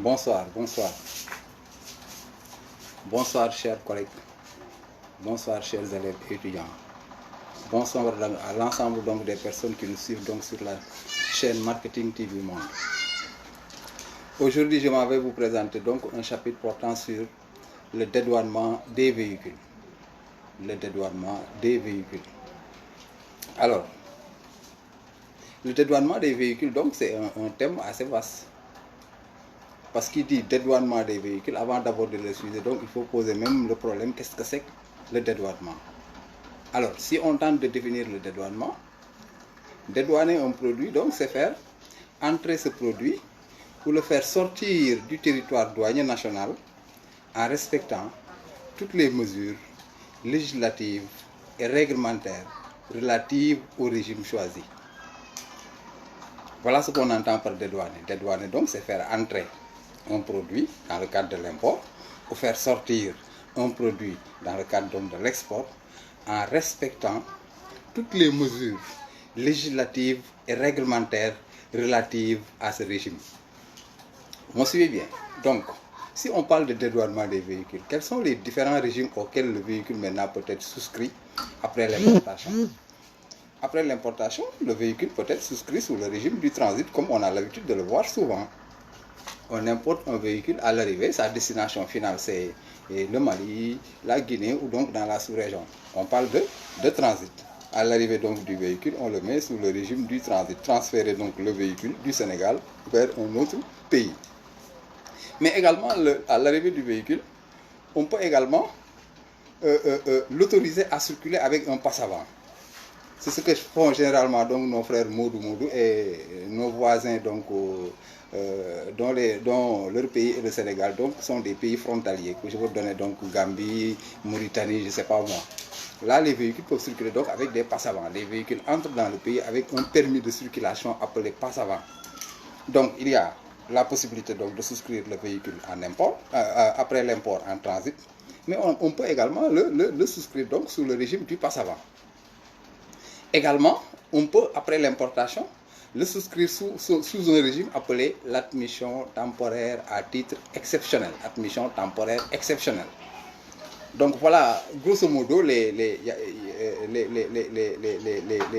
Bonsoir, bonsoir. Bonsoir, chers collègues. Bonsoir, chers élèves et étudiants. Bonsoir à l'ensemble donc des personnes qui nous suivent donc sur la chaîne Marketing TV Monde. Aujourd'hui, je m'en vais vous présenter donc un chapitre portant sur le dédouanement des véhicules. Le dédouanement des véhicules. Alors, le dédouanement des véhicules, donc, c'est un thème assez vaste. Parce qu'il dit dédouanement des véhicules, avant d'aborder le sujet, donc il faut poser même le problème, qu'est-ce que c'est que le dédouanement? Alors, si on tente de définir le dédouanement, dédouaner un produit, donc c'est faire entrer ce produit ou le faire sortir du territoire douanier national en respectant toutes les mesures législatives et réglementaires relatives au régime choisi. Voilà ce qu'on entend par dédouaner. Dédouaner, donc, c'est faire entrer un produit dans le cadre de l'import ou faire sortir un produit dans le cadre donc de l'export en respectant toutes les mesures législatives et réglementaires relatives à ce régime. Vous me suivez bien? Donc, si on parle de dédouanement des véhicules, quels sont les différents régimes auxquels le véhicule maintenant peut être souscrit après l'importation? Après l'importation, le véhicule peut être souscrit sous le régime du transit, comme on a l'habitude de le voir souvent. On importe un véhicule à l'arrivée, sa destination finale c'est le Mali, la Guinée ou donc dans la sous-région. On parle de transit. À l'arrivée donc du véhicule, on le met sous le régime du transit. Transférer donc le véhicule du Sénégal vers un autre pays. Mais également, à l'arrivée du véhicule, on peut également l'autoriser à circuler avec un passe-avant. C'est ce que font généralement donc nos frères Modou et nos voisins donc, dont leur pays et le Sénégal donc, sont des pays frontaliers. Que je vous donner donc Gambie, Mauritanie, je ne sais pas moi. Là, les véhicules peuvent circuler donc avec des passes-avant. Les véhicules entrent dans le pays avec un permis de circulation appelé passe-avant. Donc, il y a la possibilité donc, de souscrire le véhicule en import, après l'import en transit. Mais on peut également le souscrire donc sous le régime du passe-avant. Également, on peut, après l'importation, le souscrire sous un régime appelé l'admission temporaire à titre exceptionnel. Admission temporaire exceptionnelle. Donc voilà, grosso modo, les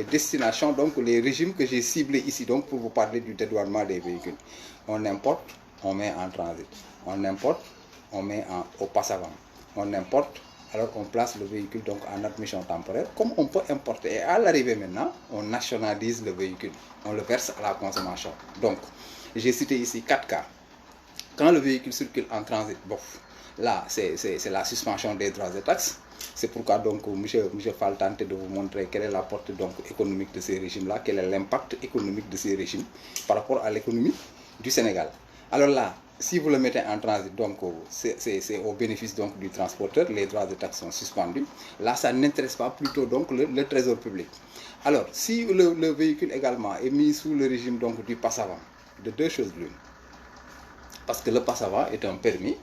destinations, donc les régimes que j'ai ciblés ici donc, pour vous parler du dédouanement des véhicules. On importe, on met en transit. On importe, on met au passe-avant. On importe, alors on place le véhicule donc en admission temporaire, comme on peut importer. Et à l'arrivée maintenant, on nationalise le véhicule, on le verse à la consommation. Donc, j'ai cité ici 4 cas. Quand le véhicule circule en transit, bof, là, c'est la suspension des droits et taxes. C'est pourquoi donc, M. Fall tentait de vous montrer quelle est la portée donc, économique de ces régimes-là, quel est l'impact économique de ces régimes par rapport à l'économie du Sénégal. Alors là, si vous le mettez en transit, donc c'est au bénéfice donc, du transporteur, les droits de taxes sont suspendus. Là, ça n'intéresse pas plutôt donc, le trésor public. Alors, si le véhicule également est mis sous le régime donc, du passe-avant, de deux choses l'une. Parce que le passe-avant est un permis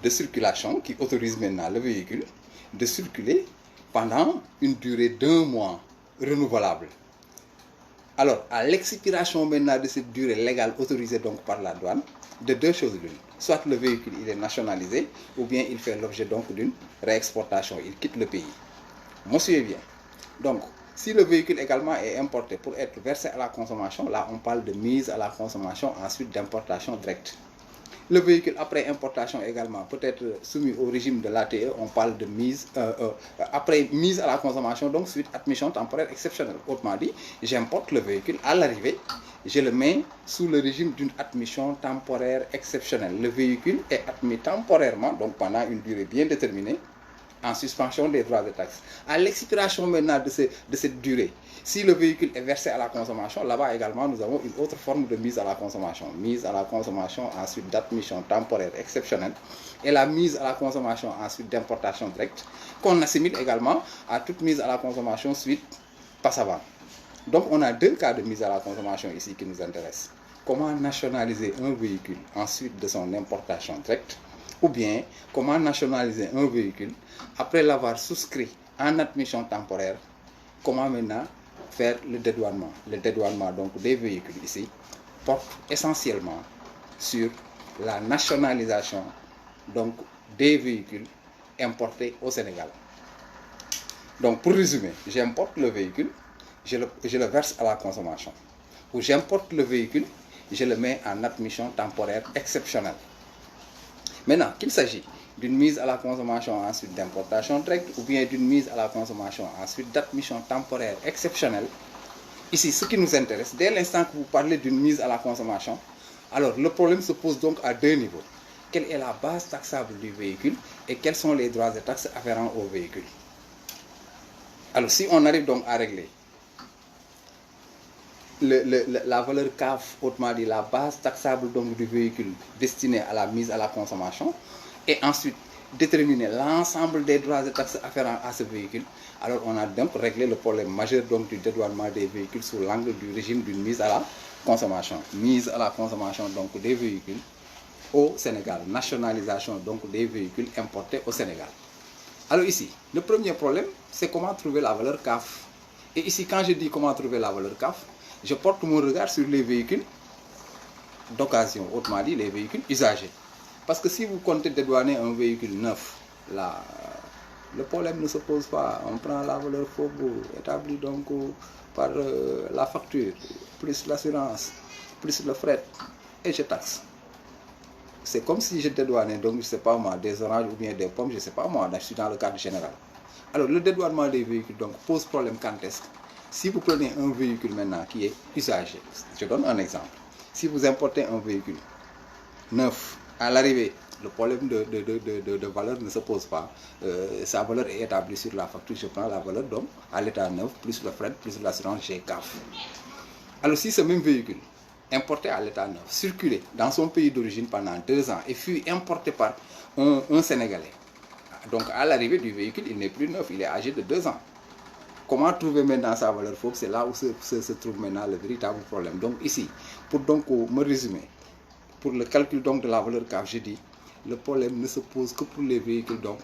de circulation qui autorise maintenant le véhicule de circuler pendant une durée d'1 mois renouvelable. Alors, à l'expiration maintenant de cette durée légale autorisée donc par la douane, de deux choses l'une. Soit le véhicule il est nationalisé, ou bien il fait l'objet donc d'une réexportation, il quitte le pays. Vous me suivez bien? Donc, si le véhicule également est importé pour être versé à la consommation, là on parle de mise à la consommation, ensuite d'importation directe. Le véhicule après importation également peut être soumis au régime de l'ATE, on parle de mise, après mise à la consommation, donc suite admission temporaire exceptionnelle. Autrement dit, j'importe le véhicule à l'arrivée, je le mets sous le régime d'une admission temporaire exceptionnelle. Le véhicule est admis temporairement, donc pendant une durée bien déterminée, en suspension des droits de taxes. À l'expiration maintenant de cette durée, si le véhicule est versé à la consommation, là-bas également nous avons une autre forme de mise à la consommation. Mise à la consommation ensuite d'admission temporaire exceptionnelle et la mise à la consommation ensuite d'importation directe qu'on assimile également à toute mise à la consommation suite passe-avant. Donc on a deux cas de mise à la consommation ici qui nous intéressent. Comment nationaliser un véhicule ensuite de son importation directe, ou bien comment nationaliser un véhicule après l'avoir souscrit en admission temporaire, comment maintenant faire le dédouanement. Le dédouanement donc des véhicules ici porte essentiellement sur la nationalisation donc, des véhicules importés au Sénégal. Donc, pour résumer, j'importe le véhicule, je le verse à la consommation. Ou j'importe le véhicule, je le mets en admission temporaire exceptionnelle. Maintenant, qu'il s'agit d'une mise à la consommation ensuite d'importation directe ou bien d'une mise à la consommation ensuite d'admission temporaire exceptionnelle, ici, ce qui nous intéresse, dès l'instant que vous parlez d'une mise à la consommation, alors le problème se pose donc à deux niveaux. Quelle est la base taxable du véhicule et quels sont les droits et taxes afférents au véhicule? Alors, si on arrive donc à régler la valeur CAF, autrement dit la base taxable donc du véhicule destiné à la mise à la consommation, et ensuite déterminer l'ensemble des droits et taxes afférents à ce véhicule, alors on a donc réglé le problème majeur donc du dédouanement des véhicules sous l'angle du régime d'une mise à la consommation. Mise à la consommation donc des véhicules au Sénégal, nationalisation donc des véhicules importés au Sénégal. Alors ici, le premier problème, c'est comment trouver la valeur CAF. Et ici, quand je dis comment trouver la valeur CAF, je porte mon regard sur les véhicules d'occasion, autrement dit les véhicules usagés. Parce que si vous comptez dédouaner un véhicule neuf, là, le problème ne se pose pas. On prend la valeur FOBO établie donc par la facture, plus l'assurance, plus le fret, et je taxe. C'est comme si je dédouanais, donc je ne sais pas moi, des oranges ou bien des pommes, je ne sais pas moi, je suis dans le cadre général. Alors le dédouanement des véhicules donc pose problème quand est-ce que si vous prenez un véhicule maintenant qui est usagé, je donne un exemple. Si vous importez un véhicule neuf, à l'arrivée, le problème de valeur ne se pose pas. Sa valeur est établie sur la facture, je prends la valeur donc à l'état neuf, plus le fret, plus l'assurance, j'ai CAF. Alors si ce même véhicule, importé à l'état neuf, circulé dans son pays d'origine pendant 2 ans et fut importé par un Sénégalais, donc à l'arrivée du véhicule, il n'est plus neuf, il est âgé de 2 ans. Comment trouver maintenant sa valeur FOB? C'est là où se trouve maintenant le véritable problème. Donc ici, pour donc me résumer, pour le calcul donc de la valeur CAF, je dis, le problème ne se pose que pour les véhicules donc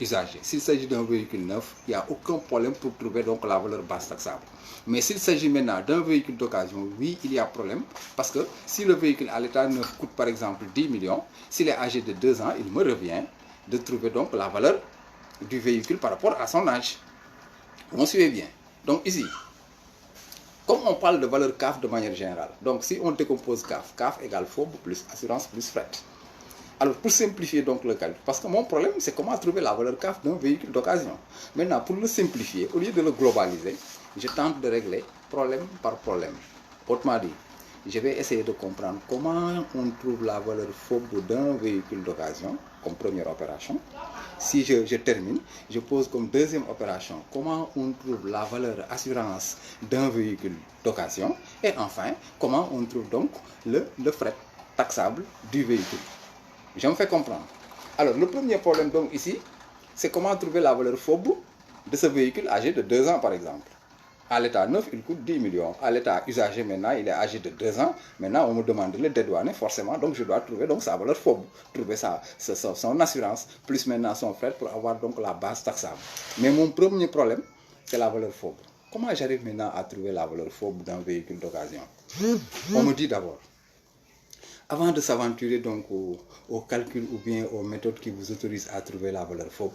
usagés. S'il s'agit d'un véhicule neuf, il n'y a aucun problème pour trouver donc la valeur basse taxable. Mais s'il s'agit maintenant d'un véhicule d'occasion, oui, il y a problème, parce que si le véhicule à l'état neuf coûte par exemple 10 millions, s'il est âgé de 2 ans, il me revient de trouver donc la valeur du véhicule par rapport à son âge. On suit bien. Donc ici, comme on parle de valeur CAF de manière générale, donc si on décompose CAF, CAF égale FOB plus assurance plus fret. Alors pour simplifier donc le calcul, parce que mon problème c'est comment trouver la valeur CAF d'un véhicule d'occasion. Maintenant pour le simplifier, au lieu de le globaliser, je tente de régler problème par problème. Autrement dit, je vais essayer de comprendre comment on trouve la valeur FOB d'un véhicule d'occasion comme première opération. Si je termine, je pose comme deuxième opération comment on trouve la valeur assurance d'un véhicule d'occasion. Et enfin, comment on trouve donc le fret taxable du véhicule. Je me fais comprendre. Alors, le premier problème donc ici, c'est comment trouver la valeur FOB de ce véhicule âgé de 2 ans par exemple. À l'état neuf, il coûte 10 millions. À l'état usagé, maintenant, il est âgé de 2 ans. Maintenant, on me demande de le dédouaner, forcément. Donc, je dois trouver donc sa valeur FOB, trouver son assurance, plus maintenant son fret pour avoir donc la base taxable. Mais mon premier problème, c'est la valeur FOB. Comment j'arrive maintenant à trouver la valeur FOB d'un véhicule d'occasion? On me dit d'abord, avant de s'aventurer donc au calcul ou bien aux méthodes qui vous autorisent à trouver la valeur FOB,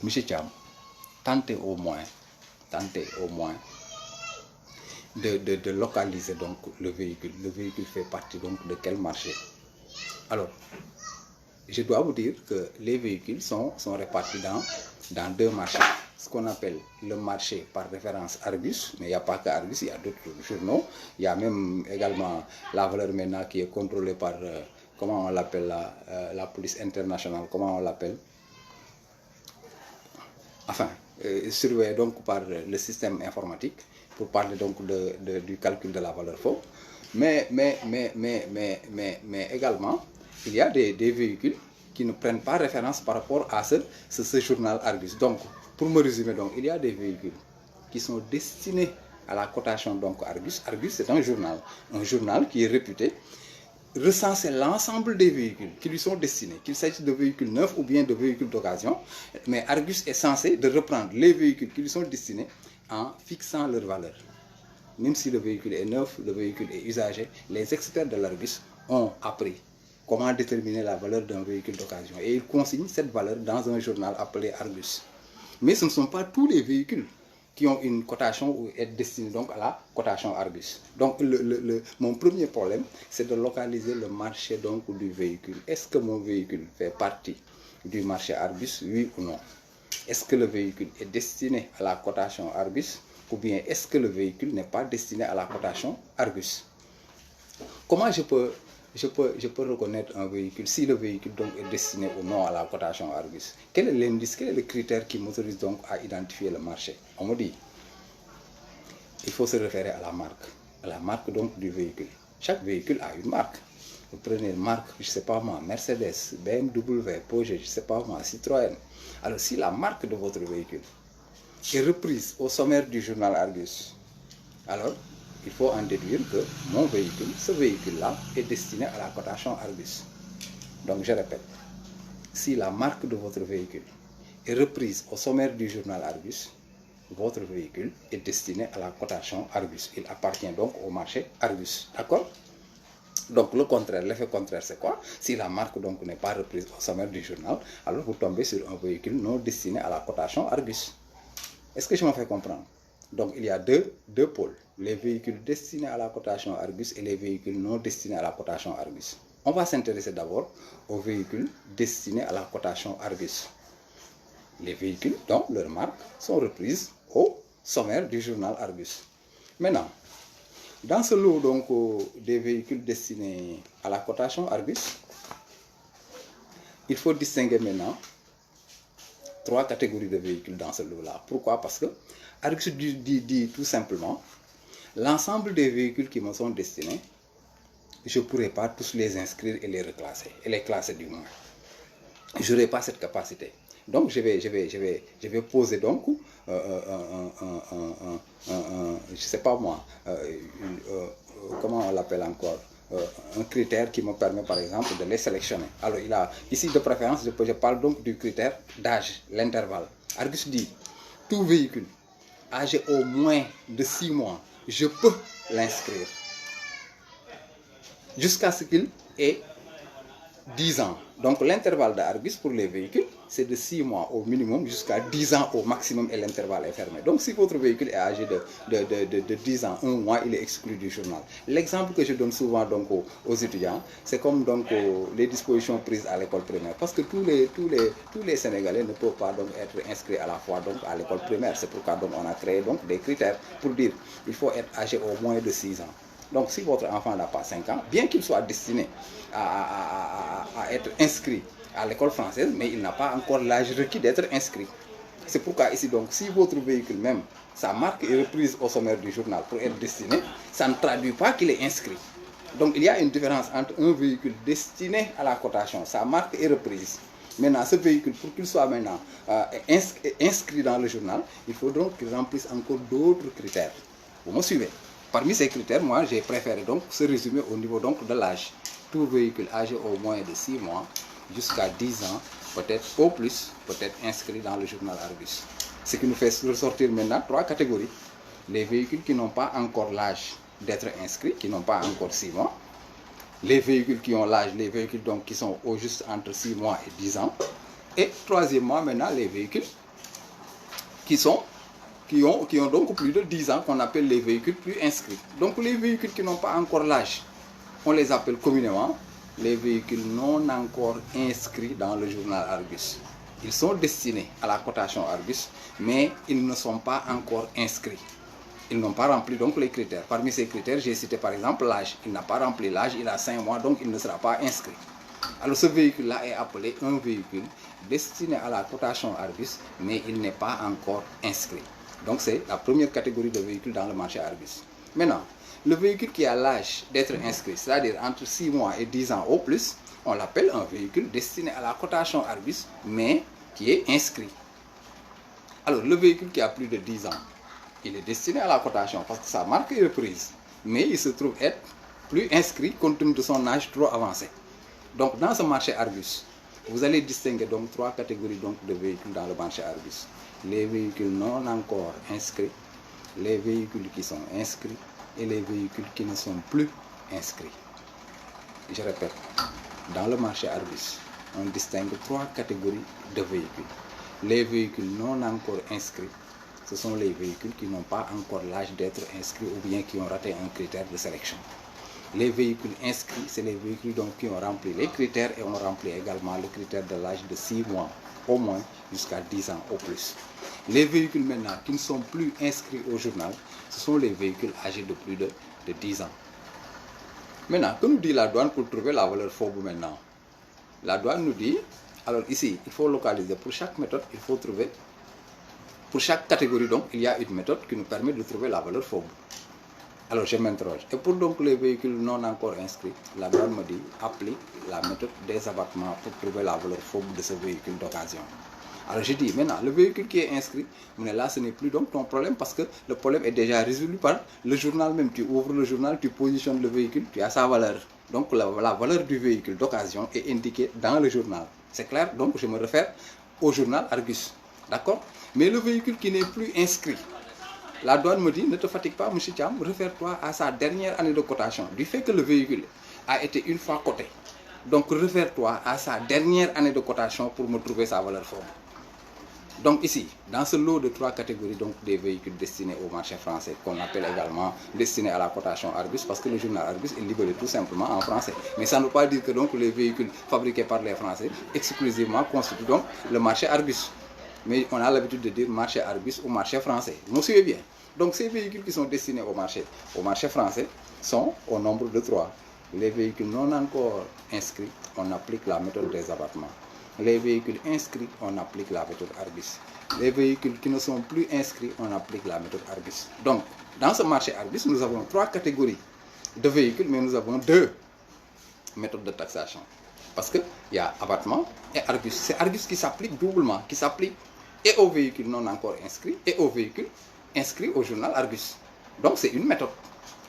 M. Thiam, tentez au moins de localiser donc le véhicule. Le véhicule fait partie donc de quel marché? Alors, je dois vous dire que les véhicules sont répartis dans 2 marchés. Ce qu'on appelle le marché par référence Argus, mais il n'y a pas que Argus, il y a d'autres journaux. Il y a même également la valeur maintenant qui est contrôlée par, comment on l'appelle, la police internationale, comment on l'appelle? Enfin, surveillé donc par le système informatique pour parler donc du calcul de la valeur FOB. Mais également, il y a des véhicules qui ne prennent pas référence par rapport à ce journal Argus. Donc, pour me résumer, donc, il y a des véhicules qui sont destinés à la cotation donc Argus. Argus, c'est un journal qui est réputé recenser l'ensemble des véhicules qui lui sont destinés, qu'il s'agisse de véhicules neufs ou bien de véhicules d'occasion. Mais Argus est censé de reprendre les véhicules qui lui sont destinés en fixant leur valeur. Même si le véhicule est neuf, le véhicule est usagé, les experts de l'Argus ont appris comment déterminer la valeur d'un véhicule d'occasion. Et il consigne cette valeur dans un journal appelé Argus. Mais ce ne sont pas tous les véhicules qui ont une cotation ou être destinés donc à la cotation Argus. Donc mon premier problème, c'est de localiser le marché donc du véhicule. Est-ce que mon véhicule fait partie du marché Argus, oui ou non? Est-ce que le véhicule est destiné à la cotation Argus ou bien est-ce que le véhicule n'est pas destiné à la cotation Argus? Comment je peux reconnaître un véhicule si le véhicule donc est destiné ou non à la cotation Argus? Quel est l'indice, quel est le critère qui m'autorise donc à identifier le marché? On me dit, il faut se référer à la marque donc du véhicule. Chaque véhicule a une marque. Vous prenez une marque, je ne sais pas moi, Mercedes, BMW, Peugeot, je ne sais pas moi, Citroën. Alors si la marque de votre véhicule est reprise au sommaire du journal Argus, alors il faut en déduire que mon véhicule, ce véhicule-là, est destiné à la cotation Argus. Donc je répète, si la marque de votre véhicule est reprise au sommaire du journal Argus, votre véhicule est destiné à la cotation Argus. Il appartient donc au marché Argus. D'accord? Donc le contraire, l'effet contraire c'est quoi? Si la marque donc n'est pas reprise au sommaire du journal, alors vous tombez sur un véhicule non destiné à la cotation Argus. Est-ce que je me fais comprendre? Donc il y a deux pôles, les véhicules destinés à la cotation Argus et les véhicules non destinés à la cotation Argus. On va s'intéresser d'abord aux véhicules destinés à la cotation Argus. Les véhicules dont leurs marques sont reprises au sommaire du journal Argus. Maintenant, dans ce lot donc des véhicules destinés à la cotation Argus, il faut distinguer maintenant 3 catégories de véhicules dans ce lot-là. Pourquoi? Parce que Argus dit tout simplement, l'ensemble des véhicules qui me sont destinés, je ne pourrai pas tous les inscrire et les reclasser, et les classer du moins. Je n'aurai pas cette capacité. Donc je vais poser donc, je ne sais pas moi, comment on l'appelle encore, un critère qui me permet par exemple de les sélectionner. Alors il a ici de préférence, je parle donc du critère d'âge, l'intervalle. Argus dit, tout véhicule âgé au moins de 6 mois, je peux l'inscrire jusqu'à ce qu'il ait 10 ans. Donc l'intervalle d'Argus pour les véhicules, c'est de 6 mois au minimum jusqu'à 10 ans au maximum et l'intervalle est fermé. Donc si votre véhicule est âgé de 10 ans, 1 mois, il est exclu du journal. L'exemple que je donne souvent donc aux étudiants, c'est comme donc les dispositions prises à l'école primaire. Parce que tous les Sénégalais ne peuvent pas donc être inscrits à la fois donc à l'école primaire. C'est pourquoi donc on a créé donc des critères pour dire qu'il faut être âgé au moins de 6 ans. Donc si votre enfant n'a pas 5 ans, bien qu'il soit destiné à être inscrit à l'école française, mais il n'a pas encore l'âge requis d'être inscrit. C'est pourquoi ici, donc, si votre véhicule même, sa marque est reprise au sommaire du journal pour être destiné, ça ne traduit pas qu'il est inscrit. Donc il y a une différence entre un véhicule destiné à la cotation, sa marque est reprise. Maintenant, ce véhicule, pour qu'il soit maintenant inscrit dans le journal, il faut donc qu'il remplisse encore d'autres critères. Vous me suivez? Parmi ces critères, moi, j'ai préféré donc se résumer au niveau donc de l'âge. Tout véhicule âgé au moins de 6 mois jusqu'à 10 ans, peut-être au plus, peut être inscrit dans le journal Argus. Ce qui nous fait ressortir maintenant 3 catégories. Les véhicules qui n'ont pas encore l'âge d'être inscrits, qui n'ont pas encore 6 mois. Les véhicules qui ont l'âge, les véhicules donc qui sont au juste entre 6 mois et 10 ans. Et troisièmement, maintenant, les véhicules qui ont donc plus de 10 ans, qu'on appelle les véhicules plus inscrits. Donc les véhicules qui n'ont pas encore l'âge, on les appelle communément les véhicules non encore inscrits dans le journal Argus. Ils sont destinés à la cotation Argus, mais ils ne sont pas encore inscrits. Ils n'ont pas rempli donc les critères. Parmi ces critères, j'ai cité par exemple l'âge. Il n'a pas rempli l'âge, il a 5 mois, donc il ne sera pas inscrit. Alors ce véhicule-là est appelé un véhicule destiné à la cotation Argus, mais il n'est pas encore inscrit. Donc c'est la première catégorie de véhicules dans le marché Argus. Maintenant, le véhicule qui a l'âge d'être inscrit, c'est-à-dire entre 6 mois et 10 ans au plus, on l'appelle un véhicule destiné à la cotation Argus, mais qui est inscrit. Alors le véhicule qui a plus de 10 ans, il est destiné à la cotation parce que sa marque est reprise, mais il se trouve être plus inscrit compte tenu de son âge trop avancé. Donc dans ce marché Argus, vous allez distinguer donc 3 catégories donc de véhicules dans le marché Argus. Les véhicules non encore inscrits, les véhicules qui sont inscrits et les véhicules qui ne sont plus inscrits. Je répète, Dans le marché Argus, on distingue 3 catégories de véhicules. Les véhicules non encore inscrits, ce sont les véhicules qui n'ont pas encore l'âge d'être inscrits ou bien qui ont raté un critère de sélection. Les véhicules inscrits, c'est les véhicules donc qui ont rempli les critères et ont rempli également le critère de l'âge de 6 mois au moins jusqu'à 10 ans au plus. Les véhicules maintenant qui ne sont plus inscrits au journal, ce sont les véhicules âgés de plus de 10 ans. Maintenant, que nous dit la douane pour trouver la valeur FOB maintenant? La douane nous dit, alors ici, il faut localiser pour chaque méthode, il faut trouver, pour chaque catégorie donc, il y a une méthode qui nous permet de trouver la valeur FOB. Alors je m'interroge. Et pour donc les véhicules non encore inscrits, la douane me dit, applique la méthode des abattements pour trouver la valeur FOB de ce véhicule d'occasion. Alors je dis, maintenant, le véhicule qui est inscrit, mais là ce n'est plus donc ton problème parce que le problème est déjà résolu par le journal même. Tu ouvres le journal, tu positionnes le véhicule, tu as sa valeur. Donc la valeur du véhicule d'occasion est indiquée dans le journal. C'est clair? Donc je me réfère au journal Argus. D'accord? Mais le véhicule qui n'est plus inscrit, la douane me dit, ne te fatigue pas, M. Thiam, réfère-toi à sa dernière année de cotation. Du fait que le véhicule a été une fois coté, donc réfère-toi à sa dernière année de cotation pour me trouver sa valeur FOB. Donc ici, dans ce lot de 3 catégories donc, des véhicules destinés au marché français, qu'on appelle également destinés à la cotation Argus, parce que le journal Argus est libellé tout simplement en français. Mais ça ne veut pas dire que donc, les véhicules fabriqués par les Français exclusivement constituent donc le marché Argus. Mais on a l'habitude de dire marché Argus ou marché français. Vous me suivez bien? Donc ces véhicules qui sont destinés au marché français sont au nombre de 3. Les véhicules non encore inscrits, on applique la méthode des abattements. Les véhicules inscrits, on applique la méthode Argus. Les véhicules qui ne sont plus inscrits, on applique la méthode Argus. Donc, dans ce marché Argus, nous avons 3 catégories de véhicules, mais nous avons 2 méthodes de taxation. Parce qu'il y a abattement et Argus. C'est Argus qui s'applique doublement, qui s'applique et aux véhicules non encore inscrits et aux véhicules inscrits au journal Argus. Donc, c'est une méthode.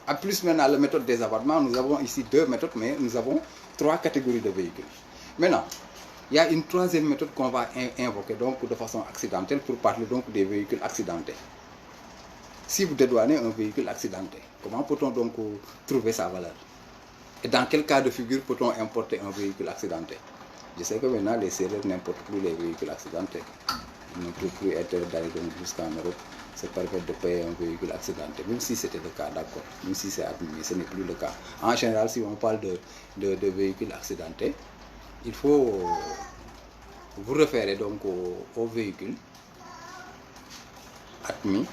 En plus, maintenant, la méthode des abattements, nous avons ici 2 méthodes, mais nous avons 3 catégories de véhicules. Maintenant, il y a une 3e méthode qu'on va invoquer donc de façon accidentelle pour parler donc des véhicules accidentés. Si vous dédouanez un véhicule accidenté, comment peut-on donc trouver sa valeur? Et dans quel cas de figure peut-on importer un véhicule accidenté? Je sais que maintenant les Sérères n'importent plus les véhicules accidentés. Ils ne peuvent plus être d'aller jusqu'en Europe se permettre de payer un véhicule accidenté, même si c'était le cas, d'accord, même si c'est admis, mais ce n'est plus le cas. En général, si on parle de véhicules accidentés, il faut vous référer donc au véhicule admis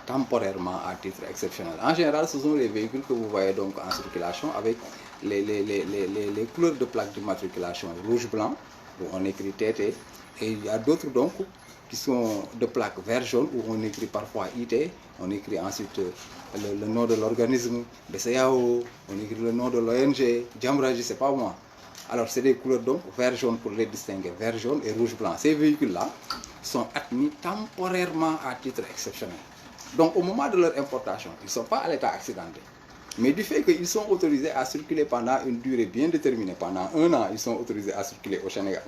temporairement à titre exceptionnel. En général, ce sont les véhicules que vous voyez donc en circulation avec les couleurs de plaque d'immatriculation rouge-blanc, où on écrit TT, et il y a d'autres donc qui sont de plaques vert-jaune, où on écrit parfois IT, on écrit ensuite le nom de l'organisme, BCAO, on écrit le nom de l'ONG, Jamra, je ne sais pas moi. Alors c'est des couleurs donc vert-jaune pour les distinguer, vert-jaune et rouge-blanc. Ces véhicules-là sont admis temporairement à titre exceptionnel. Donc au moment de leur importation, ils ne sont pas à l'état accidenté. Mais du fait qu'ils sont autorisés à circuler pendant une durée bien déterminée, pendant 1 an, ils sont autorisés à circuler au Sénégal.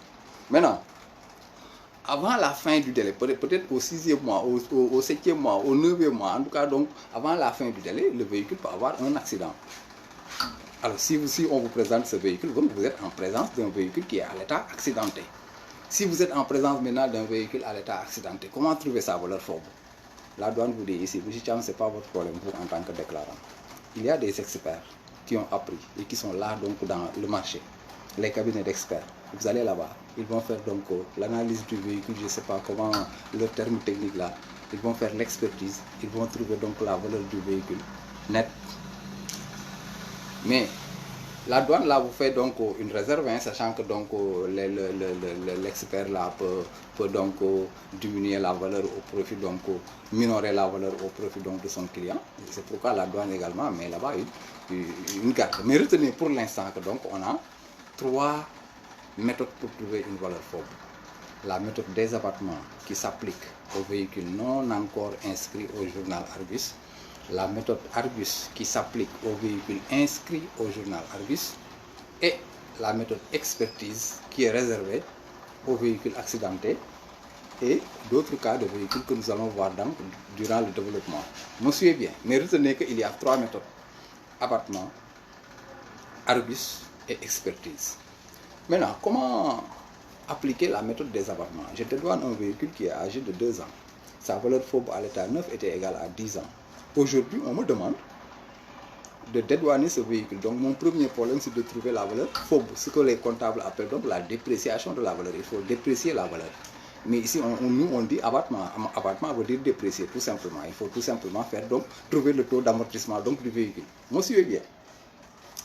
Maintenant, avant la fin du délai, peut-être au 6e mois, au 7e mois, au 9e mois, en tout cas donc avant la fin du délai, le véhicule peut avoir un accident. Alors si on vous présente ce véhicule, donc vous êtes en présence d'un véhicule qui est à l'état accidenté. Si vous êtes en présence maintenant d'un véhicule à l'état accidenté, comment trouver sa valeur FOB? La douane vous dit ici, M. Thiam, ce n'est pas votre problème vous en tant que déclarant. Il y a des experts qui ont appris et qui sont là donc dans le marché, les cabinets d'experts. Vous allez là-bas, ils vont faire donc l'analyse du véhicule, je ne sais pas comment le terme technique là, ils vont faire l'expertise, ils vont trouver donc la valeur du véhicule net. Mais la douane là vous fait donc une réserve, hein, sachant que donc l'expert là peut donc diminuer la valeur au profit, donc minorer la valeur au profit donc de son client. C'est pourquoi la douane également met là-bas une carte. Mais retenez pour l'instant que donc on a 3 méthodes pour trouver une valeur FOB. La méthode des abattements qui s'applique aux véhicules non encore inscrits au journal Argus. La méthode Argus qui s'applique aux véhicules inscrits au journal Argus et la méthode expertise qui est réservée aux véhicules accidentés et d'autres cas de véhicules que nous allons voir durant le développement. Me suivez bien, mais retenez qu'il y a 3 méthodes: abattement, Argus et expertise. Maintenant, comment appliquer la méthode des abattements? Je dédouane un véhicule qui est âgé de 2 ans. Sa valeur FOB à l'état neuf était égale à 10 ans. Aujourd'hui, on me demande de dédouaner ce véhicule. Donc, mon premier problème, c'est de trouver la valeur FOB, ce que les comptables appellent donc la dépréciation de la valeur. Il faut déprécier la valeur. Mais ici, nous, on dit abattement. Abattement veut dire déprécier, tout simplement. Il faut tout simplement faire, donc, trouver le taux d'amortissement du véhicule. Monsieur est bien.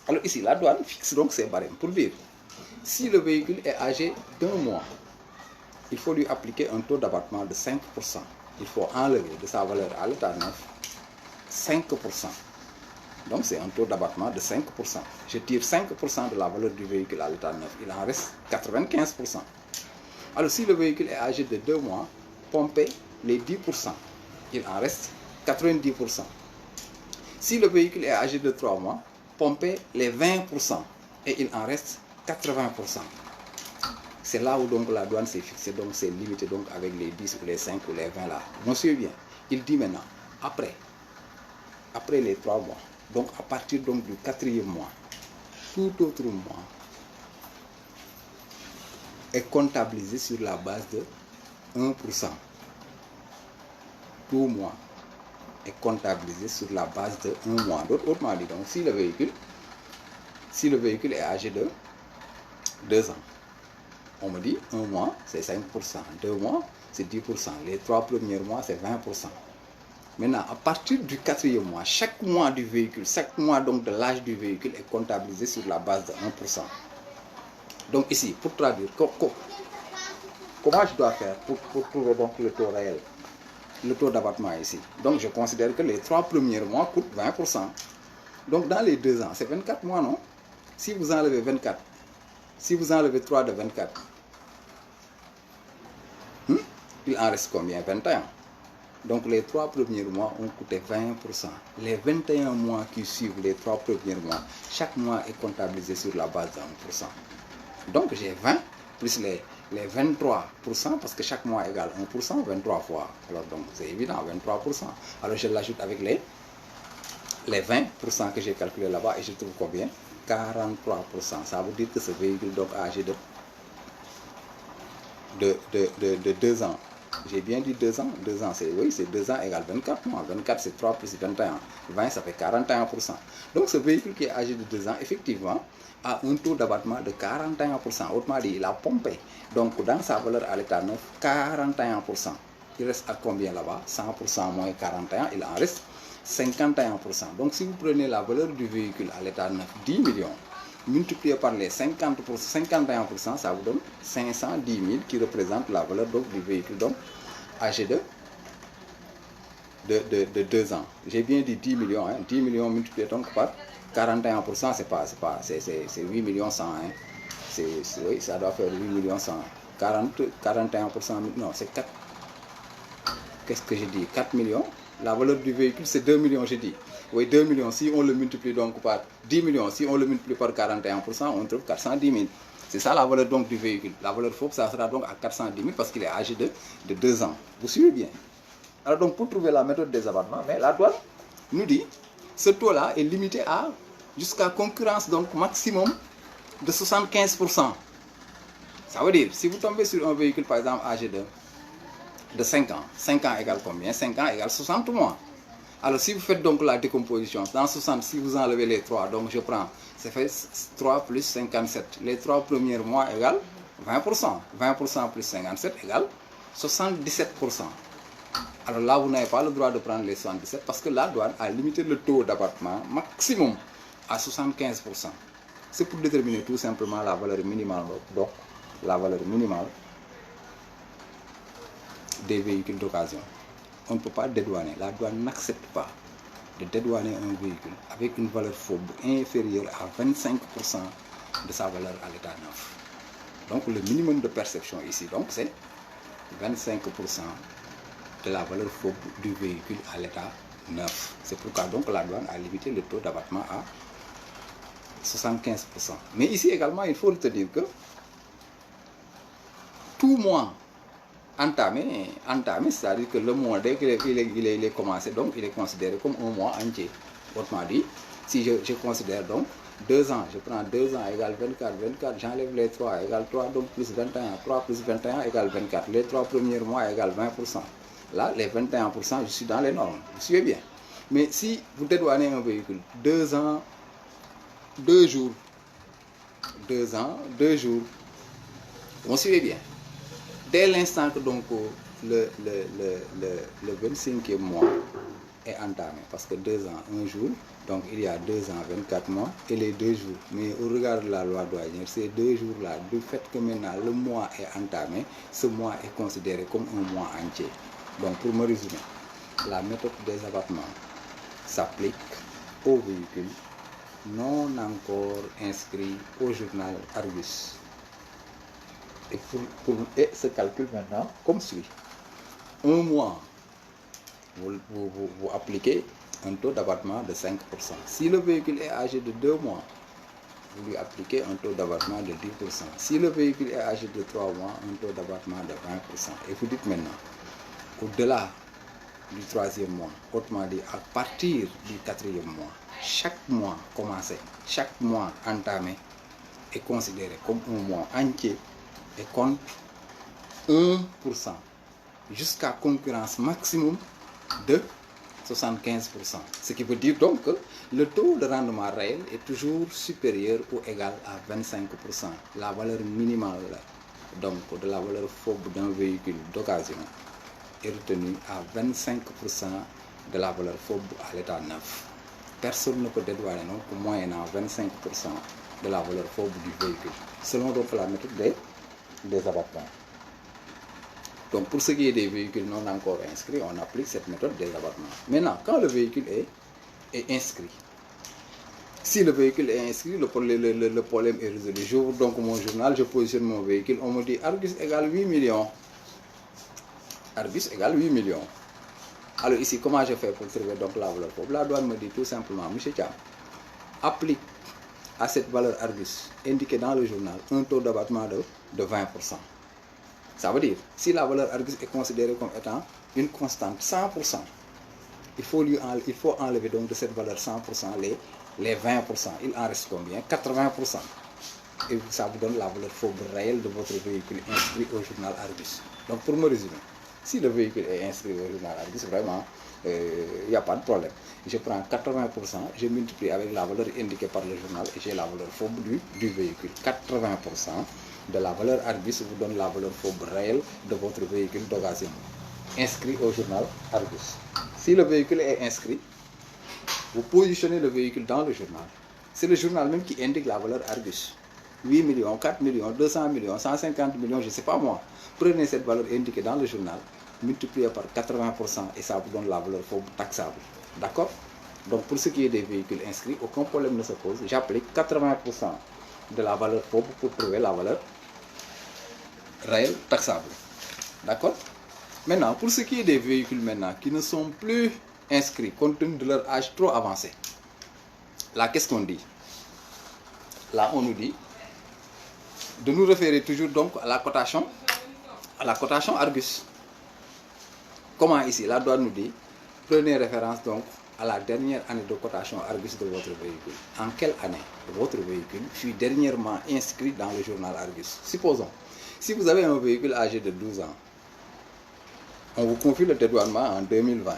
Alors ici, la douane fixe donc ses barèmes pour dire, si le véhicule est âgé d'1 mois, il faut lui appliquer un taux d'abattement de 5%. Il faut enlever de sa valeur à l'état neuf 5%. Donc c'est un taux d'abattement de 5%. Je tire 5% de la valeur du véhicule à l'état neuf. Il en reste 95%. Alors si le véhicule est âgé de 2 mois, pompez les 10%. Il en reste 90%. Si le véhicule est âgé de 3 mois, pompez les 20% et il en reste 80%. C'est là où donc la douane s'est fixée, donc c'est limité donc avec les 10 ou les 5 ou les 20 là. Monsieur bien, il dit maintenant, après les 3 mois, donc à partir donc du 4e mois, tout autre mois est comptabilisé sur la base de 1%. Tout mois est comptabilisé sur la base de 1 mois. Autrement dit, donc si le véhicule est âgé de 2 ans, on me dit 1 mois c'est 5%, 2 mois c'est 10%, les 3 premiers mois c'est 20%. Maintenant, à partir du 4e mois, chaque mois du véhicule, chaque mois donc de l'âge du véhicule est comptabilisé sur la base de 1%. Donc ici, pour traduire, comment je dois faire pour trouver donc le taux réel, le taux d'abattement ici? Donc je considère que les 3 premiers mois coûtent 20%. Donc dans les 2 ans, c'est 24 mois, non? Si vous enlevez 24, si vous enlevez 3 de 24, il en reste combien? 21. Donc les 3 premiers mois ont coûté 20%. Les 21 mois qui suivent les 3 premiers mois, chaque mois est comptabilisé sur la base de 1%. Donc j'ai 20 plus les 23%, parce que chaque mois égale 1%, 23 fois. Alors donc c'est évident, 23%. Alors je l'ajoute avec les 20% que j'ai calculé là-bas et je trouve combien? 43%. Ça veut dire que ce véhicule donc âgé de 2 ans. J'ai bien dit 2 ans. 2 ans, c'est oui, c'est 2 ans égale 24 mois. 24, c'est 3 plus 21. 20, ça fait 41%. Donc ce véhicule qui est âgé de 2 ans, effectivement, a un taux d'abattement de 41%. Autrement dit, il a pompé. Donc dans sa valeur à l'état neuf, 41%. Il reste à combien là-bas? 100% moins 41, il en reste 51%. Donc si vous prenez la valeur du véhicule à l'état neuf, 10 millions, multiplié par les 51%, ça vous donne 510 000 qui représente la valeur donc, du véhicule donc, âgé de 2 ans. J'ai bien dit 10 millions, hein, 10 millions multiplié donc par 41%, c'est 8 millions 100. Hein. Oui, ça doit faire 8 millions 100. 41%, non, c'est 4. Qu'est-ce que j'ai dit? 4 millions. La valeur du véhicule, c'est 2 millions, j'ai dit. Oui, 2 millions, si on le multiplie donc par 10 millions, si on le multiplie par 41%, on trouve 410 000. C'est ça la valeur donc du véhicule. La valeur FOB, ça sera donc à 410 000 parce qu'il est âgé de 2 ans. Vous suivez bien? Alors donc, pour trouver la méthode des abattements, mais la douane nous dit, ce taux-là est limité à jusqu'à concurrence donc maximum de 75%. Ça veut dire, si vous tombez sur un véhicule, par exemple, âgé de 5 ans, 5 ans égale combien? 5 ans égale 60 mois. Alors si vous faites donc la décomposition, dans 60, si vous enlevez les 3, donc je prends, ça fait 3 plus 57. Les 3 premiers mois égale 20%. 20% plus 57 égale 77%. Alors là, vous n'avez pas le droit de prendre les 77 parce que la douane a limité le taux d'abattement maximum à 75%. C'est pour déterminer tout simplement la valeur minimale, donc la valeur minimale des véhicules d'occasion. On ne peut pas dédouaner. La douane n'accepte pas de dédouaner un véhicule avec une valeur FOB inférieure à 25% de sa valeur à l'état neuf. Donc le minimum de perception ici, donc c'est 25% de la valeur FOB du véhicule à l'état neuf. C'est pourquoi donc la douane a limité le taux d'abattement à 75%. Mais ici également, il faut retenir que tout mois entamé, c'est-à-dire que le mois, dès qu'il est commencé, donc il est considéré comme un mois entier. Autrement dit, si je considère donc 2 ans, je prends 2 ans égale 24, 24, j'enlève les 3 égale 3, donc plus 21, 3 plus 21 égale 24. Les 3 premiers mois égale 20%. Là, les 21%, je suis dans les normes, vous suivez bien. Mais si vous dédouanez un véhicule, 2 ans, 2 jours, 2 ans, 2 jours, vous suivez bien. Dès l'instant que donc le 25e mois est entamé, parce que 2 ans, 1 jour, donc il y a 2 ans, 24 mois et les 2 jours. Mais au regard de la loi douanière, ces 2 jours-là, du fait que maintenant le mois est entamé, ce mois est considéré comme un mois entier. Donc pour me résumer, la méthode des abattements s'applique aux véhicules non encore inscrits au journal Argus. Et se calcule maintenant comme suit. Un mois, vous appliquez un taux d'abattement de 5%. Si le véhicule est âgé de 2 mois, vous lui appliquez un taux d'abattement de 10%. Si le véhicule est âgé de 3 mois, un taux d'abattement de 20%. Et vous dites maintenant, au-delà du 3e mois, autrement dit, à partir du 4e mois, chaque mois commencé, chaque mois entamé est considéré comme un mois entier et compte 1%, jusqu'à concurrence maximum de 75%. Ce qui veut dire donc que le taux de rendement réel est toujours supérieur ou égal à 25%. La valeur minimale donc de la valeur FOB d'un véhicule d'occasion est retenue à 25% de la valeur FOB à l'état neuf. Personne ne peut dédouaner donc moyennant 25% de la valeur FOB du véhicule, selon donc la méthode des abattements. Donc pour ce qui est des véhicules non encore inscrits, on applique cette méthode des abattements. Maintenant, quand le véhicule est inscrit, si le véhicule est inscrit, le problème est résolu. J'ouvre donc mon journal, je positionne mon véhicule, on me dit Argus égale 8 millions. Argus égale 8 millions. Alors ici, comment je fais pour trouver donc la valeur FOB? La douane me dit tout simplement, M. Thiam, applique à cette valeur Argus indiquée dans le journal un taux d'abattement de 20%. Ça veut dire, si la valeur Argus est considérée comme étant une constante 100%, il faut enlever donc de cette valeur 100% les 20%. Il en reste combien? 80%. Et ça vous donne la valeur FOB réelle de votre véhicule inscrit au journal Argus. Donc pour me résumer, si le véhicule est inscrit au journal Argus, vraiment, il n'y a pas de problème. Je prends 80%, je multiplie avec la valeur indiquée par le journal et j'ai la valeur FOB du véhicule. 80% de la valeur Argus vous donne la valeur FOB réelle de votre véhicule d'occasion, inscrit au journal Argus. Si le véhicule est inscrit, vous positionnez le véhicule dans le journal. C'est le journal même qui indique la valeur Argus. 8 millions, 4 millions, 200 millions, 150 millions, je ne sais pas moi. Prenez cette valeur indiquée dans le journal, multipliez par 80% et ça vous donne la valeur FOB taxable. D'accord? Donc pour ce qui est des véhicules inscrits, aucun problème ne se pose. J'applique 80% de la valeur FOB pour trouver la valeur réelle taxable. D'accord? Maintenant, pour ce qui est des véhicules maintenant qui ne sont plus inscrits compte tenu de leur âge trop avancé, là qu'est-ce qu'on dit? Là on nous dit de nous référer toujours donc à la cotation Argus. Comment ici? La douane nous dit, prenez référence donc à la dernière année de cotation Argus de votre véhicule. En quelle année votre véhicule fut dernièrement inscrit dans le journal Argus? Supposons, si vous avez un véhicule âgé de 12 ans, on vous confie le dédouanement en 2020.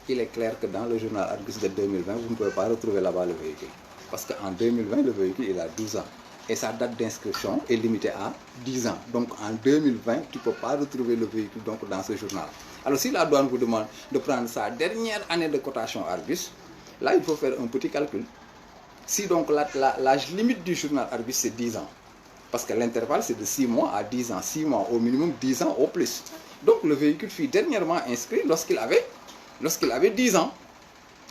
Il est clair que dans le journal Argus de 2020, vous ne pouvez pas retrouver là-bas le véhicule. Parce qu'en 2020, le véhicule il a 12 ans. Et sa date d'inscription est limitée à 10 ans. Donc en 2020, tu ne peux pas retrouver le véhicule donc, dans ce journal. Alors si la douane vous demande de prendre sa dernière année de cotation Argus, là il faut faire un petit calcul. Si donc l'âge limite du journal Argus c'est 10 ans, parce que l'intervalle c'est de 6 mois à 10 ans, 6 mois au minimum, 10 ans au plus. Donc le véhicule fut dernièrement inscrit lorsqu'il avait 10 ans.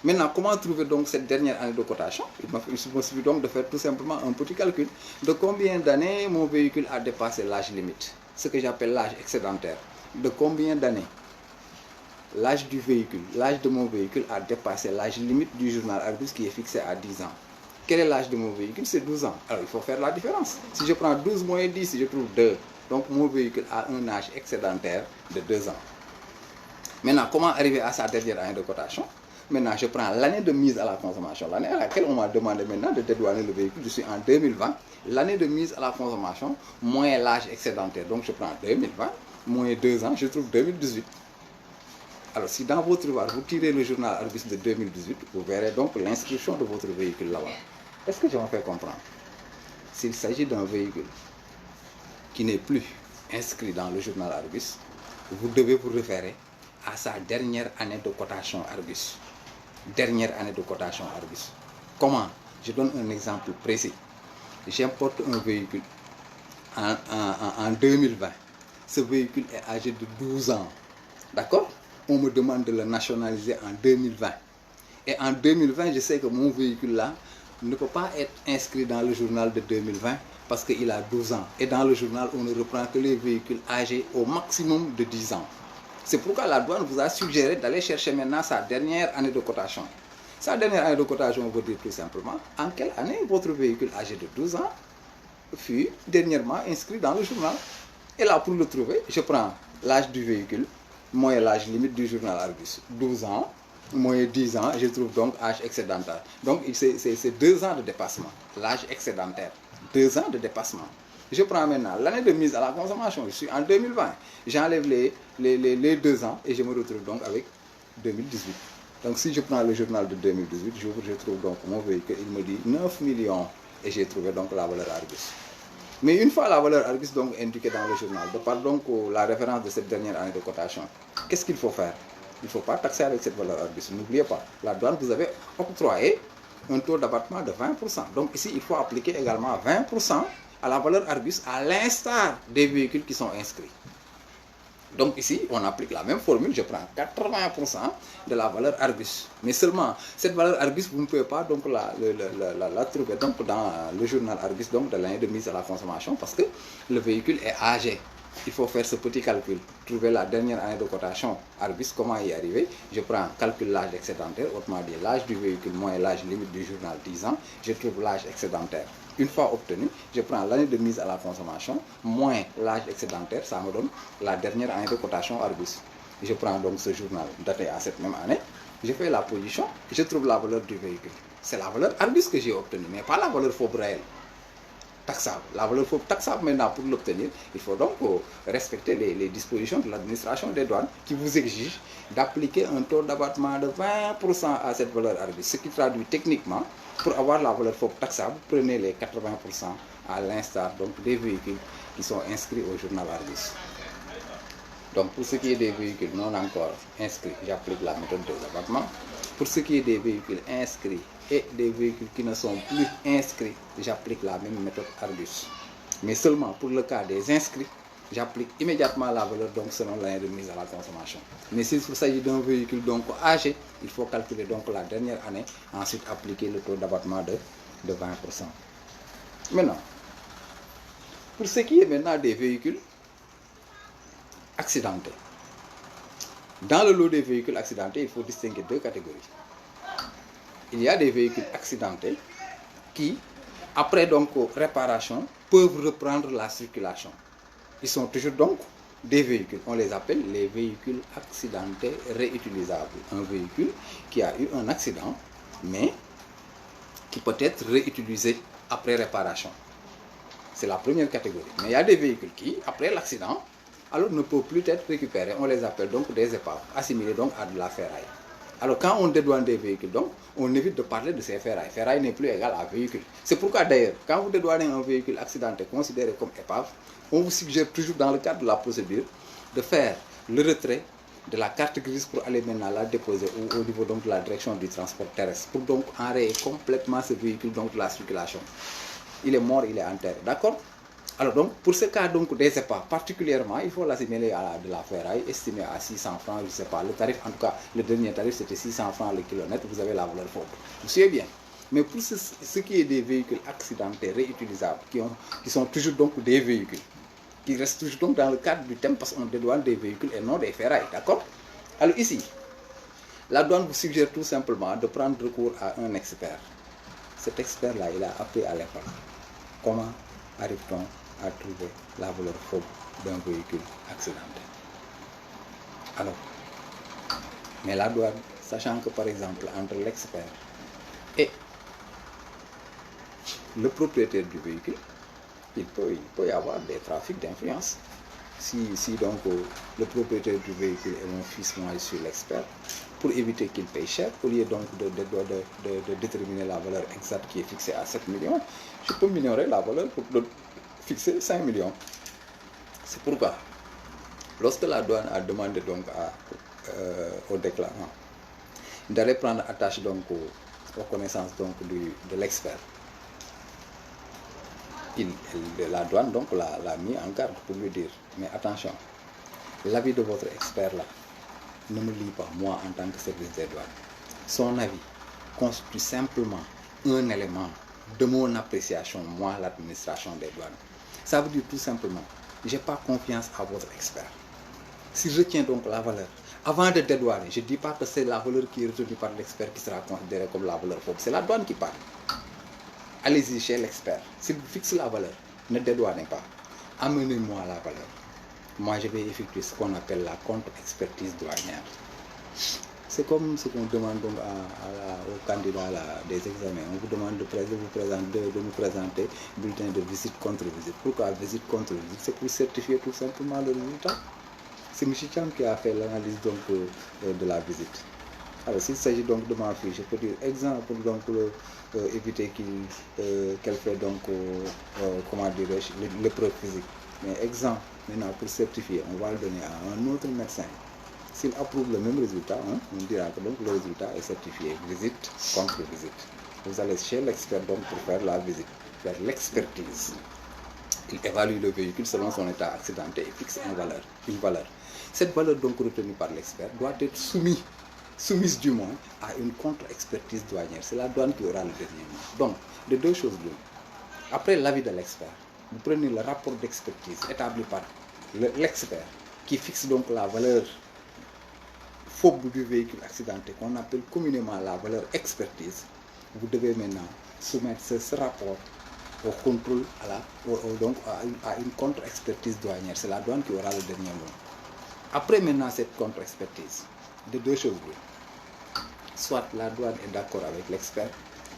Maintenant, comment trouver donc cette dernière année de cotation? Il suffit donc de faire tout simplement un petit calcul de combien d'années mon véhicule a dépassé l'âge limite, ce que j'appelle l'âge excédentaire. De combien d'années l'âge du véhicule, l'âge de mon véhicule a dépassé l'âge limite du journal Argus qui est fixé à 10 ans. Quel est l'âge de mon véhicule? C'est 12 ans. Alors il faut faire la différence. Si je prends 12 moins 10, je trouve 2. Donc mon véhicule a un âge excédentaire de 2 ans. Maintenant, comment arriver à sa dernière année de cotation? Maintenant, je prends l'année de mise à la consommation, l'année à laquelle on m'a demandé maintenant de dédouaner le véhicule. Je suis en 2020. L'année de mise à la consommation, moins l'âge excédentaire. Donc, je prends 2020, moins 2 ans, je trouve 2018. Alors, si dans votre devoir, vous tirez le journal Argus de 2018, vous verrez donc l'inscription de votre véhicule là-bas. Est-ce que je me fais comprendre? S'il s'agit d'un véhicule qui n'est plus inscrit dans le journal Argus, vous devez vous référer à sa dernière année de cotation Argus. Dernière année de cotation Argus. Comment? Je donne un exemple précis. J'importe un véhicule en 2020. Ce véhicule est âgé de 12 ans. D'accord? On me demande de le nationaliser en 2020. Et en 2020, je sais que mon véhicule-là ne peut pas être inscrit dans le journal de 2020 parce qu'il a 12 ans. Et dans le journal, on ne reprend que les véhicules âgés au maximum de 10 ans. C'est pourquoi la douane vous a suggéré d'aller chercher maintenant sa dernière année de cotation. Sa dernière année de cotation veut dire tout simplement en quelle année votre véhicule âgé de 12 ans fut dernièrement inscrit dans le journal. Et là, pour le trouver, je prends l'âge du véhicule, moins l'âge limite du journal Argus, 12 ans, moins 10 ans, je trouve donc âge excédentaire. Donc, c'est 2 ans de dépassement, l'âge excédentaire, 2 ans de dépassement. Je prends maintenant l'année de mise à la consommation, je suis en 2020, j'enlève les 2 ans et je me retrouve donc avec 2018. Donc, si je prends le journal de 2018, je trouve donc mon véhicule, il me dit 9 millions et j'ai trouvé donc la valeur Argus. Mais une fois la valeur Argus donc indiquée dans le journal, de par donc la référence de cette dernière année de cotation, qu'est-ce qu'il faut faire? Il ne faut pas taxer avec cette valeur Argus. N'oubliez pas, la douane vous avez octroyé un taux d'abattement de 20%. Donc ici, il faut appliquer également 20% à la valeur Argus à l'instar des véhicules qui sont inscrits. Donc ici, on applique la même formule, je prends 80% de la valeur Argus. Mais seulement, cette valeur Argus, vous ne pouvez pas donc la trouver donc dans le journal Argus donc de l'année de mise à la consommation parce que le véhicule est âgé. Il faut faire ce petit calcul, trouver la dernière année de cotation Argus, comment y arriver. Je prends, calcul l'âge excédentaire, autrement dit l'âge du véhicule moins l'âge limite du journal 10 ans, je trouve l'âge excédentaire. Une fois obtenu, je prends l'année de mise à la consommation, moins l'âge excédentaire, ça me donne la dernière année de cotation Argus. Je prends donc ce journal daté à cette même année, je fais la position, je trouve la valeur du véhicule. C'est la valeur Argus que j'ai obtenue, mais pas la valeur fauve réelle. Taxable. La valeur fauve taxable maintenant pour l'obtenir, il faut donc respecter les dispositions de l'administration des douanes qui vous exigent d'appliquer un taux d'abattement de 20% à cette valeur Argus, ce qui traduit techniquement, pour avoir la valeur fauve taxable, prenez les 80% à l'instar donc des véhicules qui sont inscrits au journal Argus. Donc pour ce qui est des véhicules non encore inscrits, j'applique la méthode de abattement. Pour ce qui est des véhicules inscrits et des véhicules qui ne sont plus inscrits, j'applique la même méthode Argus. Mais seulement pour le cas des inscrits, j'applique immédiatement la valeur donc selon l'année de mise à la consommation. Mais s'il s'agit d'un véhicule donc âgé, il faut calculer donc la dernière année, ensuite appliquer le taux d'abattement de 20%. Maintenant, pour ce qui est maintenant des véhicules accidentés, dans le lot des véhicules accidentés, il faut distinguer deux catégories. Il y a des véhicules accidentés qui, après donc réparation, peuvent reprendre la circulation. Ils sont toujours donc des véhicules. On les appelle les véhicules accidentés réutilisables. Un véhicule qui a eu un accident, mais qui peut être réutilisé après réparation. C'est la première catégorie. Mais il y a des véhicules qui, après l'accident, alors ne peuvent plus être récupérés. On les appelle donc des épaves, assimilés donc à de la ferraille. Alors quand on dédouane des véhicules, donc, on évite de parler de ces ferrailles. Ferraille n'est plus égal à véhicule. C'est pourquoi d'ailleurs, quand vous dédouanez un véhicule accidenté considéré comme épave, on vous suggère toujours dans le cadre de la procédure de faire le retrait de la carte grise pour aller maintenant la déposer au niveau donc de la direction du transport terrestre pour donc enrayer complètement ce véhicule donc de la circulation. Il est mort, il est enterré, d'accord? Alors donc, pour ce cas donc des épaves particulièrement, il faut l'assimiler à de la ferraille, estimée à 600 francs, je ne sais pas, le tarif, en tout cas, le dernier tarif c'était 600 francs le kilomètre, vous avez la valeur fauve. Vous suivez bien. Mais pour ce qui est des véhicules accidentés, réutilisables, qui sont toujours donc des véhicules, qui restent toujours donc dans le cadre du thème parce qu'on dédouane des véhicules et non des ferrailles, d'accord? Alors ici, la douane vous suggère tout simplement de prendre recours à un expert. Cet expert-là, il a appris à l'école. Comment arrive-t-on à trouver la valeur fauve d'un véhicule accidenté? Alors, mais la douane, sachant que par exemple entre l'expert et le propriétaire du véhicule, il peut y avoir des trafics d'influence. Si donc le propriétaire du véhicule est mon fils, moi je suis l'expert, pour éviter qu'il paye cher, au lieu donc de déterminer la valeur exacte qui est fixée à 7 millions, je peux minorer la valeur pour le fixer 5 millions. C'est pourquoi, lorsque la douane a demandé donc au déclarant d'aller prendre attache donc aux connaissances donc de l'expert, la douane donc l'a mis en garde pour lui dire, mais attention, l'avis de votre expert là ne me lie pas moi en tant que service des douanes. Son avis constitue simplement un élément de mon appréciation, moi l'administration des douanes. Ça veut dire tout simplement, j'ai pas confiance à votre expert. Si je retiens donc la valeur, avant de dédouaner, je ne dis pas que c'est la valeur qui est retenue par l'expert qui sera considérée comme la valeur fausse, c'est la douane qui parle. Allez-y chez l'expert. S'il fixe la valeur, ne dédouanez pas. Amenez-moi la valeur. Moi, je vais effectuer ce qu'on appelle la contre-expertise douanière. C'est comme ce qu'on demande donc aux candidats des examens. On vous demande de nous présenter bulletin de visite contre visite. Pourquoi visite contre visite? C'est pour certifier tout simplement le résultat. C'est M. Cham qui a fait l'analyse donc de la visite. Alors, s'il s'agit donc de ma fille, je peux dire exemple donc éviter qu'elle fait donc comment dirais-je l'épreuve physique. Mais exemple, maintenant pour certifier, on va le donner à un autre médecin. S'il approuve le même résultat, on dira que donc le résultat est certifié visite contre visite. Vous allez chez l'expert donc pour faire la visite, faire l'expertise. Il évalue le véhicule selon son état accidenté et fixe une valeur. Cette valeur donc retenue par l'expert doit être soumise du moins à une contre-expertise douanière. C'est la douane qui aura le dernier mot. Donc, de deux choses l'une. Après l'avis de l'expert, vous prenez le rapport d'expertise établi par l'expert qui fixe donc la valeur phobe du véhicule accidenté qu'on appelle communément la valeur expertise. Vous devez maintenant soumettre ce rapport au contrôle donc à une contre-expertise douanière. C'est la douane qui aura le dernier mot. Après maintenant cette contre-expertise, de deux choses l'une. Soit la douane est d'accord avec l'expert,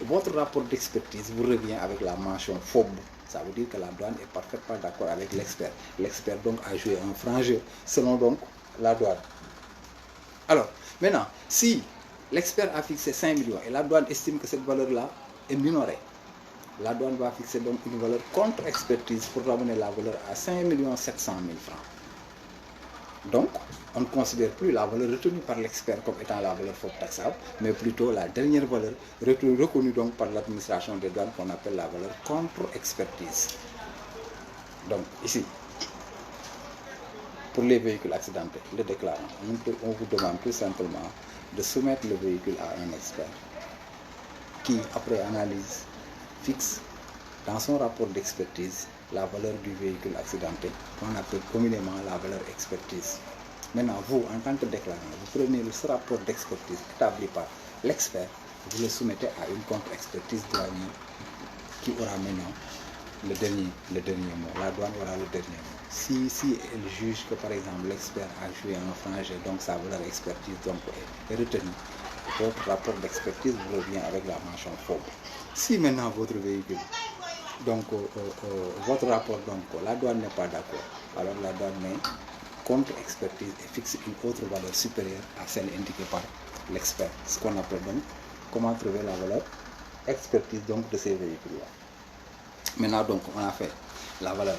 votre rapport d'expertise vous revient avec la mention phobe. Ça veut dire que la douane est parfaitement d'accord avec l'expert. L'expert donc a joué un franc jeu selon donc la douane. Alors, maintenant, si l'expert a fixé 5 millions et la douane estime que cette valeur-là est minorée, la douane va fixer donc une valeur contre-expertise pour ramener la valeur à 5 700 000 francs. Donc, on ne considère plus la valeur retenue par l'expert comme étant la valeur faute taxable, mais plutôt la dernière valeur reconnue donc par l'administration des douanes qu'on appelle la valeur contre-expertise. Donc, ici, pour les véhicules accidentés, le déclarant, on vous demande tout simplement de soumettre le véhicule à un expert qui, après analyse, fixe dans son rapport d'expertise la valeur du véhicule accidenté, qu'on appelle communément la valeur expertise. Maintenant, vous, en tant que déclarant, vous prenez ce rapport d'expertise établi par l'expert, vous le soumettez à une contre-expertise douanière qui aura maintenant le dernier mot. La douane aura le dernier mot. Si elle juge que, par exemple, l'expert a joué un franc jeu, donc sa valeur expertise donc, est retenue, votre rapport d'expertise vous revient avec la mention phobe. Si maintenant votre véhicule, donc votre rapport, donc la douane n'est pas d'accord, alors la douane met contre-expertise et fixe une autre valeur supérieure à celle indiquée par l'expert. Ce qu'on appelle donc comment trouver la valeur expertise donc de ces véhicules-là. Maintenant donc on a fait la valeur.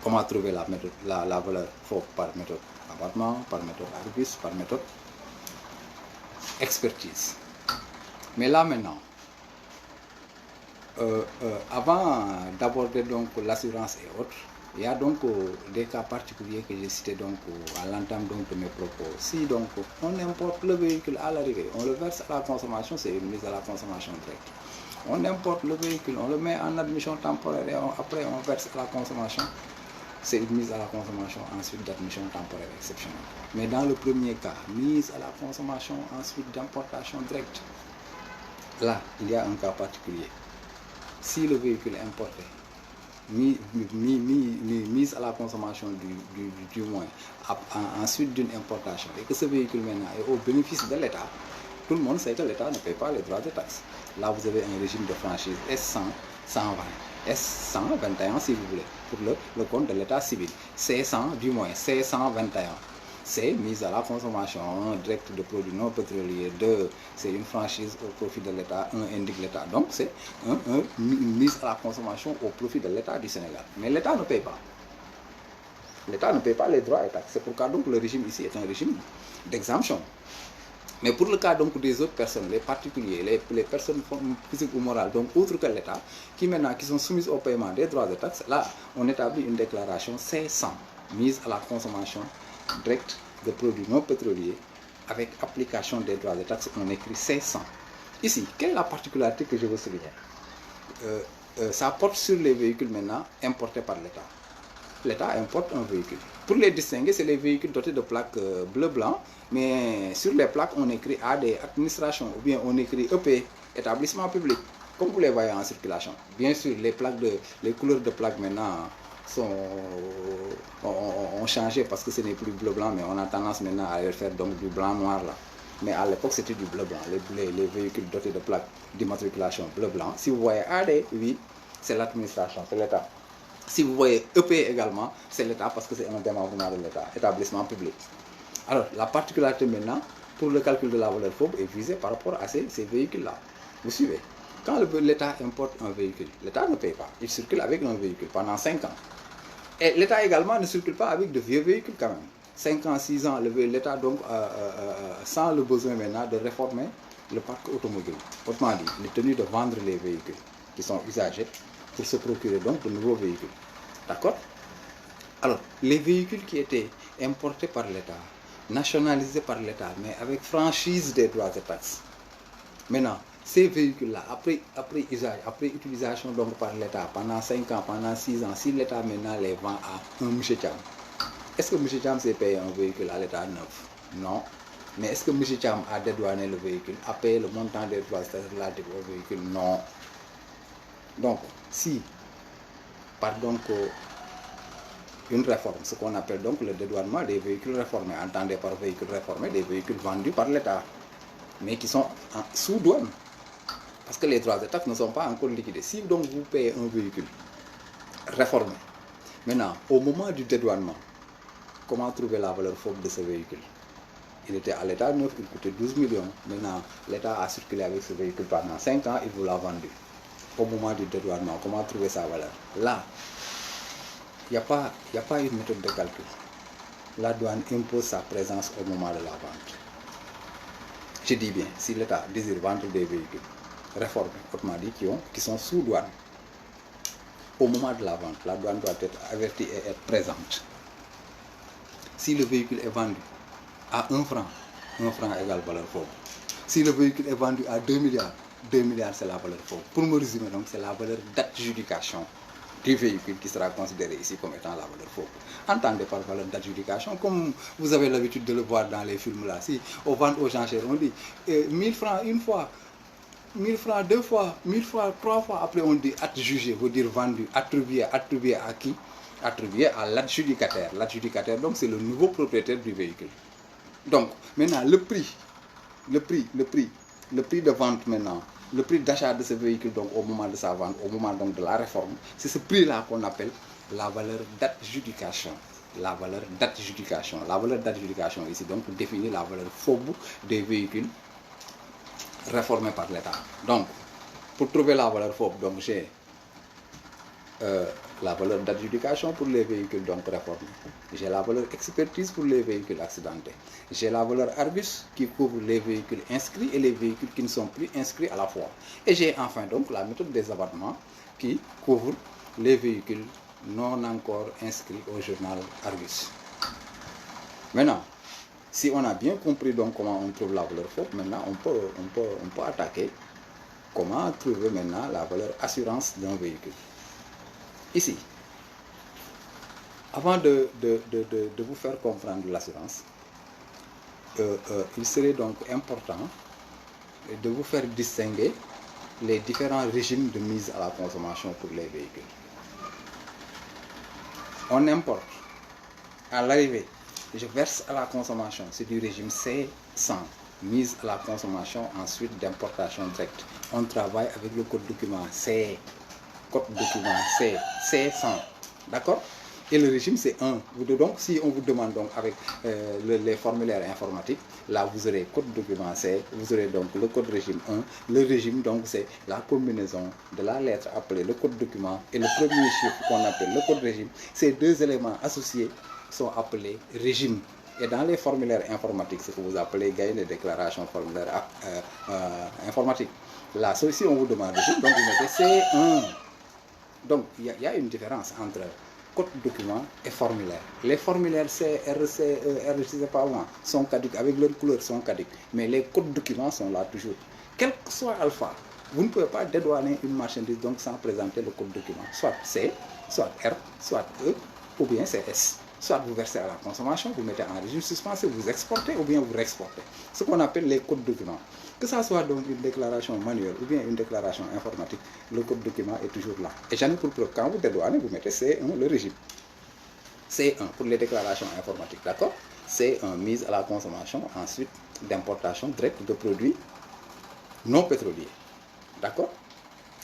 Comment trouver la valeur fausse par méthode abattement, par méthode argus, par méthode expertise. Mais là maintenant, avant d'aborder donc l'assurance et autres, il y a donc des cas particuliers que j'ai cités donc à l'entame donc de mes propos. Si donc on importe le véhicule à l'arrivée, on le verse à la consommation, c'est une mise à la consommation directe. On importe le véhicule, on le met en admission temporaire et après on verse à la consommation, c'est une mise à la consommation ensuite d'admission temporaire exceptionnelle. Mais dans le premier cas, mise à la consommation ensuite d'importation directe, là il y a un cas particulier. Si le véhicule importé mise à la consommation du moins, ensuite d'une importation, et que ce véhicule maintenant est au bénéfice de l'État, tout le monde sait que l'État ne paye pas les droits de taxes. Là, vous avez un régime de franchise S100, 120, S121 si vous voulez, pour le compte de l'État civil. C100 du moins, C121. C'est mise à la consommation, un direct de produits non pétroliers, 2, c'est une franchise au profit de l'État, 1 indique l'État. Donc c'est une mise à la consommation au profit de l'État du Sénégal. Mais l'État ne paye pas. L'État ne paye pas les droits et taxes. C'est pourquoi donc le régime ici est un régime d'exemption. Mais pour le cas donc des autres personnes, les particuliers, les personnes physiques ou morales, donc autres que l'État, qui sont soumises au paiement des droits de taxes, là, on établit une déclaration C100, mise à la consommation directe de produits non pétroliers, avec application des droits de taxes, on écrit C100. Ici, quelle est la particularité que je veux souligner? Ça porte sur les véhicules maintenant importés par l'État. L'État importe un véhicule. Pour les distinguer, c'est les véhicules dotés de plaques bleu-blanc, mais sur les plaques, on écrit AD, administration, ou bien on écrit EP, établissement public, comme vous les voyez en circulation. Bien sûr, les couleurs de plaques maintenant ont changé parce que ce n'est plus bleu-blanc, mais on a tendance maintenant à faire donc du blanc-noir là. Mais à l'époque, c'était du bleu-blanc, les véhicules dotés de plaques d'immatriculation bleu-blanc. Si vous voyez AD, oui, c'est l'administration, c'est l'État. Si vous voyez EP également, c'est l'État parce que c'est un démembrement de l'État, établissement public. Alors, la particularité maintenant, pour le calcul de la valeur FOB, est visée par rapport à ces véhicules-là. Vous suivez? Quand l'État importe un véhicule, l'État ne paye pas. Il circule avec un véhicule pendant 5 ans. Et l'État également ne circule pas avec de vieux véhicules quand même. 5 ans, 6 ans, l'État donc sent le besoin maintenant de réformer le parc automobile. Autrement dit, il est tenu de vendre les véhicules qui sont usagés pour se procurer donc de nouveaux véhicules. D'accord? Alors, les véhicules qui étaient importés par l'État, nationalisés par l'État, mais avec franchise des droits et taxes. Maintenant, ces véhicules-là, après utilisation donc par l'État, pendant 5 ans, pendant 6 ans, si l'État maintenant les vend à un monsieur Cham, est-ce que monsieur Cham s'est payé un véhicule à l'État neuf? Non. Mais est-ce que monsieur Cham a dédouané le véhicule, a payé le montant des droits relatifs au véhicule? Non. Donc, si, par donc une réforme, ce qu'on appelle donc le dédouanement des véhicules réformés, entendez par véhicules réformés des véhicules vendus par l'État, mais qui sont sous douane, parce que les droits de taxe ne sont pas encore liquidés. Si donc vous payez un véhicule réformé, maintenant, au moment du dédouanement, comment trouver la valeur FOB de ce véhicule? Il était à l'état neuf, il coûtait 12 millions. Maintenant, l'État a circulé avec ce véhicule pendant 5 ans, il vous l'a vendu. Au moment du dédouanement, comment trouver sa valeur? Là, il n'y a pas une méthode de calcul. La douane impose sa présence au moment de la vente. Je dis bien, si l'État désire vendre des véhicules réformés, autrement dit, qui sont sous douane, au moment de la vente, la douane doit être avertie et être présente. Si le véhicule est vendu à 1 franc égale valeur FOB. Si le véhicule est vendu à 2 milliards, 2 milliards c'est la valeur FOB. Pour me résumer, donc, c'est la valeur d'adjudication du véhicule qui sera considéré ici comme étant la valeur FOB. Entendez par valeur d'adjudication, comme vous avez l'habitude de le voir dans les films là, si on vend aux enchères, on dit 1000 francs une fois, 1000 francs 2 fois, 1000 francs 3 fois, après on dit adjugé, veut dire vendu, attribué à qui? Attribué à l'adjudicataire. L'adjudicataire, donc, c'est le nouveau propriétaire du véhicule. Donc, maintenant, le prix de vente maintenant, le prix d'achat de ce véhicule, donc, au moment de sa vente, au moment donc de la réforme, c'est ce prix-là qu'on appelle la valeur d'adjudication. La valeur d'adjudication. La valeur d'adjudication ici, donc, définit la valeur FOB des véhicules réformés par l'État. Donc, pour trouver la valeur FOB, donc, j'ai la valeur d'adjudication pour les véhicules donc réformés. J'ai la valeur expertise pour les véhicules accidentés. J'ai la valeur Argus qui couvre les véhicules inscrits et les véhicules qui ne sont plus inscrits à la fois. Et j'ai enfin donc la méthode des abattements qui couvre les véhicules non encore inscrits au journal Argus. Maintenant, si on a bien compris donc comment on trouve la valeur FOB, maintenant on peut attaquer comment trouver maintenant la valeur assurance d'un véhicule. Ici, avant de vous faire comprendre l'assurance, il serait donc important de vous faire distinguer les différents régimes de mise à la consommation pour les véhicules. on importe. À l'arrivée, je verse à la consommation. C'est du régime C100. Mise à la consommation, ensuite d'importation directe. On travaille avec le code document C. Code document C. C100. D'accord? Et le régime, c'est 1. Donc, si on vous demande donc avec les formulaires informatiques, là, vous aurez code document C, vous aurez donc le code régime 1. Le régime, donc, c'est la combinaison de la lettre appelée le code document et le premier chiffre qu'on appelle le code régime. Ces deux éléments associés sont appelés régime. Et dans les formulaires informatiques, ce que vous appelez les déclarations formulaires informatiques. Là, si on vous demande régime, donc vous mettez C1. Donc, il y a une différence entre code document et formulaire. Les formulaires C, RC, je sais pas moi, sont caducs, avec leur couleur sont caducs. Mais les codes documents sont là toujours. Quel que soit alpha, vous ne pouvez pas dédouaner une marchandise donc sans présenter le code document. Soit C, soit R, soit E, ou bien c'est S. Soit vous versez à la consommation, vous mettez en régime suspensif, vous exportez ou bien vous réexportez. Ce qu'on appelle les codes documents. Que ça soit donc une déclaration manuelle ou bien une déclaration informatique, le code document est toujours là. Et j'en ai pour preuve, quand vous dédouanez, vous mettez C1, le régime. C1 pour les déclarations informatiques, d'accord? C1, mise à la consommation, ensuite d'importation directe de produits non pétroliers. D'accord?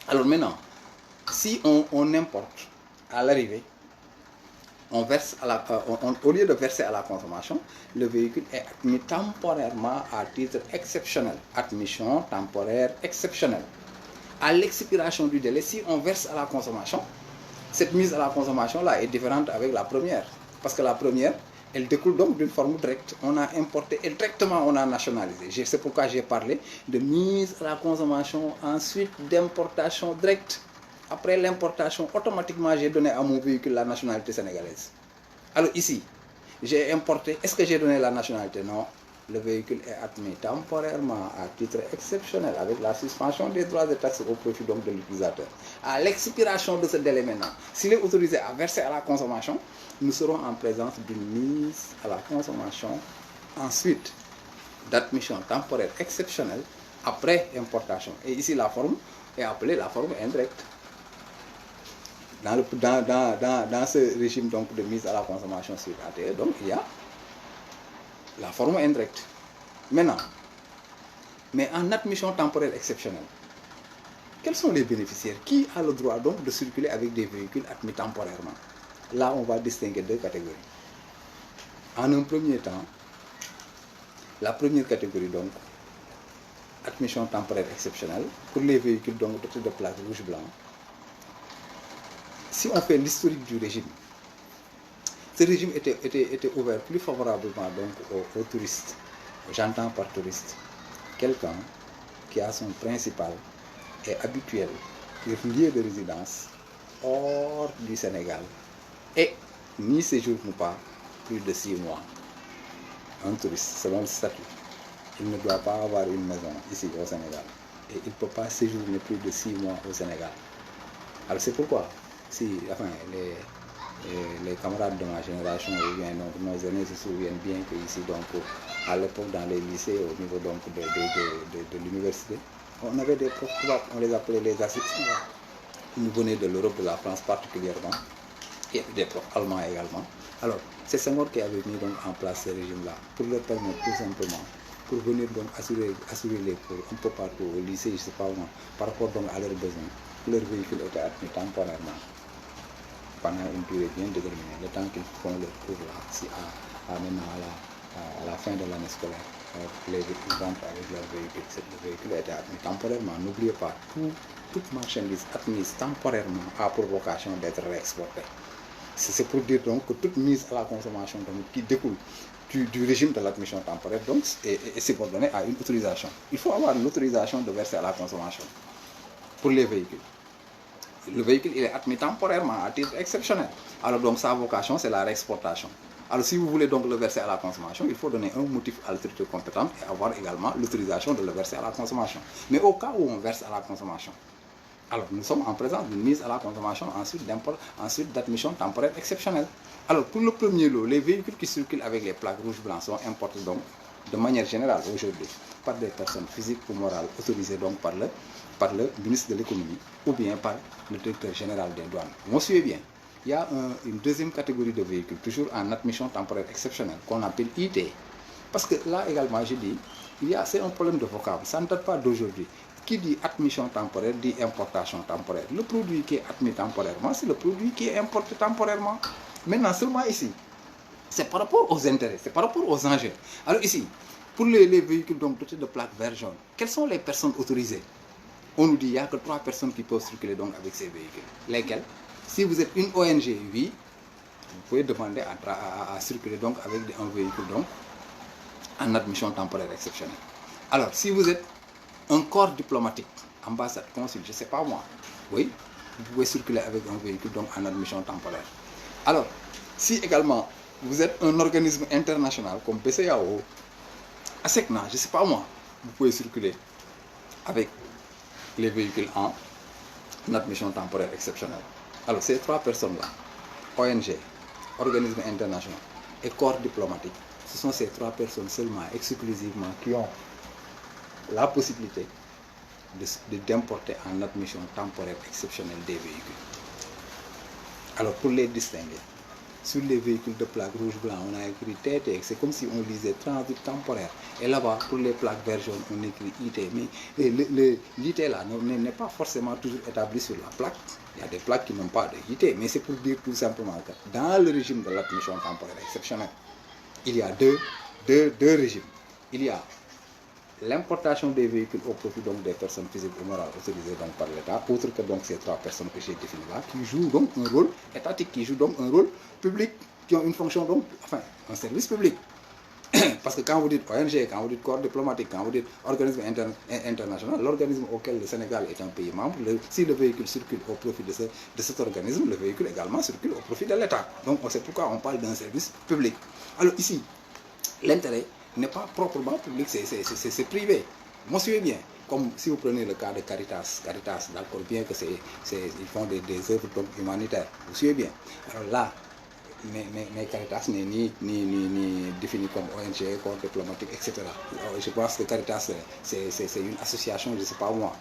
Alors maintenant, si on importe à l'arrivée, on verse à la, au lieu de verser à la consommation, le véhicule est admis temporairement à titre exceptionnel. Admission temporaire exceptionnelle. À l'expiration du délai, si on verse à la consommation, cette mise à la consommation-là est différente avec la première. Parce que la première, elle découle donc d'une forme directe. On a importé et directement on a nationalisé. C'est pourquoi j'ai parlé de mise à la consommation, ensuite d'importation directe. Après l'importation, automatiquement, j'ai donné à mon véhicule la nationalité sénégalaise. Alors ici, j'ai importé. Est-ce que j'ai donné la nationalité? Non. Le véhicule est admis temporairement à titre exceptionnel avec la suspension des droits et taxes au profit donc de l'utilisateur. À l'expiration de ce délai maintenant, s'il est autorisé à verser à la consommation, nous serons en présence d'une mise à la consommation. Ensuite, d'admission temporaire exceptionnelle après importation. Et ici, la forme est appelée la forme indirecte. Dans ce régime donc de mise à la consommation sur ATE, donc il y a la forme indirecte. Maintenant, mais en admission temporaire exceptionnelle, quels sont les bénéficiaires? Qui a le droit donc de circuler avec des véhicules admis temporairement? Là, on va distinguer deux catégories. En un premier temps, la première catégorie donc, admission temporaire exceptionnelle, pour les véhicules donc dotés de plaques rouge-blanc. Si on fait l'historique du régime, ce régime était ouvert plus favorablement donc aux touristes. J'entends par touriste quelqu'un qui a son principal et habituel lieu de résidence hors du Sénégal et n'y séjourne pas plus de 6 mois. Un touriste, selon le statut, il ne doit pas avoir une maison ici au Sénégal et il ne peut pas séjourner plus de 6 mois au Sénégal. Alors c'est pourquoi si enfin, les camarades de ma génération ou bien nos aînés se souviennent bien que ici donc à l'époque dans les lycées au niveau donc de l'université, on avait des profs, on les appelait les assistants. Ils venaient de l'Europe, de la France particulièrement, et des profs allemands également. Alors c'est Senghor qui avait mis donc en place ce régime-là pour leur permettre tout simplement pour venir donc assurer les cours un peu partout au lycée, je ne sais pas moi, par rapport donc à leurs besoins. Leur véhicule était admis temporairement pendant une durée bien déterminée, le temps qu'ils font leur cours là, si maintenant à la fin de l'année scolaire, les véhicules rentrent avec leur véhicule. Le véhicule a été admis temporairement. N'oubliez pas, toute marchandise admise temporairement a pour vocation d'être réexportée. C'est pour dire donc que toute mise à la consommation donc, qui découle du régime de l'admission temporaire donc, est subordonnée à une autorisation. Il faut avoir une autorisation de verser à la consommation pour les véhicules. Le véhicule il est admis temporairement à titre exceptionnel. Alors donc sa vocation c'est la réexportation. Alors si vous voulez donc le verser à la consommation, il faut donner un motif à l'autorité compétente et avoir également l'autorisation de le verser à la consommation. Mais au cas où on verse à la consommation, alors nous sommes en présence d'une mise à la consommation, ensuite d'admission temporaire exceptionnelle. Alors pour le premier lot, les véhicules qui circulent avec les plaques rouges-blancs sont importés donc de manière générale aujourd'hui par des personnes physiques ou morales autorisées donc par le ministre de l'économie ou bien par le directeur général des douanes. Vous me suivez bien? il y a une deuxième catégorie de véhicules, toujours en admission temporaire exceptionnelle, qu'on appelle IT. Parce que là également, je dis, c'est un problème de vocable, ça ne date pas d'aujourd'hui. Qui dit admission temporaire dit importation temporaire. Le produit qui est admis temporairement, c'est le produit qui est importé temporairement. Maintenant, seulement ici, c'est par rapport aux intérêts, c'est par rapport aux enjeux. Alors ici, pour les véhicules donc, dotés de plaques vert jaune, quelles sont les personnes autorisées? On nous dit qu'il n'y a que 3 personnes qui peuvent circuler donc avec ces véhicules. Lesquelles? Si vous êtes une ONG, oui, vous pouvez demander à circuler donc avec un véhicule donc, en admission temporaire exceptionnelle. Alors, si vous êtes un corps diplomatique, ambassade, consul, je ne sais pas moi, oui, vous pouvez circuler avec un véhicule donc en admission temporaire. Alors, si également vous êtes un organisme international comme BCEAO, ASECNA, je ne sais pas moi, vous pouvez circuler avec les véhicules en admission temporaire exceptionnelle. Alors, ces 3 personnes-là, ONG, organisme international et corps diplomatique, ce sont ces 3 personnes seulement, exclusivement, qui ont la possibilité d'importer en admission temporaire exceptionnelle des véhicules. Alors, pour les distinguer, sur les véhicules de plaque rouge-blanc, on a écrit TT, c'est comme si on lisait transit temporaire. Et là-bas, pour les plaques vert jaune, on écrit IT. Mais l'IT là n'est pas forcément toujours établi sur la plaque. Il y a des plaques qui n'ont pas de IT, mais c'est pour dire tout simplement que dans le régime de l'admission temporaire exceptionnelle, il y a deux régimes. Il y a l'importation des véhicules au profit donc des personnes physiques ou morales autorisées donc par l'État, autre que donc ces 3 personnes que j'ai définies là, qui jouent donc un rôle étatique, qui jouent donc un rôle public, qui ont une fonction donc, enfin, un service public. Parce que quand vous dites ONG, quand vous dites corps diplomatique, quand vous dites organisme international, l'organisme auquel le Sénégal est un pays membre, si le véhicule circule au profit de cet organisme, le véhicule également circule au profit de l'État. Donc c'est pourquoi on parle d'un service public. Alors ici, l'intérêt n'est pas proprement public, c'est privé. Moi, suivez bien. Comme si vous prenez le cas de Caritas, d'accord, bien que ils font des œuvres donc humanitaires. Vous suivez bien. Alors là, mais Caritas n'est ni défini comme ONG, corps diplomatique, etc. Alors, je pense que Caritas, c'est une association, je ne sais pas moi.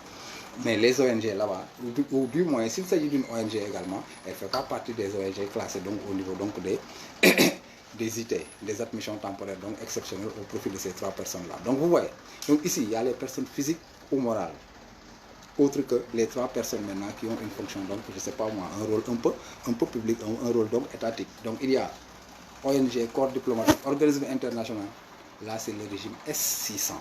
Mais les ONG là-bas, ou du moins, s'il s'agit d'une ONG également, elle ne fait pas partie des ONG classées donc, au niveau donc, des IT, des admissions temporaires donc exceptionnelles au profit de ces 3 personnes-là. Donc vous voyez, donc ici, il y a les personnes physiques ou morales, autres que les 3 personnes maintenant qui ont une fonction, donc je ne sais pas moi, un rôle un peu public, un rôle donc étatique. Donc il y a ONG, corps diplomatique, organisme international, là c'est le régime S600.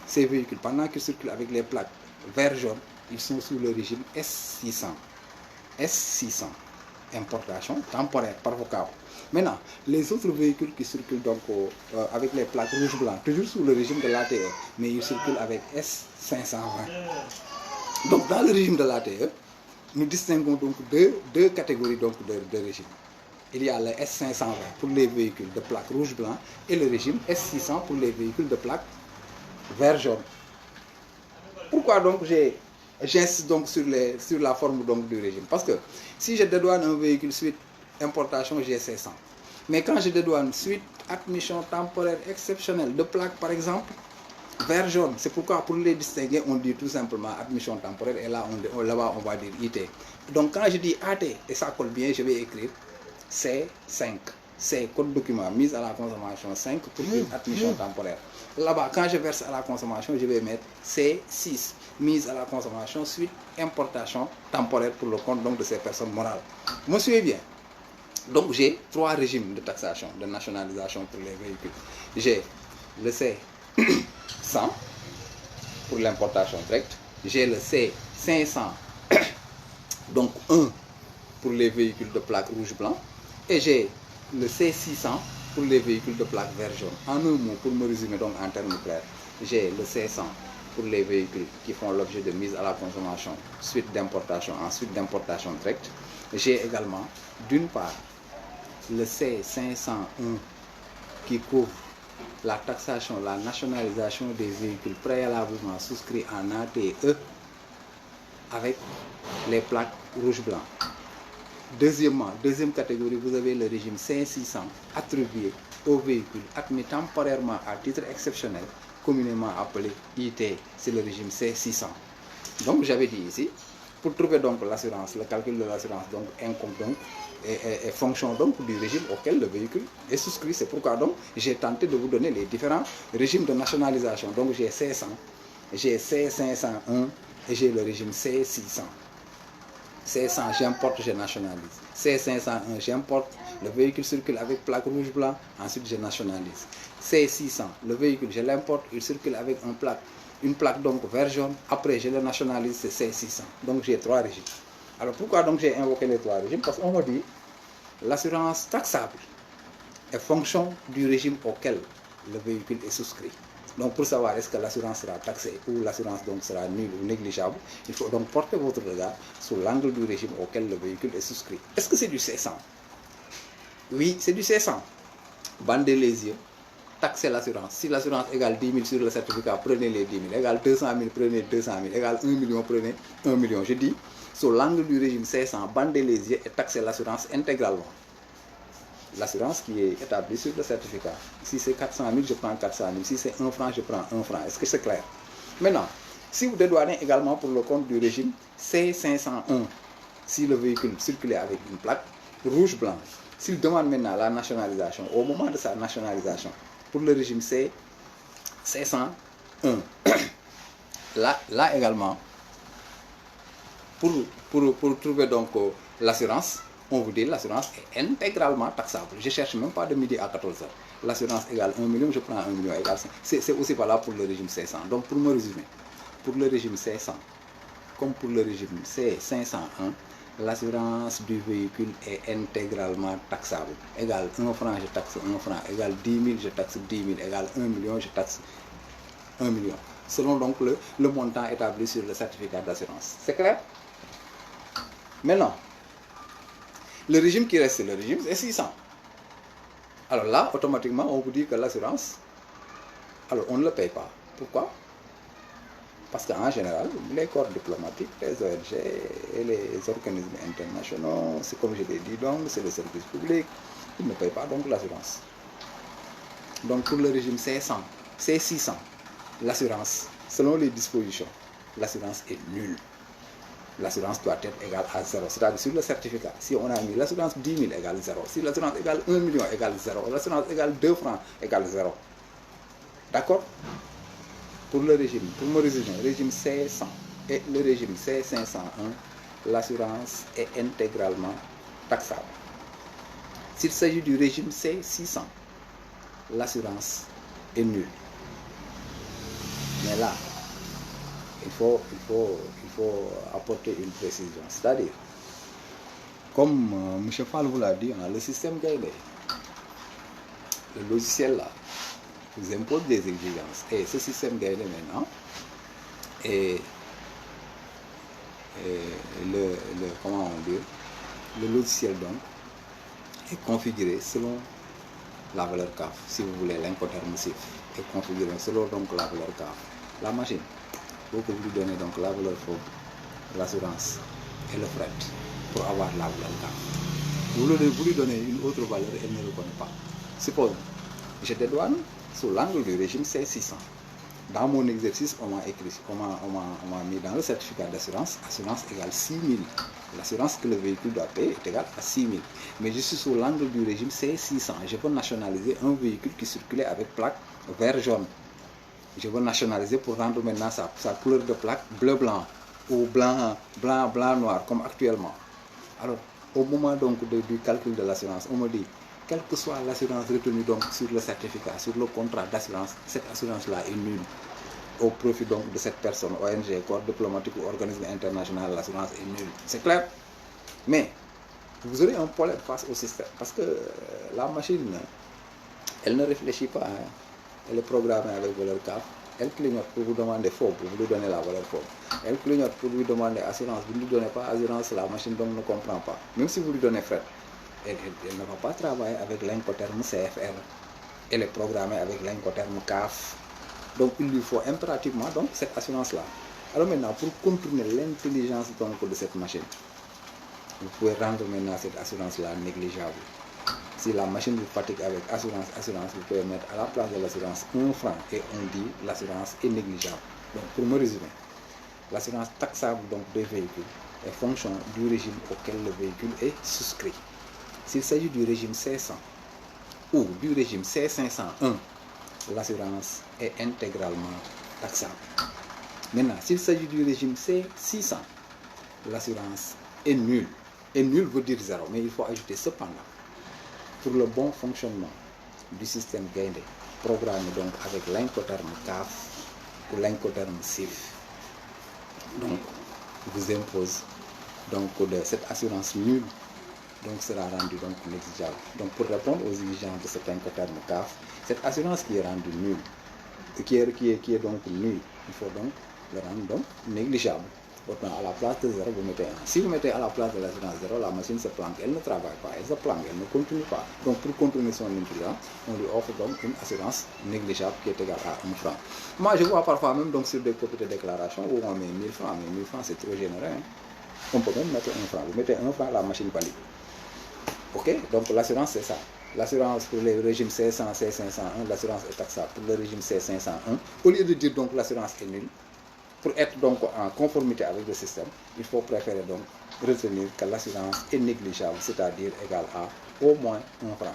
Ces véhicules, pendant qu'ils circulent avec les plaques vert jaune, ils sont sous le régime S600. S600, importation temporaire par vocable. Maintenant, les autres véhicules qui circulent donc avec les plaques rouge-blanc, toujours sous le régime de l'ATE, mais ils circulent avec S520. Donc, dans le régime de l'ATE, nous distinguons donc deux catégories donc, de régime. Il y a le S520 pour les véhicules de plaque rouge-blanc et le régime S600 pour les véhicules de plaque vert-jaune. Pourquoi donc j'insiste donc sur la forme donc du régime? Parce que si je dédouane un véhicule suite importation, j'ai 500. Mais quand je dédouane suite admission temporaire exceptionnelle de plaque par exemple, vert jaune, c'est pourquoi pour les distinguer, on dit tout simplement admission temporaire et là, là-bas on va dire IT. Donc quand je dis AT, et ça colle bien, je vais écrire C5. C'est code document mise à la consommation 5 pour une admission temporaire. Là-bas, quand je verse à la consommation, je vais mettre C6, mise à la consommation suite importation temporaire pour le compte donc, de ces personnes morales. Vous me suivez bien? Donc j'ai 3 régimes de taxation, de nationalisation pour les véhicules. J'ai le C100 pour l'importation directe. J'ai le C500, donc 1 pour les véhicules de plaque rouge-blanc. Et j'ai le C600 pour les véhicules de plaque vert-jaune. En un mot, pour me résumer donc en termes clairs, j'ai le C100 pour les véhicules qui font l'objet de mise à la consommation suite d'importation, ensuite d'importation directe. J'ai également, d'une part, le C501 qui couvre la taxation, la nationalisation des véhicules préalablement souscrits en ATE avec les plaques rouge-blanc. Deuxièmement, deuxième catégorie, vous avez le régime C600 attribué aux véhicules admis temporairement à titre exceptionnel, communément appelé IT, c'est le régime C600. Donc j'avais dit ici, pour trouver donc l'assurance, le calcul de l'assurance donc incombe donc est fonction donc du régime auquel le véhicule est souscrit. C'est pourquoi donc j'ai tenté de vous donner les différents régimes de nationalisation. Donc j'ai C100, j'ai C501 et j'ai le régime C600. C100, j'importe, je nationalise. C501, j'importe, le véhicule circule avec plaque rouge-blanc, ensuite je nationalise. C600, le véhicule, je l'importe, il circule avec une plaque donc vert jaune, après je le nationalise, c'est C600. Donc j'ai 3 régimes. Alors pourquoi donc j'ai invoqué les 3 régimes? Parce qu'on me dit l'assurance taxable est fonction du régime auquel le véhicule est souscrit. Donc pour savoir est-ce que l'assurance sera taxée ou l'assurance donc sera nulle ou négligeable, il faut donc porter votre regard sur l'angle du régime auquel le véhicule est souscrit. Est-ce que c'est du C100? Oui, c'est du C100. Bandez les yeux, taxez l'assurance. Si l'assurance égale 10 000 sur le certificat, prenez les 10 000. Égale 200 000, prenez 200 000. Égale 1 million, prenez 1 million. Je dis, sur l'angle du régime C100, bandez les yeux et taxez l'assurance intégralement. L'assurance qui est établie sur le certificat. Si c'est 400 000, je prends 400 000. Si c'est 1 franc, je prends 1 franc. Est-ce que c'est clair? Maintenant, si vous dédouanez également pour le compte du régime C501, si le véhicule circulait avec une plaque rouge-blanc, s'il demande maintenant la nationalisation, au moment de sa nationalisation, pour le régime C501, là également, pour trouver donc l'assurance, on vous dit l'assurance est intégralement taxable. Je ne cherche même pas de midi à 14h. L'assurance égale 1 million, je prends 1 million égale 5. C'est aussi valable pour le régime C100. Donc pour me résumer, pour le régime C100, comme pour le régime C501, l'assurance du véhicule est intégralement taxable. Égale 1 franc, je taxe 1 franc. Égale 10 000, je taxe 10 000. Égale 1 million, je taxe 1 million. Selon donc le montant établi sur le certificat d'assurance. C'est clair? Maintenant, le régime qui reste, le régime, c'est 600. Alors là, automatiquement, on vous dit que l'assurance, alors on ne le paye pas. Pourquoi? Parce qu'en général, les corps diplomatiques, les ONG et les organismes internationaux, c'est comme je l'ai dit, donc c'est le service public, ils ne payent pas donc l'assurance. Donc pour le régime C100, C600, l'assurance, selon les dispositions, l'assurance est nulle. L'assurance doit être égale à 0. C'est-à-dire sur le certificat, si on a mis l'assurance 10 000 égale 0, si l'assurance égale 1 million égale 0, l'assurance égale 2 francs égale 0. D'accord? Pour le régime, pour me résumer, régime C100 et le régime C501, l'assurance est intégralement taxable. S'il s'agit du régime C600, l'assurance est nulle. Mais là, il faut apporter une précision. C'est-à-dire, comme M. Fall vous l'a dit, on a le système Gaïdé. Le logiciel là vous impose des exigences. Et ce système Gaïdé maintenant, et comment on dit, le logiciel donc est configuré selon la valeur CAF. Si vous voulez, l'incotermicif est configuré selon donc la valeur CAF. La machine, il faut que vous lui donnez donc la valeur FOB, l'assurance et le fret pour avoir la valeur CAF. Vous lui donnez une autre valeur, elle ne reconnaît pas. Suppose, je dédouane sous l'angle du régime C600. Dans mon exercice, on m'a écrit, on m'a mis dans le certificat d'assurance, assurance égale 6 000. L'assurance que le véhicule doit payer est égale à 6 000. Mais je suis sous l'angle du régime C600. Je peux nationaliser un véhicule qui circulait avec plaque vert-jaune. Je veux nationaliser pour rendre maintenant sa couleur de plaque bleu-blanc ou blanc-noir comme actuellement. Alors, au moment donc du calcul de l'assurance, on me dit, quelle que soit l'assurance retenue donc sur le certificat, sur le contrat d'assurance, cette assurance-là est nulle. Au profit donc de cette personne, ONG, corps diplomatique ou organisme international, l'assurance est nulle. C'est clair? Mais vous aurez un problème face au système parce que la machine, elle ne réfléchit pas. Hein. Elle est programmée avec valeur CAF. Elle clignote pour vous demander faux, pour vous lui donner la valeur faux. Elle clignote pour lui demander assurance. Vous ne lui donnez pas assurance, la machine donc ne comprend pas. Même si vous lui donnez frais, elle ne va pas travailler avec l'incoterme CFR. Elle est programmée avec l'incoterme CAF. Donc il lui faut impérativement donc, cette assurance-là. Alors maintenant, pour contourner l'intelligence de cette machine, vous pouvez rendre maintenant cette assurance-là négligeable. Si la machine vous fatigue avec assurance, vous pouvez mettre à la place de l'assurance 1 franc et on dit l'assurance est négligeable. Donc pour me résumer, l'assurance taxable donc des véhicules est fonction du régime auquel le véhicule est souscrit. S'il s'agit du régime C100 ou du régime C501, l'assurance est intégralement taxable. Maintenant, s'il s'agit du régime C600, l'assurance est nulle. Et nul veut dire zéro, mais il faut ajouter cependant, pour le bon fonctionnement du système Gaindé, programmé donc avec l'incoterme CAF ou l'incoterme CIF, donc vous impose donc de cette assurance nulle donc sera rendue donc négligeable. Donc pour répondre aux exigences de cet incoterme CAF, cette assurance qui est rendue nulle, qui est donc nulle, il faut donc le rendre donc négligeable. Pourtant, à la place de 0, vous mettez 1. Si vous mettez à la place de l'assurance 0, la machine se planque, elle ne travaille pas, elle se planque, elle ne continue pas. Donc pour contourner son intrigant, on lui offre donc une assurance négligeable qui est égale à 1 franc. Moi, je vois parfois même donc sur des copies de déclaration où on met 1000 francs, mais 1000 francs c'est trop généreux. Hein. On peut même mettre 1 franc. Vous mettez 1 franc, la machine valide. Ok, donc l'assurance c'est ça. L'assurance pour le régime C100, C501, l'assurance est taxable. Pour le régime C501, au lieu de dire donc l'assurance est nulle, pour être donc en conformité avec le système, il faut préférer donc retenir que l'assurance est négligeable, c'est-à-dire égale à au moins 1 franc.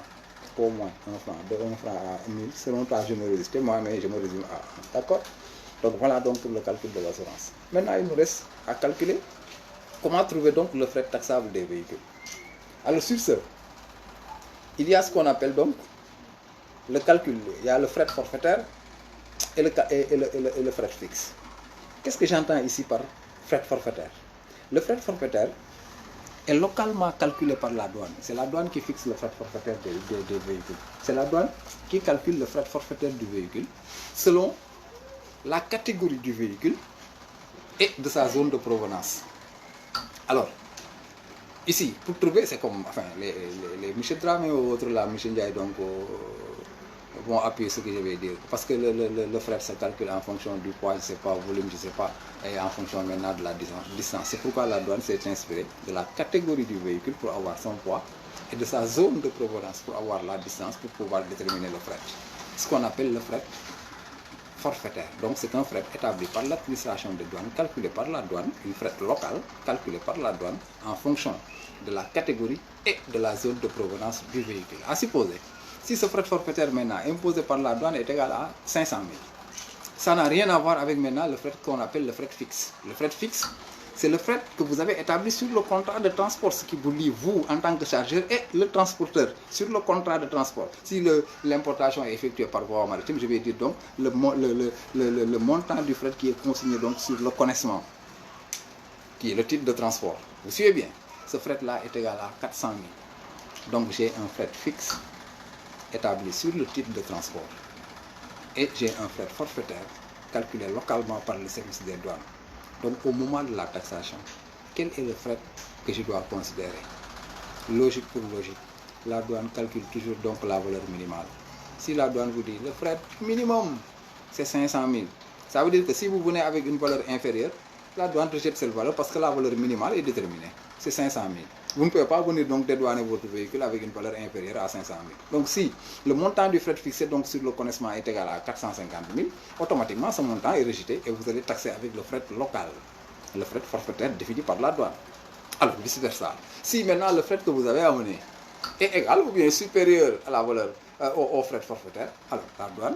Au moins 1 franc. De 1 franc à 1000, selon ta générosité, moi, mais je me résume à 1. D'accord? Donc voilà donc pour le calcul de l'assurance. Maintenant, il nous reste à calculer comment trouver donc le frais taxable des véhicules. Alors sur ce, il y a ce qu'on appelle donc le calcul. Il y a le frais forfaitaire et le frais fixe. Qu'est-ce que j'entends ici par frais forfaitaire? Le frais forfaitaire est localement calculé par la douane. C'est la douane qui fixe le frais forfaitaire des véhicules. C'est la douane qui calcule le frais forfaitaire du véhicule selon la catégorie du véhicule et de sa zone de provenance. Alors, ici, pour trouver, c'est comme, enfin, les Michel Dramé ou autres là, Michel Ndiaye, donc, vont appuyer ce que je vais dire. Parce que le fret se calcule en fonction du poids, je ne sais pas, volume, je ne sais pas, et en fonction maintenant de la distance. C'est pourquoi la douane s'est inspirée de la catégorie du véhicule pour avoir son poids et de sa zone de provenance pour avoir la distance pour pouvoir déterminer le fret. Ce qu'on appelle le fret forfaitaire. Donc c'est un fret établi par l'administration de douane, calculé par la douane, une fret locale calculée par la douane en fonction de la catégorie et de la zone de provenance du véhicule. À supposer, si ce fret forfaitaire maintenant imposé par la douane est égal à 500 000, ça n'a rien à voir avec maintenant le fret qu'on appelle le fret fixe. Le fret fixe, c'est le fret que vous avez établi sur le contrat de transport, ce qui vous lie, vous, en tant que chargeur, et le transporteur, sur le contrat de transport. Si l'importation est effectuée par voie maritime, je vais dire donc le montant du fret qui est consigné donc sur le connaissement, qui est le titre de transport. Vous suivez bien? Ce fret-là est égal à 400 000. Donc j'ai un fret fixe établi sur le titre de transport. Et j'ai un fret forfaitaire calculé localement par le service des douanes. Donc au moment de la taxation, quel est le fret que je dois considérer? Logique pour logique, la douane calcule toujours donc la valeur minimale. Si la douane vous dit le fret minimum c'est 500 000, ça veut dire que si vous venez avec une valeur inférieure, la douane rejette cette valeur parce que la valeur minimale est déterminée. C'est 500 000. Vous ne pouvez pas venir donc dédouaner votre véhicule avec une valeur inférieure à 500 000. Donc si le montant du fret fixé donc sur le connaissement est égal à 450 000, automatiquement ce montant est rejeté et vous allez taxer avec le fret local, le fret forfaitaire défini par la douane. Alors vice versa. Si maintenant le fret que vous avez amené est égal ou bien supérieur à la valeur au fret forfaitaire, alors la douane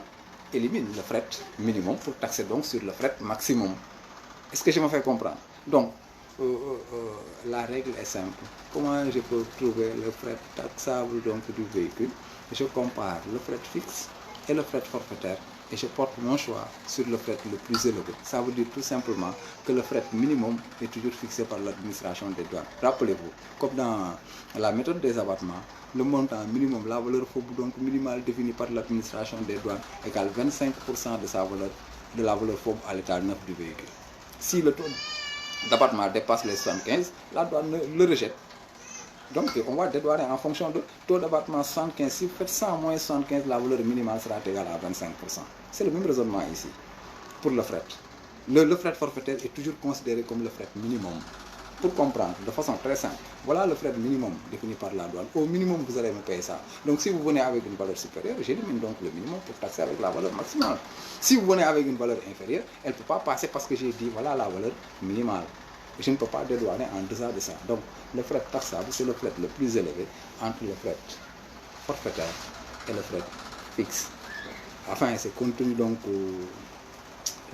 élimine le fret minimum pour taxer donc sur le fret maximum. Est-ce que je me fais comprendre? Donc, la règle est simple. Comment je peux trouver le fret taxable donc du véhicule? Je compare le fret fixe et le fret forfaitaire et je porte mon choix sur le fret le plus élevé. Ça veut dire tout simplement que le fret minimum est toujours fixé par l'administration des douanes. Rappelez-vous, comme dans la méthode des abattements, le montant minimum, la valeur donc minimale définie par l'administration des douanes égale 25% de sa valeur, de la valeur FOB à l'état neuf du véhicule. Si le taux d'abattement dépasse les 75, la douane le rejette. Donc on va dédouaner en fonction de taux d'abattement 75. Si vous faites 100 moins 75, la valeur minimale sera égale à 25%. C'est le même raisonnement ici pour le fret. Le fret forfaitaire est toujours considéré comme le fret minimum. Pour comprendre de façon très simple, voilà le fret minimum défini par la douane. Au minimum, vous allez me payer ça. Donc si vous venez avec une valeur supérieure, j'élimine donc le minimum pour taxer avec la valeur maximale. Si vous venez avec une valeur inférieure, elle ne peut pas passer parce que j'ai dit voilà la valeur minimale. je ne peux pas dédouaner en deçà de ça. Donc, le fret taxable, c'est le fret le plus élevé entre le fret forfaitaire et le fret fixe. Enfin, c'est compte tenu donc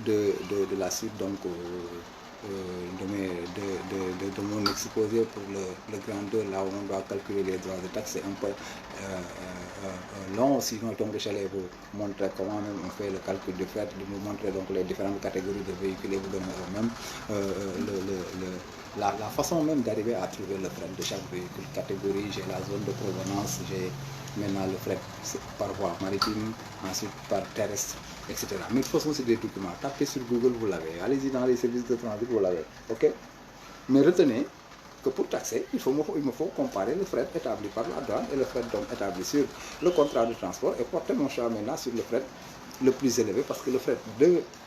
de la suite donc de mon exposé pour le grandeur, là où on doit calculer les droits de taxe. C'est un peu long, sinon donc je vais vous montrer comment même on fait le calcul du fret, de vous montrer donc les différentes catégories de véhicules et vous donner même la façon même d'arriver à trouver le fret de chaque véhicule. Catégorie, j'ai la zone de provenance, j'ai maintenant le fret par voie maritime, ensuite par terrestre, etc. Mais de toute façon, c'est des documents. Tapez sur Google, vous l'avez. Allez-y dans les services de transit, vous l'avez. Ok? Mais retenez que pour taxer, il me faut comparer le fret établi par la douane et le fret donc établi sur le contrat de transport et porter mon choix maintenant sur le fret le plus élevé parce que le fret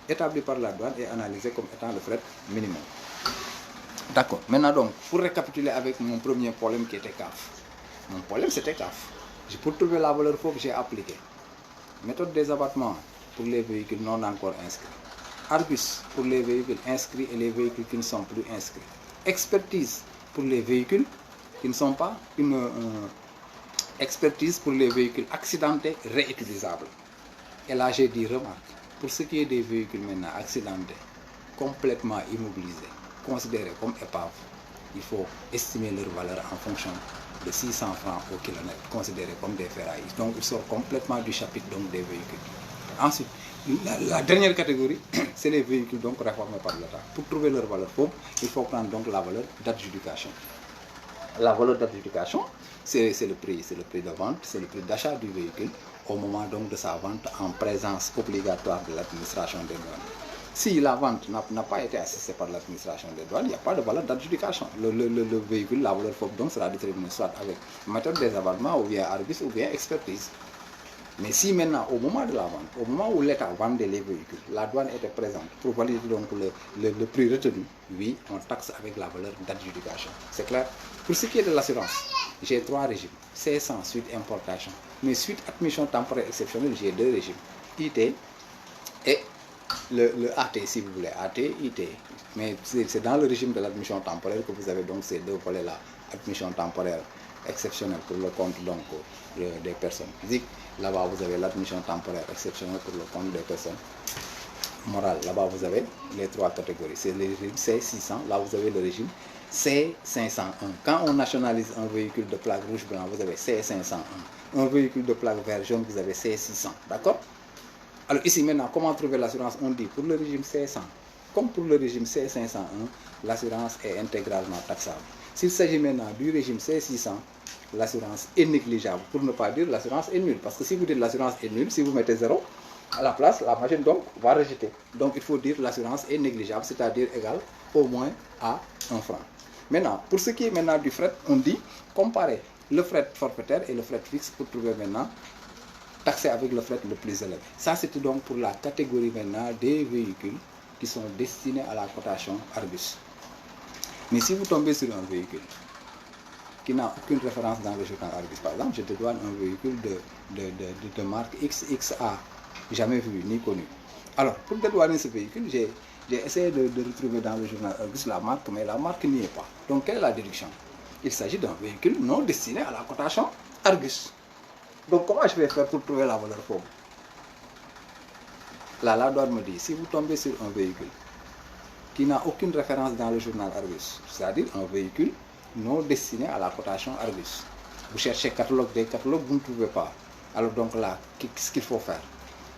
établi par la douane est analysé comme étant le fret minimum. D'accord. Maintenant donc, pour récapituler avec mon premier problème qui était CAF. Mon problème c'était CAF. Pour trouver la valeur fauve, j'ai appliqué méthode des abattements pour les véhicules non encore inscrits. Argus pour les véhicules inscrits et les véhicules qui ne sont plus inscrits. Expertise pour les véhicules qui ne sont pas expertise pour les véhicules accidentés réutilisables. Et là j'ai dit remarque, pour ce qui est des véhicules maintenant accidentés, complètement immobilisés, considérés comme épaves, il faut estimer leur valeur en fonction de 600 francs au kilomètre, considérés comme des ferrailles. Donc ils sortent complètement du chapitre donc, des véhicules. Ensuite, la dernière catégorie, c'est les véhicules donc réformés par l'État. Pour trouver leur valeur fauve, il faut prendre donc la valeur d'adjudication. La valeur d'adjudication, c'est le prix de vente, c'est le prix d'achat du véhicule au moment donc de sa vente en présence obligatoire de l'administration des douanes. Si la vente n'a pas été assistée par l'administration des douanes, il n'y a pas de valeur d'adjudication. Le véhicule, la valeur fauve donc sera déterminée soit avec méthode des abattements ou bien Argus ou bien expertise. Mais si maintenant, au moment de la vente, au moment où l'État vendait les véhicules, la douane était présente pour valider donc le prix retenu, oui, on taxe avec la valeur d'adjudication. C'est clair? Pour ce qui est de l'assurance, j'ai 3 régimes. C100 suite importation. Mais suite admission temporaire exceptionnelle, j'ai 2 régimes. IT et le AT, si vous voulez. AT, IT. Mais c'est dans le régime de l'admission temporaire que vous avez donc ces 2 volets-là. Admission temporaire exceptionnelle pour le compte donc des personnes physiques. Là-bas, vous avez l'admission temporaire exceptionnelle pour le compte des personnes morales. Là-bas, vous avez les 3 catégories. C'est le régime C600. Là, vous avez le régime C501. Quand on nationalise un véhicule de plaque rouge-blanc, vous avez C501. Un véhicule de plaque vert-jaune, vous avez C600. D'accord? Alors ici, maintenant, comment trouver l'assurance? On dit pour le régime C100, comme pour le régime C501, l'assurance est intégralement taxable. S'il s'agit maintenant du régime C600, l'assurance est négligeable, pour ne pas dire l'assurance est nulle. Parce que si vous dites l'assurance est nulle, si vous mettez 0, à la place, la machine donc va rejeter. Donc il faut dire l'assurance est négligeable, c'est-à-dire égale au moins à 1 franc. Maintenant, pour ce qui est maintenant du fret, on dit comparer le fret forfaitaire et le fret fixe pour trouver maintenant taxé avec le fret le plus élevé. Ça, c'était donc pour la catégorie maintenant des véhicules qui sont destinés à la cotation Argus. Mais si vous tombez sur un véhicule qui n'a aucune référence dans le journal Argus, par exemple, je te donne un véhicule de marque XXA, jamais vu ni connu. Alors, pour dédouaner ce véhicule, j'ai essayé de retrouver dans le journal Argus la marque, mais la marque n'y est pas. Donc, quelle est la déduction? Il s'agit d'un véhicule non destiné à la cotation Argus. Donc, comment je vais faire pour trouver la valeur fauve? Là, la douane me dit, si vous tombez sur un véhicule qui n'a aucune référence dans le journal Argus, c'est-à-dire un véhicule non destiné à la cotation Argus, vous cherchez catalogue des catalogues, vous ne trouvez pas. Alors donc là, qu'est-ce qu'il faut faire?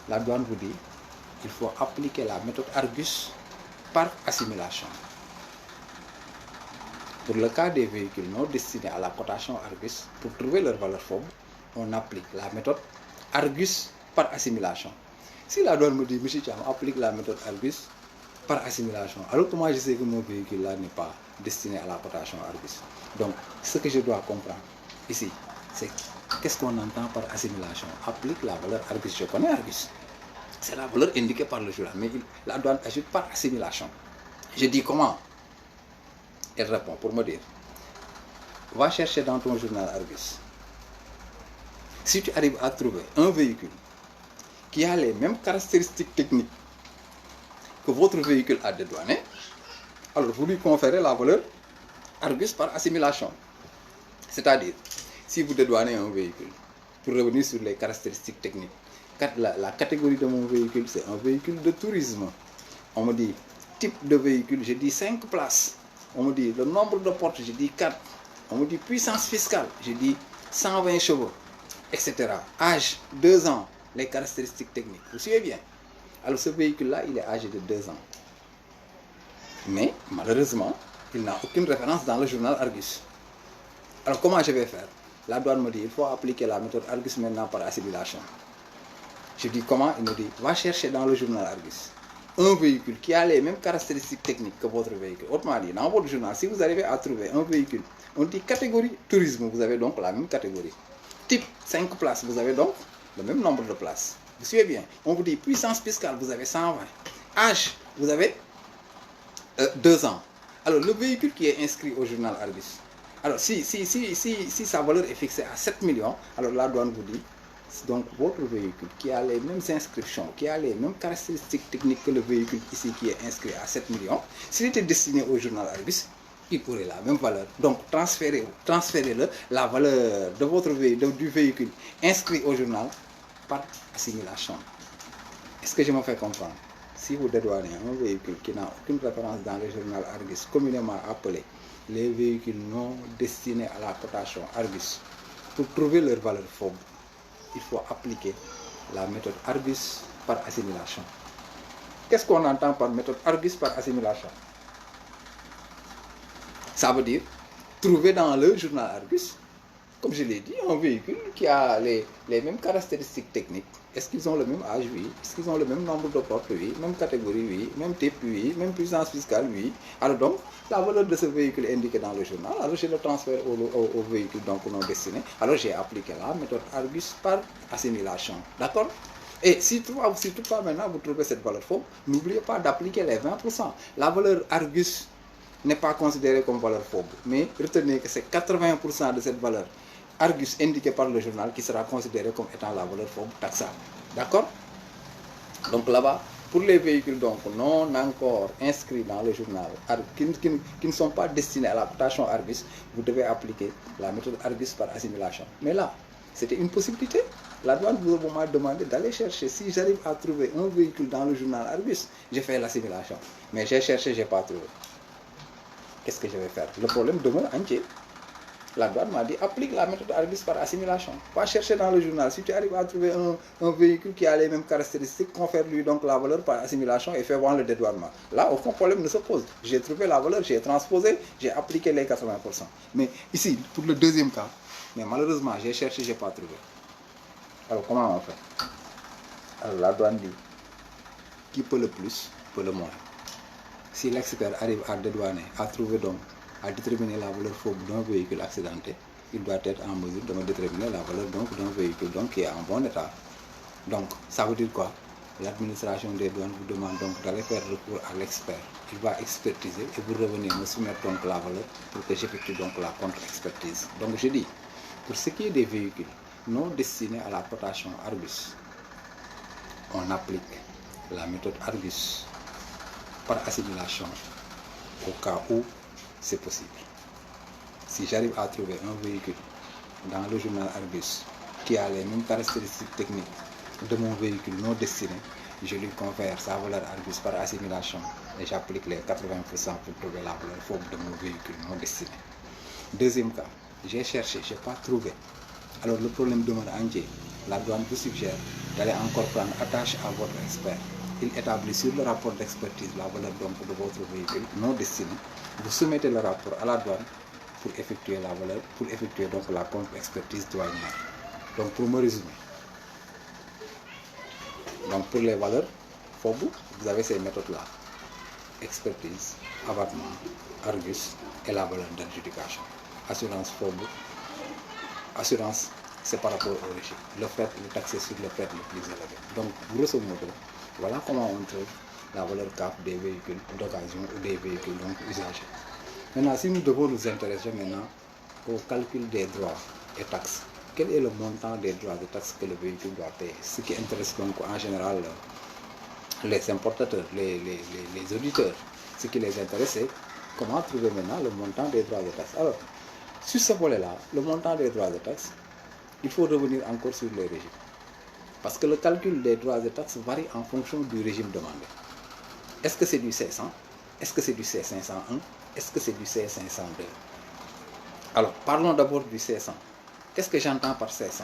La douane vous dit, il faut appliquer la méthode Argus par assimilation. Pour le cas des véhicules non destinés à la cotation Argus, pour trouver leur valeur fauve, on applique la méthode Argus par assimilation. Si la douane me dit, monsieur Thiam, applique la méthode Argus par assimilation, alors que moi je sais que mon véhicule là n'est pas destiné à la cotation Argus. Donc, ce que je dois comprendre ici, c'est qu'est-ce qu'on entend par assimilation? Applique la valeur Argus. Je connais Argus. C'est la valeur indiquée par le journal, mais la douane ajoute par assimilation. Je dis comment? Elle répond pour me dire, va chercher dans ton journal Argus. Si tu arrives à trouver un véhicule qui a les mêmes caractéristiques techniques que votre véhicule a dédouané, Alors, vous lui conférez la valeur Argus par assimilation. C'est-à-dire, si vous dédouanez un véhicule, pour revenir sur les caractéristiques techniques, la catégorie de mon véhicule, c'est un véhicule de tourisme. On me dit type de véhicule, je dis 5 places. On me dit le nombre de portes, je dis 4. On me dit puissance fiscale, je dis 120 chevaux, etc. Âge, 2 ans, les caractéristiques techniques. Vous suivez bien? Alors ce véhicule-là, il est âgé de 2 ans. Mais malheureusement, il n'a aucune référence dans le journal Argus. Alors comment je vais faire? La douane me dit, il faut appliquer la méthode Argus maintenant par assimilation. Je dis comment? Il me dit, va chercher dans le journal Argus un véhicule qui a les mêmes caractéristiques techniques que votre véhicule. Autrement dit, dans votre journal, si vous arrivez à trouver un véhicule, on dit catégorie tourisme, vous avez donc la même catégorie. Type 5 places, vous avez donc le même nombre de places. Vous suivez bien? On vous dit puissance fiscale, vous avez 120. Âge, vous avez 2 ans. Alors le véhicule qui est inscrit au journal Argus, alors si sa valeur est fixée à 7 millions, alors la douane vous dit, donc votre véhicule qui a les mêmes inscriptions, qui a les mêmes caractéristiques techniques que le véhicule ici qui est inscrit à 7 millions, s'il était destiné au journal Argus, il aurait la même valeur. Donc transférez-le la valeur de votre véhicule, du véhicule inscrit au journal par assimilation. Est-ce que je me fais comprendre? Si vous dédouanez un véhicule qui n'a aucune référence dans le journal Argus, communément appelé les véhicules non destinés à la cotation Argus, pour trouver leur valeur fausse, il faut appliquer la méthode Argus par assimilation. Qu'est-ce qu'on entend par méthode Argus par assimilation? Ça veut dire trouver dans le journal Argus, comme je l'ai dit, un véhicule qui a les mêmes caractéristiques techniques. Est-ce qu'ils ont le même âge? Oui. Est-ce qu'ils ont le même nombre de portes? Oui. Même catégorie? Oui. Même type? Oui. Même puissance fiscale? Oui. Alors donc, la valeur de ce véhicule est indiquée dans le journal. Alors je le transfère au véhicule donc non destiné. Alors j'ai appliqué la méthode Argus par assimilation. D'accord? Et si toutefois maintenant vous trouvez cette valeur fausse, n'oubliez pas d'appliquer les 20%. La valeur Argus n'est pas considérée comme valeur fausse, mais retenez que c'est 80% de cette valeur Argus indiquée par le journal qui sera considérée comme étant la valeur fausse taxable. D'accord? Donc là-bas, pour les véhicules donc non encore inscrits dans le journal, qui ne sont pas destinés à la cotation Argus, vous devez appliquer la méthode Argus par assimilation. Mais là, c'était une possibilité. La douane vous m'a demandé d'aller chercher. Si j'arrive à trouver un véhicule dans le journal Argus, j'ai fait l'assimilation. Mais j'ai cherché, je n'ai pas trouvé. Qu'est-ce que je vais faire? Le problème demeure entier. La douane m'a dit, applique la méthode Argus par assimilation. Va chercher dans le journal. Si tu arrives à trouver un véhicule qui a les mêmes caractéristiques, confère-lui donc la valeur par assimilation et fais voir le dédouanement. Là, aucun problème ne se pose. J'ai trouvé la valeur, j'ai transposé, j'ai appliqué les 80%. Mais ici, pour le deuxième cas, mais malheureusement, j'ai cherché, je n'ai pas trouvé. Alors, comment on fait? Alors, la douane dit, qui peut le plus, peut le moins. Si l'expert arrive à dédouaner, à trouver donc, à déterminer la valeur fausse d'un véhicule accidenté, il doit être en mesure de me déterminer la valeur donc d'un véhicule donc qui est en bon état. Donc, ça veut dire quoi? L'administration des douanes vous demande donc d'aller faire recours à l'expert. Il va expertiser et vous revenez me soumettre donc la valeur pour que j'effectue donc la contre-expertise. Donc, je dis, pour ce qui est des véhicules non destinés à la cotation Argus, on applique la méthode Argus par assimilation au cas où c'est possible. Si j'arrive à trouver un véhicule dans le journal Argus qui a les mêmes caractéristiques techniques de mon véhicule non destiné, je lui confère sa valeur Argus par assimilation et j'applique les 80% pour trouver la valeur fausse de mon véhicule non destiné. Deuxième cas, j'ai cherché, je n'ai pas trouvé. Alors le problème demeure entier. La douane vous suggère d'aller encore prendre attache à votre expert. Il établit sur le rapport d'expertise la valeur donc de votre véhicule non destiné. Vous soumettez le rapport à la douane pour effectuer la valeur, pour effectuer donc la contre-expertise douanière. Donc pour me résumer, donc pour les valeurs FOB, vous avez ces méthodes-là. Expertise, abattement, Argus et la valeur d'adjudication. Assurance FOB, assurance c'est par rapport au régime. Le fret, le taxé sur le fret le plus élevé. Donc grosso modo, voilà comment on trouve la valeur CAF des véhicules d'occasion ou des véhicules donc usagés. Maintenant, si nous devons nous intéresser maintenant au calcul des droits et taxes, quel est le montant des droits et taxes que le véhicule doit payer? Ce qui intéresse donc en général les importateurs, les auditeurs, ce qui les intéresse, c'est comment trouver maintenant le montant des droits et taxes? Alors, sur ce volet-là, le montant des droits et taxes, il faut revenir encore sur les régimes. Parce que le calcul des droits et taxes varie en fonction du régime demandé. Est-ce que c'est du C100? Est-ce que c'est du C501? Est-ce que c'est du C502? Alors, parlons d'abord du C100. Qu'est-ce que j'entends par C100?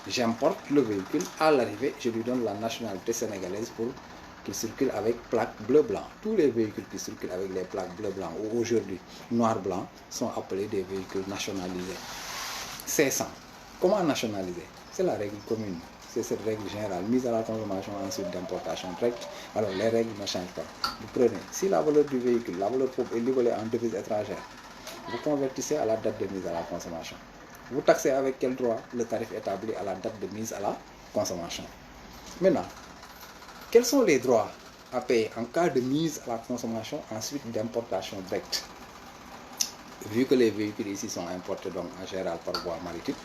J'importe le véhicule, à l'arrivée, je lui donne la nationalité sénégalaise pour qu'il circule avec plaque bleu-blanc. Tous les véhicules qui circulent avec les plaques bleu-blanc ou aujourd'hui noir-blanc sont appelés des véhicules nationalisés. C100. Comment nationaliser? C'est la règle commune. C'est cette règle générale mise à la consommation ensuite d'importation directe. Alors les règles ne changent pas. Vous prenez, si la valeur du véhicule, la valeur est libellée en devise étrangère, vous convertissez à la date de mise à la consommation. Vous taxez avec quel droit? Le tarif établi à la date de mise à la consommation. Maintenant, quels sont les droits à payer en cas de mise à la consommation ensuite d'importation directe? Vu que les véhicules ici sont importés donc en général par voie maritime,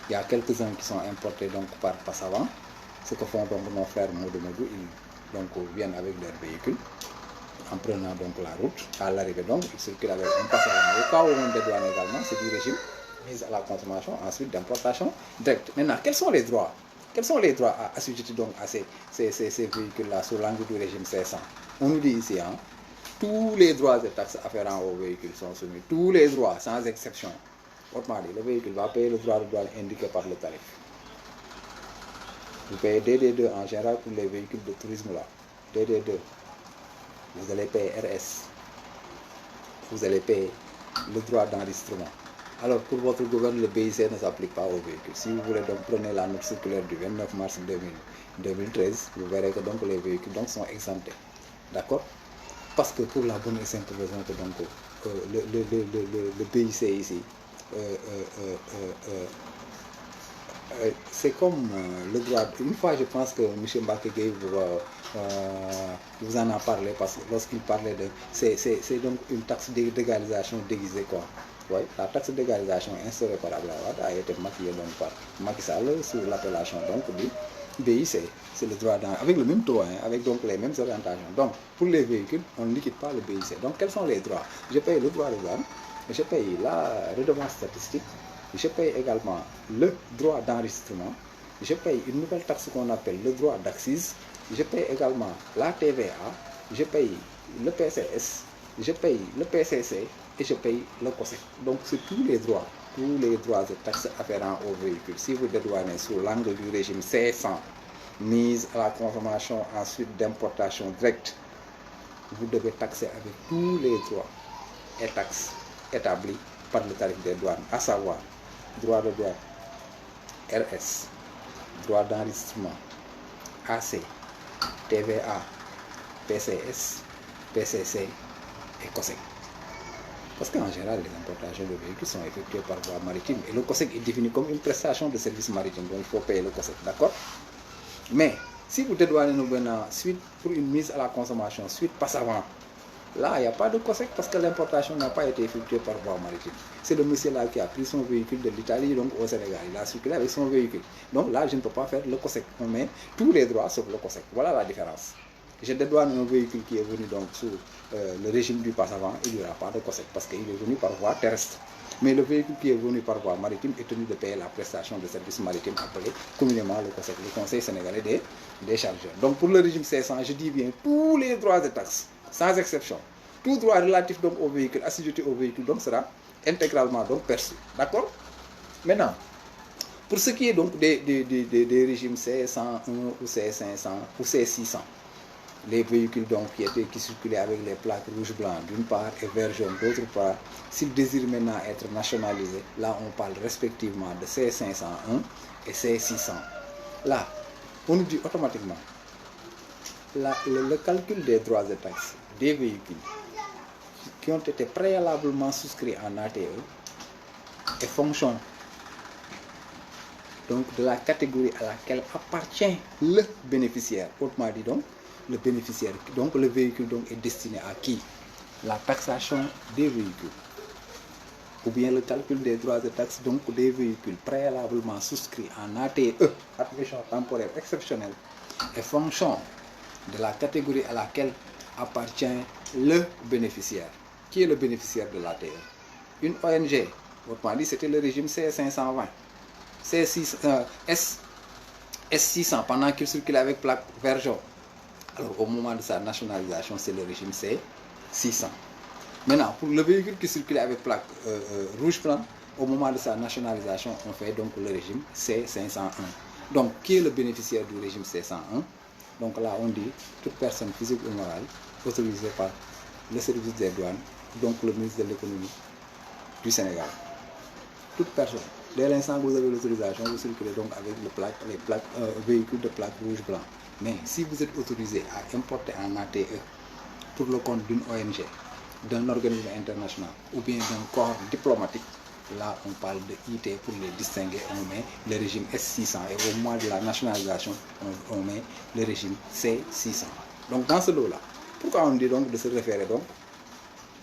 il y a quelques-uns qui sont importés donc par Passavant. Ce que font donc nos frères Moudou, ils donc viennent avec leurs véhicules en prenant donc la route. À l'arrivée donc, ils circulent avec un Passavant. Au cas où on dédouane également, c'est du régime mise à la consommation ensuite d'importation directe. Maintenant, quels sont les droits? Quels sont les droits assujettis donc à ces véhicules-là sous l'angle du régime C100? On nous dit ici, hein, tous les droits et taxes afférents aux véhicules sont soumis. Tous les droits, sans exception. Autrement dit, le véhicule va payer le droit de douane indiqué par le tarif. Vous payez DD2 en général pour les véhicules de tourisme là. DD2. Vous allez payer RS. Vous allez payer le droit d'enregistrement. Alors, pour votre gouvernement, le BIC ne s'applique pas aux véhicules. Si vous voulez donc prenez la note circulaire du 29 mars 2013, vous verrez que donc les véhicules donc sont exemptés. D'accord? Parce que pour la bonne et simple raison que donc le BIC ici, c'est comme le droit. Une fois, je pense que M. Mbakeke vous en a parlé parce que lorsqu'il parlait de. C'est donc une taxe d'égalisation déguisée, quoi. Oui, la taxe d'égalisation instaurée par Abdoulaye Wade a été maquillée donc par Macky Sall sous l'appellation donc du BIC. C'est le droit avec le même taux, hein, avec donc les mêmes orientations. Donc, pour les véhicules, on ne liquide pas le BIC. Donc, quels sont les droits? Je paye le droit de douane, je paye la redevance statistique, je paye également le droit d'enregistrement, je paye une nouvelle taxe qu'on appelle le droit d'accise, je paye également la TVA, je paye le PCS, je paye le PCC et je paye le COSEC. Donc c'est tous les droits et taxes afférents aux véhicules. Si vous dédouanez sous l'angle du régime C100, mise à la consommation ensuite d'importation directe, vous devez taxer avec tous les droits et taxes établis par le tarif des douanes, à savoir droit de douane, RS, droit d'enregistrement, AC, TVA, PCS, PCC et COSEC. Parce qu'en général, les importations de véhicules sont effectuées par voie maritime et le COSEC est défini comme une prestation de service maritime, donc il faut payer le COSEC, d'accord? Mais si vous dédouanez nous maintenant suite pour une mise à la consommation, suite Passavant, là il n'y a pas de COSEC parce que l'importation n'a pas été effectuée par voie maritime. C'est le monsieur là qui a pris son véhicule de l'Italie donc au Sénégal, il a circulé avec son véhicule. Donc là je ne peux pas faire le COSEC, on met tous les droits sauf le COSEC. Voilà la différence. Je dédouane un véhicule qui est venu donc sous le régime du Passavant, il n'y aura pas de COSEC parce qu'il est venu par voie terrestre. Mais le véhicule qui est venu par voie maritime est tenu de payer la prestation de service maritime appelée communément le COSEC, le Conseil sénégalais des chargeurs. Donc pour le régime C100, je dis bien tous les droits et taxes, sans exception. Tout droit relatif donc au véhicule, assujetti au véhicule, donc sera intégralement donc perçu. D'accord? Maintenant, pour ce qui est donc des régimes C101 ou C500 ou C600, les véhicules donc qui circulaient avec les plaques rouge-blanc d'une part et vert-jaune d'autre part, s'ils désirent maintenant être nationalisés, là on parle respectivement de C501 et C600. Là, on nous dit automatiquement, le calcul des droits et taxes des véhicules qui ont été préalablement souscrits en ATE est fonction donc de la catégorie à laquelle appartient le bénéficiaire. Autrement dit donc, le bénéficiaire, donc le véhicule donc est destiné à qui? La taxation des véhicules. Ou bien le calcul des droits et taxes donc des véhicules préalablement souscrits en ATE, admission temporaire exceptionnelle, est fonction de la catégorie à laquelle appartient le bénéficiaire. qui est le bénéficiaire de l'ATE? Une ONG. Autrement dit, c'était le régime C520. S600 pendant qu'il circulait avec plaque vert jaune. Alors au moment de sa nationalisation, c'est le régime C600. Maintenant, pour le véhicule qui circulait avec plaque rouge blanc, au moment de sa nationalisation, on fait donc le régime C501. Donc, qui est le bénéficiaire du régime C101? Donc là, on dit toute personne physique ou morale autorisée par le service des douanes, donc le ministre de l'économie du Sénégal. Toute personne. Dès l'instant que vous avez l'autorisation, vous circulez donc avec les véhicules de plaque rouge blanc. Mais si vous êtes autorisé à importer en ATE pour le compte d'une ONG, d'un organisme international ou bien d'un corps diplomatique, là on parle de IT pour les distinguer, on met le régime S600 et au moment de la nationalisation, on met le régime C600. Donc dans ce lot-là, pourquoi on dit donc de se référer donc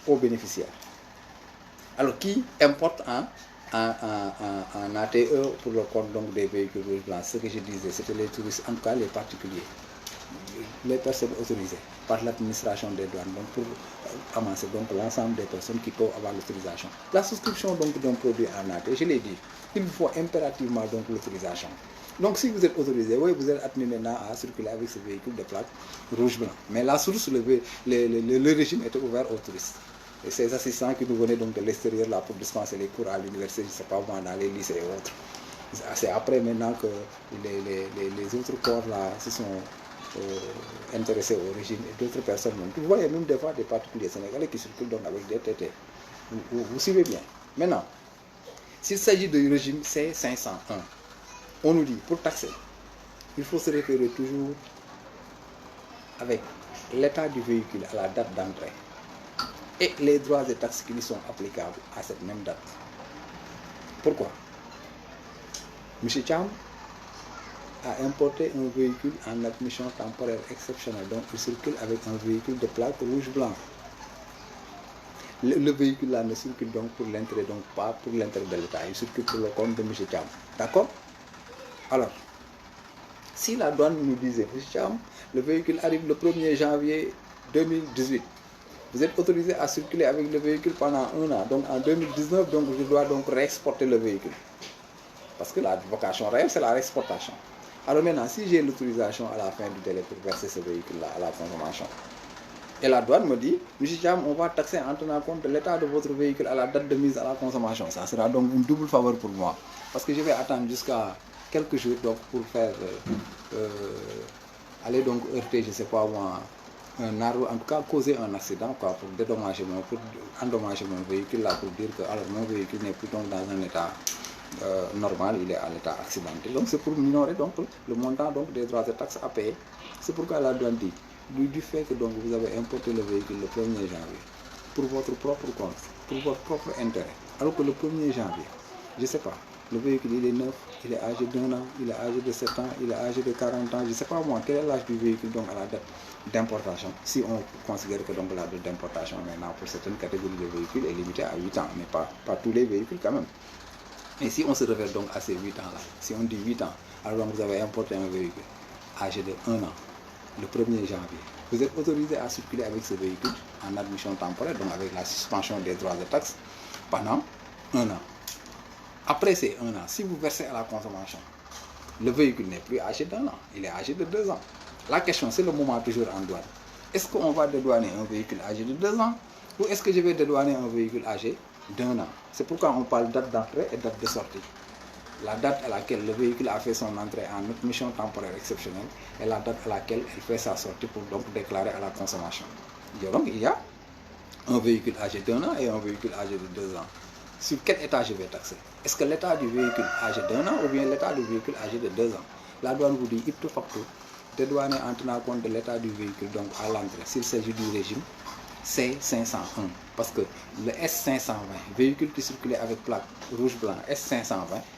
aux bénéficiaires? Alors qui importe en ATE pour le compte donc des véhicules rouges blancs? Ce que je disais, c'était les touristes, en tout cas les particuliers, les personnes autorisées par l'administration des douanes, donc pour amasser donc l'ensemble des personnes qui peuvent avoir l'autorisation. La souscription donc d'un produit en ATE, je l'ai dit, il vous faut impérativement donc l'autorisation. Donc si vous êtes autorisé, oui, vous êtes admis maintenant à circuler avec ce véhicule de plaque rouge blanc. Mais la source, le régime était ouvert aux touristes. Et ces assistants qui nous venaient donc de l'extérieur là pour dispenser les cours à l'université, je ne sais pas moi, dans les lycées et autres. C'est après maintenant que les autres corps là se sont intéressés au régime et d'autres personnes. Vous voyez même des fois des particuliers sénégalais qui circulent donc avec des TT. Vous suivez bien. Maintenant, s'il s'agit du régime C501, on nous dit pour taxer, il faut se référer toujours avec l'état du véhicule à la date d'entrée et les droits et taxes qui lui sont applicables à cette même date. Pourquoi? M. Cham a importé un véhicule en admission temporaire exceptionnelle, donc il circule avec un véhicule de plaque rouge-blanc. Le véhicule là ne circule donc pour l'intérêt, donc pas pour l'intérêt de l'État, il circule pour le compte de M. Cham. D'accord? Alors, si la douane nous disait, M. Cham, le véhicule arrive le 1er janvier 2018, vous êtes autorisé à circuler avec le véhicule pendant un an, donc en 2019, donc je dois donc réexporter le véhicule. Parce que la vocation réelle, c'est la réexportation. Alors maintenant, si j'ai l'autorisation à la fin du délai pour verser ce véhicule-là à la consommation, et la douane me dit, M. Cham, on va taxer en tenant compte de l'état de votre véhicule à la date de mise à la consommation. Ça sera donc une double faveur pour moi. Parce que je vais attendre jusqu'à quelques jours donc, pour faire, aller donc heurter, je ne sais pas moi, un arbre, en tout cas causer un accident, quoi, pour dédommager pour endommager mon véhicule, là, pour dire que alors, mon véhicule n'est plus donc dans un état normal, il est à l'état accidenté. Donc c'est pour minorer donc, le montant donc, des droits et taxes à payer. C'est pourquoi la douane dit, du fait que donc, vous avez importé le véhicule le 1er janvier, pour votre propre compte, pour votre propre intérêt, alors que le 1er janvier, je ne sais pas, le véhicule il est neuf, il est âgé d'1 an, il est âgé de 7 ans, il est âgé de 40 ans, je ne sais pas moi, quel est l'âge du véhicule donc à la date d'importation, si on considère que donc la date d'importation maintenant pour certaines catégories de véhicules est limitée à 8 ans, mais pas tous les véhicules quand même. Et si on se réfère donc à ces 8 ans-là, si on dit 8 ans, alors vous avez importé un véhicule âgé de 1 an, le 1er janvier, vous êtes autorisé à circuler avec ce véhicule en admission temporaire, donc avec la suspension des droits et taxes, pendant 1 an. Après ces 1 an, si vous versez à la consommation, le véhicule n'est plus âgé d'1 an, il est âgé de 2 ans. La question, c'est le moment toujours en douane. Est-ce qu'on va dédouaner un véhicule âgé de 2 ans ou est-ce que je vais dédouaner un véhicule âgé d'1 an? C'est pourquoi on parle date d'entrée et date de sortie. La date à laquelle le véhicule a fait son entrée en admission temporaire exceptionnelle et la date à laquelle il fait sa sortie pour donc déclarer à la consommation. Donc il y a un véhicule âgé d'1 an et un véhicule âgé de 2 ans. Sur quel état je vais taxer? Est-ce que l'état du véhicule âgé d'1 an ou bien l'état du véhicule âgé de 2 ans? La douane vous dit ipso facto dédouaner en tenant compte de l'état du véhicule donc à l'entrée s'il s'agit du régime C501. Parce que le S520, véhicule qui circulait avec plaque rouge-blanc S520,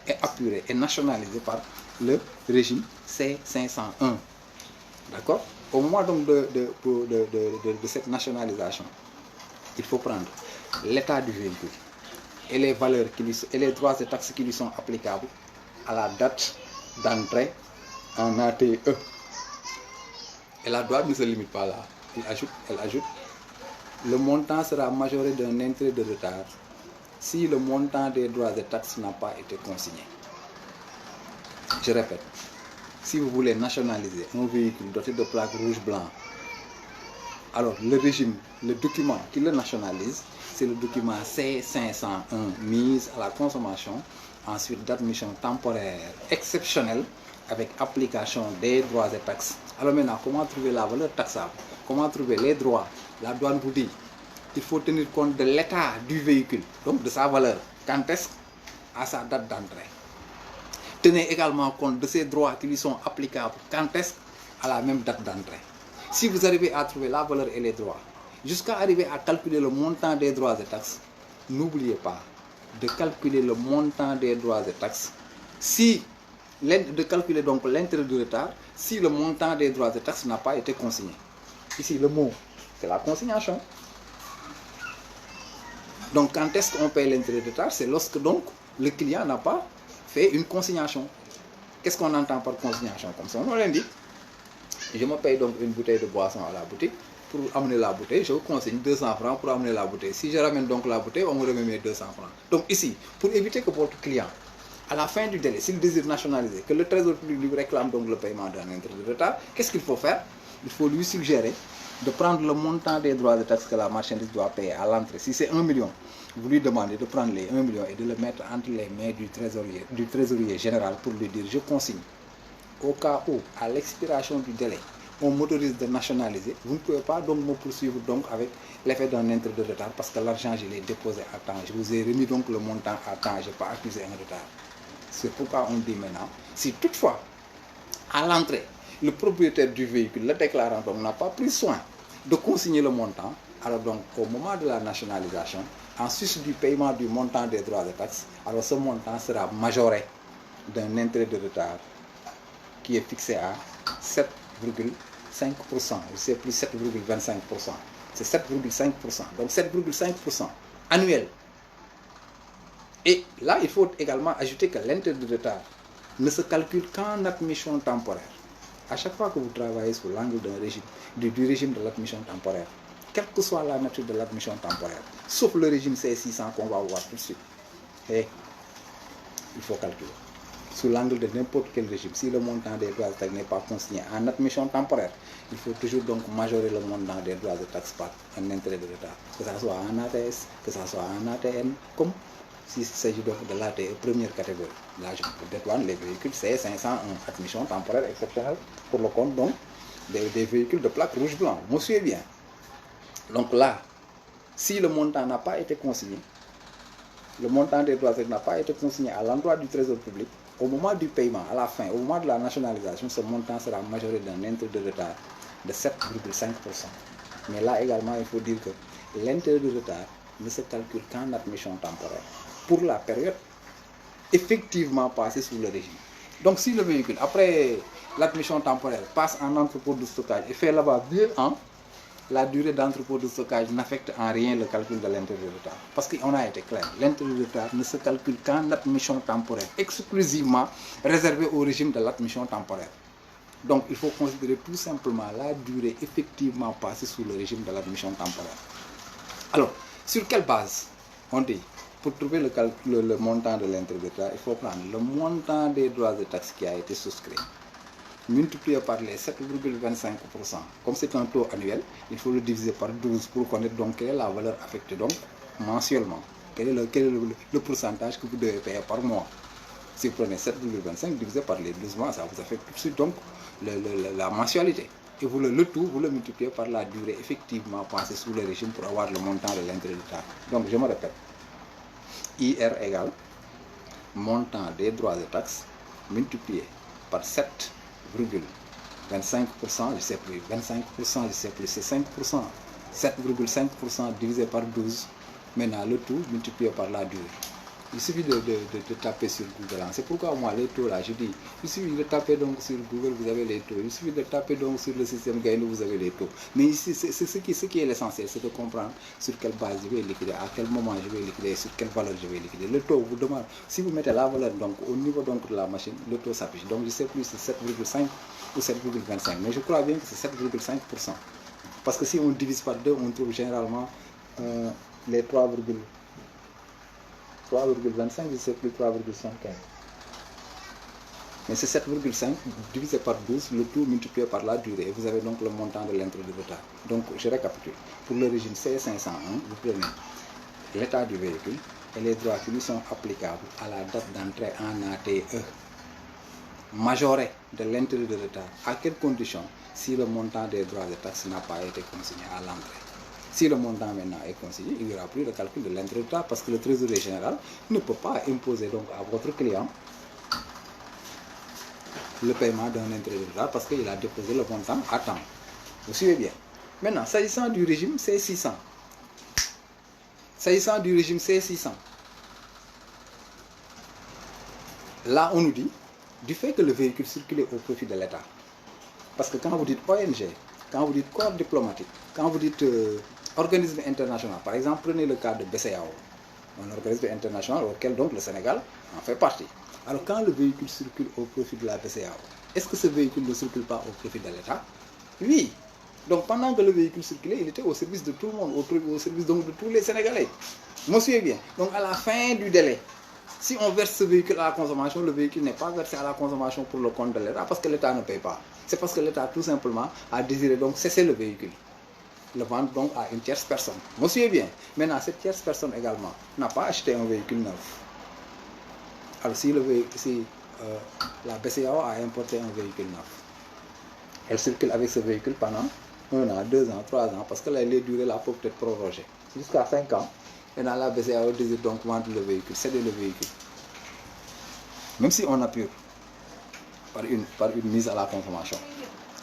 est apuré et nationalisé par le régime C501. D'accord? Au moment donc de cette nationalisation, il faut prendre l'état du véhicule et les valeurs et les droits et taxes qui lui sont applicables à la date d'entrée en ATE. Et la douane ne se limite pas là. Elle ajoute le montant sera majoré d'un intérêt de retard si le montant des droits et taxes n'a pas été consigné. Je répète, si vous voulez nationaliser un véhicule doté de plaques rouge-blanc, alors le régime, le document qui le nationalise, c'est le document C501, mise à la consommation, ensuite d'admission temporaire exceptionnelle avec application des droits et taxes. Alors maintenant, comment trouver la valeur taxable? Comment trouver les droits? La douane vous dit, il faut tenir compte de l'état du véhicule, donc de sa valeur. Quand est-ce? À sa date d'entrée. Tenez également compte de ces droits qui lui sont applicables. Quand est-ce? À la même date d'entrée. Si vous arrivez à trouver la valeur et les droits, jusqu'à arriver à calculer le montant des droits et taxes, n'oubliez pas de calculer le montant des droits et taxes. De calculer donc l'intérêt de retard si le montant des droits et taxes n'a pas été consigné. Ici, le mot, c'est la consignation. Donc, quand est-ce qu'on paye l'intérêt de retard? C'est lorsque donc le client n'a pas fait une consignation. Qu'est-ce qu'on entend par consignation? Comme son nom l'indique, je me paye donc une bouteille de boisson à la boutique. Pour amener la bouteille, je consigne 200 francs pour amener la bouteille. Si je ramène donc la bouteille, on me remet mes 200 francs. Donc ici, pour éviter que votre client, à la fin du délai, s'il désire nationaliser, que le trésor public lui réclame donc le paiement d'un intérêt de retard, qu'est-ce qu'il faut faire? Il faut lui suggérer de prendre le montant des droits de taxes que la marchandise doit payer à l'entrée. Si c'est 1 million, vous lui demandez de prendre les 1 million et de le mettre entre les mains du trésorier général pour lui dire je consigne. Au cas où, à l'expiration du délai, on m'autorise de nationaliser, vous ne pouvez pas donc me poursuivre donc avec l'effet d'un intérêt de retard parce que l'argent, je l'ai déposé à temps. Je vous ai remis donc le montant à temps, je n'ai pas accusé un retard. C'est pourquoi on dit maintenant, si toutefois, à l'entrée, le propriétaire du véhicule, le déclarant donc n'a pas pris soin de consigner le montant, alors donc au moment de la nationalisation, en sus du paiement du montant des droits et taxes, alors ce montant sera majoré d'un intérêt de retard qui est fixé à 7,5%, je sais plus 7,25%, c'est 7,5%, donc 7,5% annuel. Et là, il faut également ajouter que l'intérêt de retard ne se calcule qu'en admission temporaire. À chaque fois que vous travaillez sous l'angle du régime de l'admission temporaire, quelle que soit la nature de l'admission temporaire, sauf le régime C600 qu'on va voir tout de suite, et il faut calculer. Sous l'angle de n'importe quel régime, si le montant des droits et taxes n'est pas consigné en admission temporaire, il faut toujours donc majorer le montant des droits et taxes par un intérêt de retard, que ce soit en ATS, que ce soit en ATN, comme s'il s'agit de l'ATE première catégorie. Là, je dédouane les véhicules C501, admission temporaire exceptionnelle pour le compte donc des véhicules de plaque rouge-blanc. Vous me suivez bien? Donc là, si le montant n'a pas été consigné, le montant des droits n'a pas été consigné à l'endroit du trésor public, au moment du paiement, à la fin, au moment de la nationalisation, ce montant sera majoré d'un intérêt de retard de 7,5%. Mais là également, il faut dire que l'intérêt de retard ne se calcule qu'en admission temporaire pour la période effectivement passée sous le régime. Donc si le véhicule, après l'admission temporaire, passe en entrepôt de stockage et fait là-bas 2 ans, la durée d'entrepôt de stockage n'affecte en rien le calcul de l'intérêt de retard. Parce qu'on a été clair, l'intérêt de retard ne se calcule qu'en admission temporaire, exclusivement réservé au régime de l'admission temporaire. Donc il faut considérer tout simplement la durée effectivement passée sous le régime de l'admission temporaire. Alors, sur quelle base? On dit, pour trouver le montant de l'intérêt de retard, il faut prendre le montant des droits et taxes qui a été souscrit, multiplié par les 7,25%. Comme c'est un taux annuel, il faut le diviser par 12 pour connaître donc quelle est la valeur affectée donc mensuellement. Quel est le pourcentage que vous devez payer par mois. Si vous prenez 7,25 divisé par les 12 mois, ça vous affecte tout de suite donc la mensualité. Et vous le tout, vous le multipliez par la durée effectivement passée sous le régime pour avoir le montant de l'intérêt de retard. Donc je me répète, IR égale montant des droits et taxes multiplié par 7,25%, je sais plus, 25%, je sais plus, c'est 5%, 7,5% divisé par 12, maintenant le tout multiplié par la durée. Il suffit de taper sur Google. C'est pourquoi moi les taux là, je dis, il suffit de taper donc sur Google, vous avez les taux. Il suffit de taper donc sur le système Gaïno, vous avez les taux. Mais ici, c'est ce qui est l'essentiel, c'est de comprendre sur quelle base je vais liquider, à quel moment je vais liquider, sur quelle valeur je vais liquider. Le taux vous demande, si vous mettez la valeur donc au niveau donc de la machine, le taux s'affiche. Donc je sais plus si c'est 7,5 ou 7,25, mais je crois bien que c'est 7,5%. Parce que si on divise par 2, on trouve généralement les 3,25, je sais plus, 3,75. Mais c'est 7,5 divisé par 12, le tout multiplié par la durée. Vous avez donc le montant de l'intérêt de retard. Donc je récapitule. Pour le régime C501, vous prenez l'état du véhicule et les droits qui lui sont applicables à la date d'entrée en ATE, majoré de l'intérêt de retard. À quelles conditions? Si le montant des droits et taxes n'a pas été consigné à l'entrée. Si le montant maintenant est consigné, il n'y aura plus de calcul de l'intérêt de retard parce que le trésorier général ne peut pas imposer donc à votre client le paiement d'un intérêt de retard parce qu'il a déposé le montant à temps. Vous suivez bien? Maintenant, s'agissant du régime C600, là on nous dit du fait que le véhicule circulait au profit de l'État. Parce que quand vous dites ONG, quand vous dites corps diplomatique, quand vous dites organisme international, par exemple, prenez le cas de BCEAO, un organisme international auquel donc le Sénégal en fait partie. Alors quand le véhicule circule au profit de la BCEAO, est-ce que ce véhicule ne circule pas au profit de l'État? Oui. Donc pendant que le véhicule circulait, il était au service de tout le monde, au service donc de tous les Sénégalais. Vous me suivez bien? Donc à la fin du délai, si on verse ce véhicule à la consommation, le véhicule n'est pas versé à la consommation pour le compte de l'État parce que l'État ne paye pas. C'est parce que l'État tout simplement a désiré donc cesser le véhicule, le vendre donc à une tierce personne. Vous me suivez bien? Maintenant, cette tierce personne également n'a pas acheté un véhicule neuf. Alors si la BCEAO a importé un véhicule neuf, elle circule avec ce véhicule pendant 1 an, 2 ans, 3 ans, parce que les durées là peuvent être prorogées jusqu'à 5 ans. Et dans la BCEAO désire donc vendre le véhicule, céder le véhicule. Même si on appuie par une mise à la consommation.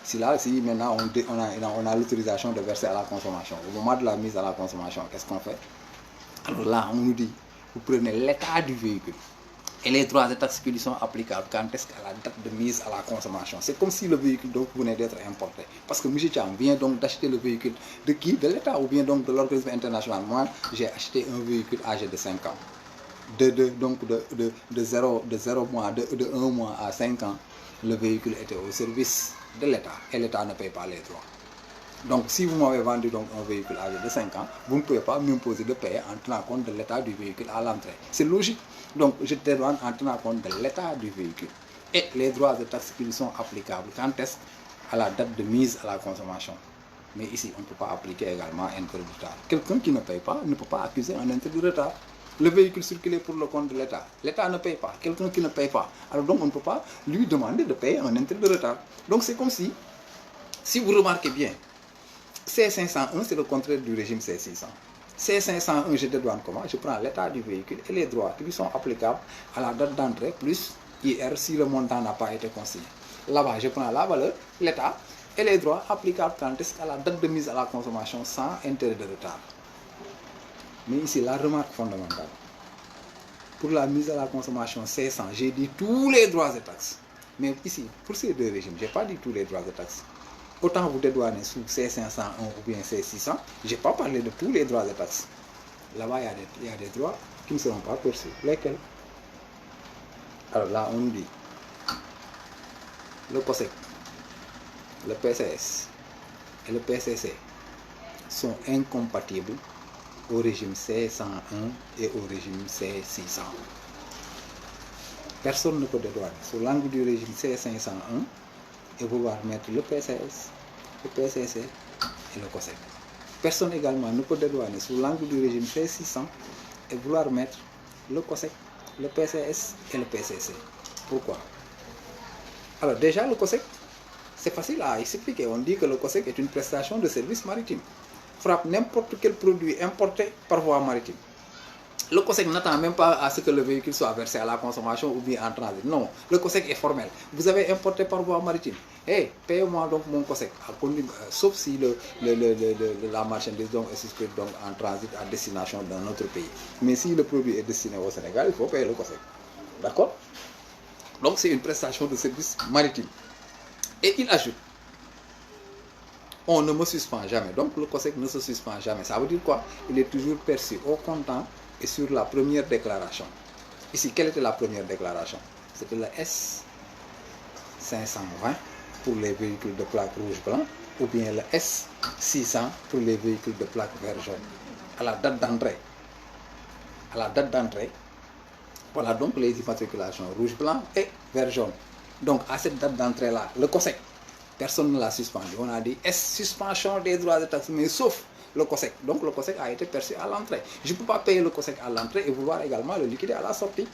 Si maintenant on a l'autorisation de verser à la consommation, au moment de la mise à la consommation, qu'est-ce qu'on fait? Alors là, on nous dit, vous prenez l'état du véhicule et les droits et taxes qui lui sont applicables quand est-ce qu'à la date de mise à la consommation. C'est comme si le véhicule donc venait d'être importé. Parce que M. Thiam vient donc d'acheter le véhicule de qui? De l'État ou bien donc de l'organisme international. Moi, j'ai acheté un véhicule âgé de 5 ans. De 0 mois, de 1 mois à 5 ans, le véhicule était au service de l'État et l'État ne paye pas les droits. Donc si vous m'avez vendu donc un véhicule âgé de 5 ans, vous ne pouvez pas m'imposer de payer en tenant compte de l'état du véhicule à l'entrée. C'est logique. Donc je te demande en tenant compte de l'état du véhicule et les droits et taxes qui lui sont applicables quand est-ce à la date de mise à la consommation. Mais ici, on ne peut pas appliquer également un intérêt de retard. Quelqu'un qui ne paye pas ne peut pas accuser un intérêt de retard. Le véhicule circulait pour le compte de l'État. L'État ne paye pas. Quelqu'un qui ne paye pas. Alors donc on ne peut pas lui demander de payer un intérêt de retard. Donc c'est comme si vous remarquez bien, C501, c'est le contraire du régime C600. C501, je dédouane comment? Je prends l'état du véhicule et les droits qui lui sont applicables à la date d'entrée plus IR si le montant n'a pas été consigné. Là-bas, je prends la valeur, l'état et les droits applicables quand est-ce qu'à la date de mise à la consommation sans intérêt de retard. Mais ici, la remarque fondamentale. Pour la mise à la consommation C100, j'ai dit tous les droits et taxes. Mais ici, pour ces deux régimes, je n'ai pas dit tous les droits et taxes. Autant vous dédouanez sous C501 ou bien C600, je n'ai pas parlé de tous les droits et taxes. Là-bas, il y a des droits qui ne seront pas perçus. Lesquels? Alors là, on nous dit le COSEC, le PCS et le PCC sont incompatibles au régime C101 et au régime C600. Personne ne peut dédouaner sous l'angle du régime C501 et vouloir mettre le PCS, le PCC et le COSEC. Personne également ne peut dédouaner sous l'angle du régime C600 et vouloir mettre le COSEC, le PCS et le PCC. Pourquoi? Alors déjà le COSEC, c'est facile à expliquer. On dit que le COSEC est une prestation de service maritime. Frappe n'importe quel produit importé par voie maritime. Le COSEC n'attend même pas à ce que le véhicule soit versé à la consommation ou bien en transit. Non, le COSEC est formel. Vous avez importé par voie maritime. Payez-moi donc mon COSEC, sauf si la marchandise donc est souscrite donc en transit à destination d'un autre pays. Mais si le produit est destiné au Sénégal, il faut payer le COSEC. D'accord? Donc c'est une prestation de service maritime. Et il ajoute, on ne me suspend jamais. Donc le COSEC ne se suspend jamais. Ça veut dire quoi? Il est toujours perçu au comptant et sur la première déclaration. Ici, quelle était la première déclaration? C'était le S520 pour les véhicules de plaque rouge-blanc ou bien le S 600 pour les véhicules de plaque vert jaune. À la date d'entrée, voilà donc les immatriculations rouge, blanc et vert jaune. Donc à cette date d'entrée-là, le COSEC, personne ne l'a suspendu. On a dit suspension des droits de taxe, mais sauf le COSEC. Donc le COSEC a été perçu à l'entrée. Je ne peux pas payer le COSEC à l'entrée et vouloir également le liquider à la sortie.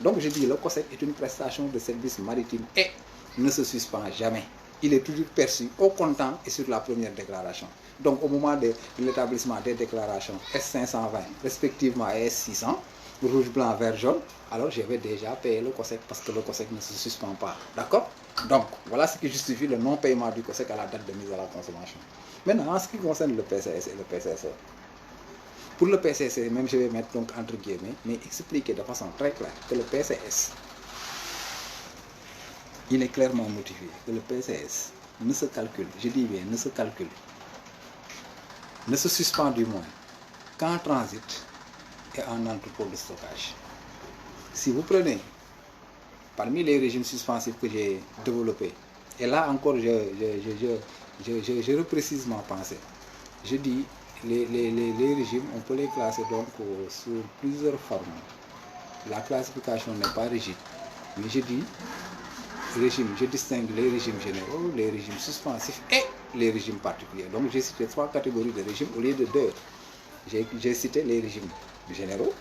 Donc je dis le COSEC est une prestation de service maritime et ne se suspend jamais. Il est toujours perçu au comptant et sur la première déclaration. Donc au moment de l'établissement des déclarations S520 respectivement et S600, rouge, blanc, vert, jaune, alors je vais déjà payer le COSEC parce que le COSEC ne se suspend pas. D'accord? Donc voilà ce qui justifie le non-paiement du COSEC à la date de mise à la consommation. Maintenant, en ce qui concerne le PCS et le PCSE, pour le PCS, même je vais mettre donc entre guillemets, mais expliquer de façon très claire que le PCS, il est clairement motivé que le PCS ne se calcule, je dis bien ne se calcule, ne se suspend du moins qu'en transit et en entrepôt de stockage. Si vous prenez parmi les régimes suspensifs que j'ai développés, et là encore je reprécise ma pensée, je dis les régimes, on peut les classer donc sur plusieurs formes. La classification n'est pas rigide, mais je dis régime, je distingue les régimes généraux, les régimes suspensifs et les régimes particuliers. Donc j'ai cité 3 catégories de régimes au lieu de 2. J'ai cité les régimes généraux,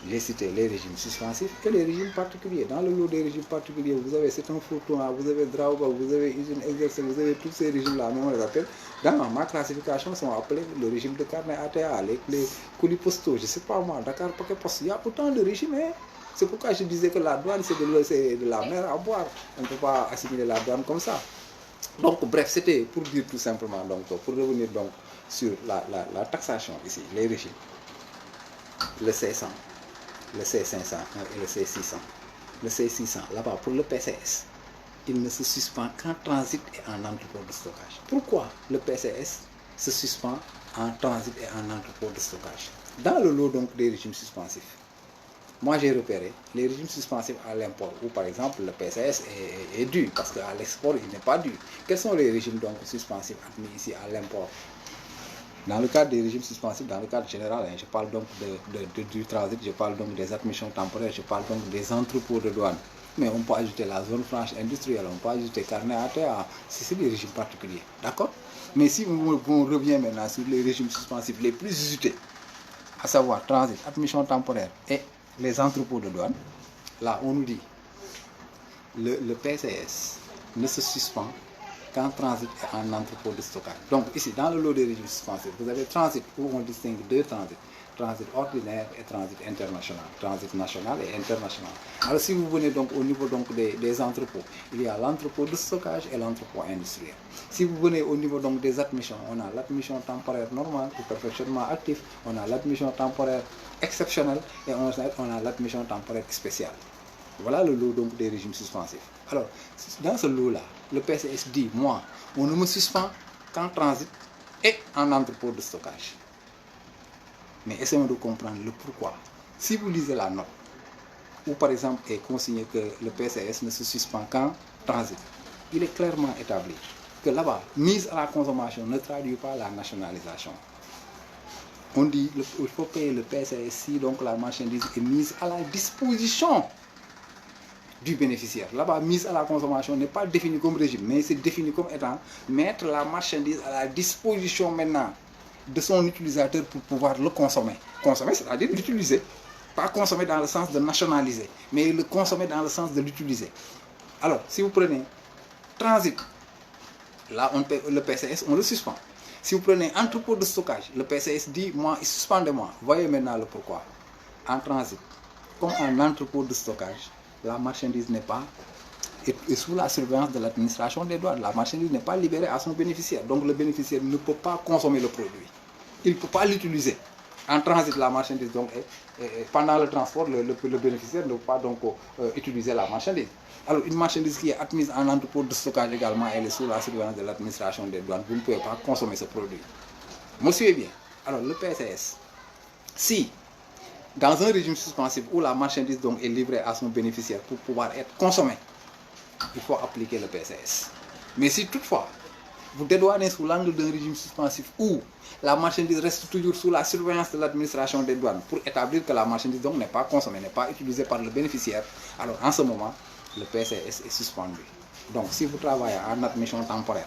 j'ai cité les régimes suspensifs et les régimes particuliers. Dans le lot des régimes particuliers, vous avez certains Fortuna, vous avez Drauba, vous avez usine exercée, vous avez tous ces régimes-là, mais on les appelle. Dans ma classification, sont appelés le régime de carnet ATA, les colis postaux, je ne sais pas moi, Dakar Paquet Post. Il y a autant de régimes. Hein. C'est pourquoi je disais que la douane, c'est de la mer à boire. On ne peut pas assimiler la douane comme ça. Donc, bref, c'était pour dire tout simplement, donc, pour revenir donc sur la taxation ici, les régimes, le C100, le C500 et le C600. Le C600, là-bas, pour le PCS, il ne se suspend qu'en transit et en entrepôt de stockage. Pourquoi le PCS se suspend en transit et en entrepôt de stockage? Dans le lot donc des régimes suspensifs, moi j'ai repéré les régimes suspensifs à l'import, où par exemple le PCS est dû, parce qu'à l'export il n'est pas dû. Quels sont les régimes donc suspensifs admis ici à l'import? Dans le cadre des régimes suspensifs, dans le cadre général, je parle donc du transit, je parle donc des admissions temporaires, je parle donc des entrepôts de douane. Mais on peut ajouter la zone franche industrielle, on peut ajouter carnet ATA, c'est des régimes particuliers. D'accord? Mais si on revient maintenant sur les régimes suspensifs les plus usités, à savoir transit, admission temporaire et les entrepôts de douane, là on nous dit le PCS ne se suspend qu'en transit et en entrepôt de stockage. Donc ici, dans le lot des régimes suspensifs, vous avez transit où on distingue 2 transits. Transit ordinaire et transit international. Transit national et international. Alors si vous venez donc au niveau donc des entrepôts, il y a l'entrepôt de stockage et l'entrepôt industriel. Si vous venez au niveau donc des admissions, on a l'admission temporaire normale ou perfectionnement actif, on a l'admission temporaire exceptionnelle et on a l'admission temporaire spéciale. Voilà le lot donc des régimes suspensifs. Alors, dans ce lot-là, le PCS dit, moi, on ne me suspend qu'en transit et en entrepôt de stockage. Mais essayons de comprendre le pourquoi. Si vous lisez la note, où par exemple est consigné que le PCS ne se suspend qu'en transit, il est clairement établi que là-bas, mise à la consommation ne traduit pas la nationalisation. On dit qu'il faut payer le PCS si donc la marchandise est mise à la disposition du bénéficiaire. Là-bas, mise à la consommation n'est pas définie comme régime, mais c'est défini comme étant mettre la marchandise à la disposition maintenant de son utilisateur pour pouvoir le consommer. Consommer, c'est-à-dire l'utiliser. Pas consommer dans le sens de nationaliser, mais le consommer dans le sens de l'utiliser. Alors, si vous prenez transit, là, on paie le PCS, on le suspend. Si vous prenez entrepôt de stockage, le PCS dit, moi, suspendez-moi. Voyez maintenant le pourquoi. En transit, comme en entrepôt de stockage, la marchandise n'est pas sous la surveillance de l'administration des douanes. La marchandise n'est pas libérée à son bénéficiaire. Donc le bénéficiaire ne peut pas consommer le produit. Il ne peut pas l'utiliser. En transit, la marchandise, donc, pendant le transport, le bénéficiaire ne peut pas donc utiliser la marchandise. Alors une marchandise qui est admise en entrepôt de stockage également, elle est sous la surveillance de l'administration des douanes. Vous ne pouvez pas consommer ce produit. Vous suivez bien. Alors le PCS, si dans un régime suspensif où la marchandise donc est livrée à son bénéficiaire pour pouvoir être consommée, il faut appliquer le PCS. Mais si toutefois, vous dédouanez sous l'angle d'un régime suspensif où la marchandise reste toujours sous la surveillance de l'administration des douanes pour établir que la marchandise donc n'est pas consommée, n'est pas utilisée par le bénéficiaire, alors en ce moment, le PCS est suspendu. Donc si vous travaillez en admission temporaire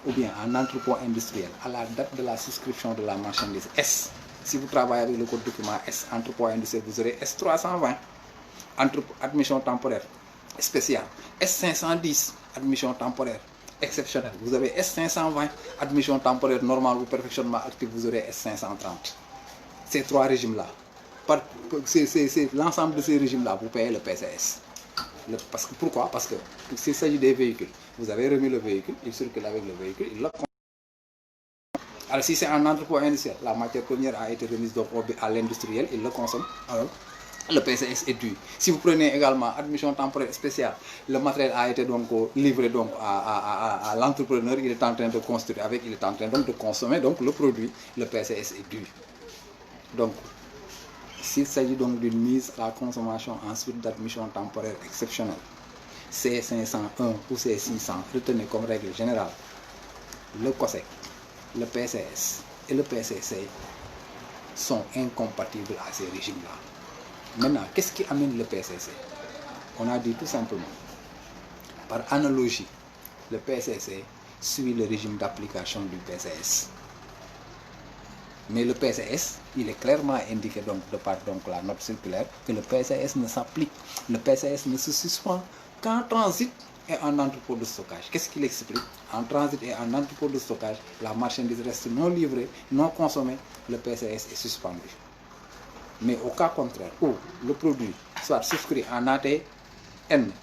ou bien en entrepôt industriel à la date de la souscription de la marchandise S, si vous travaillez avec le code document S, entrepôt industriel, vous aurez S320, admission temporaire spéciale, S510, admission temporaire exceptionnelle, vous avez S520, admission temporaire normale ou perfectionnement actif, vous aurez S530. Ces trois régimes-là, c'est l'ensemble de ces régimes-là, vous payez le PCS. Pourquoi? Parce que s'il s'agit des véhicules, vous avez remis le véhicule, il circule avec le véhicule, il le consomme. Alors si c'est un entrepôt industriel, la matière première a été remise donc à l'industriel, il le consomme, alors le PCS est dû. Si vous prenez également admission temporaire spéciale, le matériel a été donc livré donc à l'entrepreneur, il est en train de construire avec, il est en train donc de consommer donc le produit, le PCS est dû. Donc, s'il s'agit donc d'une mise à la consommation ensuite d'admission temporaire exceptionnelle, C501 ou C600, retenez comme règle générale, le COSEC, le PCS et le PCC sont incompatibles à ces régimes-là. Maintenant, qu'est-ce qui amène le PCC? On a dit tout simplement, par analogie, le PCC suit le régime d'application du PCS. Mais le PCS, il est clairement indiqué donc de par donc la note circulaire que le PCS ne s'applique, le PCS ne se suspend qu'en transit et en entrepôt de stockage. Qu'est-ce qu'il explique? En transit et en entrepôt de stockage, la marchandise reste non livrée, non consommée, le PCS est suspendu. Mais au cas contraire, où le produit soit souscrit en ATN,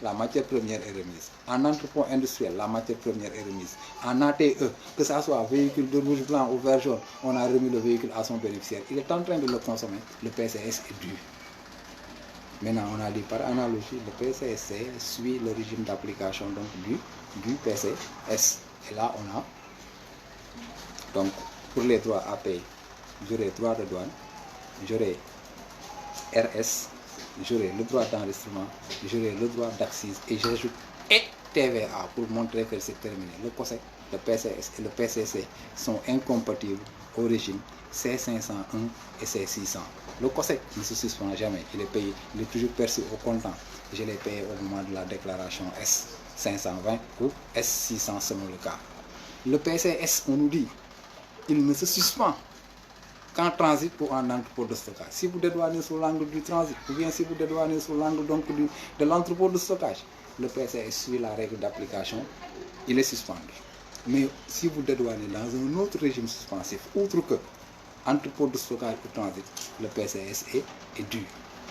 la matière première est remise. En entrepôt industriel, la matière première est remise. En ATE, que ce soit véhicule de rouge, blanc ou vert jaune, on a remis le véhicule à son bénéficiaire. Il est en train de le consommer, le PCS est dû. Maintenant, on a dit par analogie, le PCSC suit le régime d'application du PCS. Et là, on a, donc, pour les droits à payer, j'aurai droit de douane, j'aurai RS, j'aurai le droit d'enregistrement, j'aurai le droit d'accise et j'ajoute et TVA pour montrer que c'est terminé. Le COSEC, le PCS et le PCC sont incompatibles au régime C501 et C600. Le COSEC ne se suspend jamais, il est payé, il est toujours perçu au comptant. Je l'ai payé au moment de la déclaration S520 ou S600 selon le cas. Le PCS, on nous dit, il ne se suspend qu'en transit ou en entrepôt de stockage. Si vous dédouanez sous l'angle du transit, ou bien si vous dédouanez sous l'angle de l'entrepôt de stockage, le PCS suit la règle d'application, il est suspendu. Mais si vous dédouanez dans un autre régime suspensif, outre que entrepôt de stockage ou transit, le PCS est dû.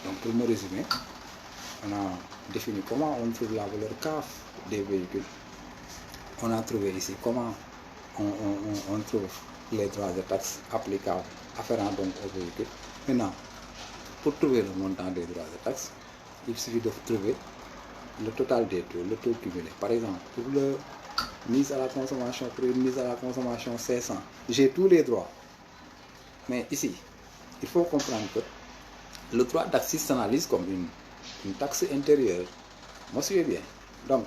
Donc pour me résumer, on a défini comment on trouve la valeur CAF des véhicules. On a trouvé ici comment on trouve les droits de taxes applicables afférents donc au véhicule. Maintenant, pour trouver le montant des droits de taxes, il suffit de trouver le total des taux, le taux cumulé. Par exemple, pour une mise à la consommation C100, j'ai tous les droits. Mais ici, il faut comprendre que le droit d'accise s'analyse comme une taxe intérieure. Moi, suivez bien. Donc,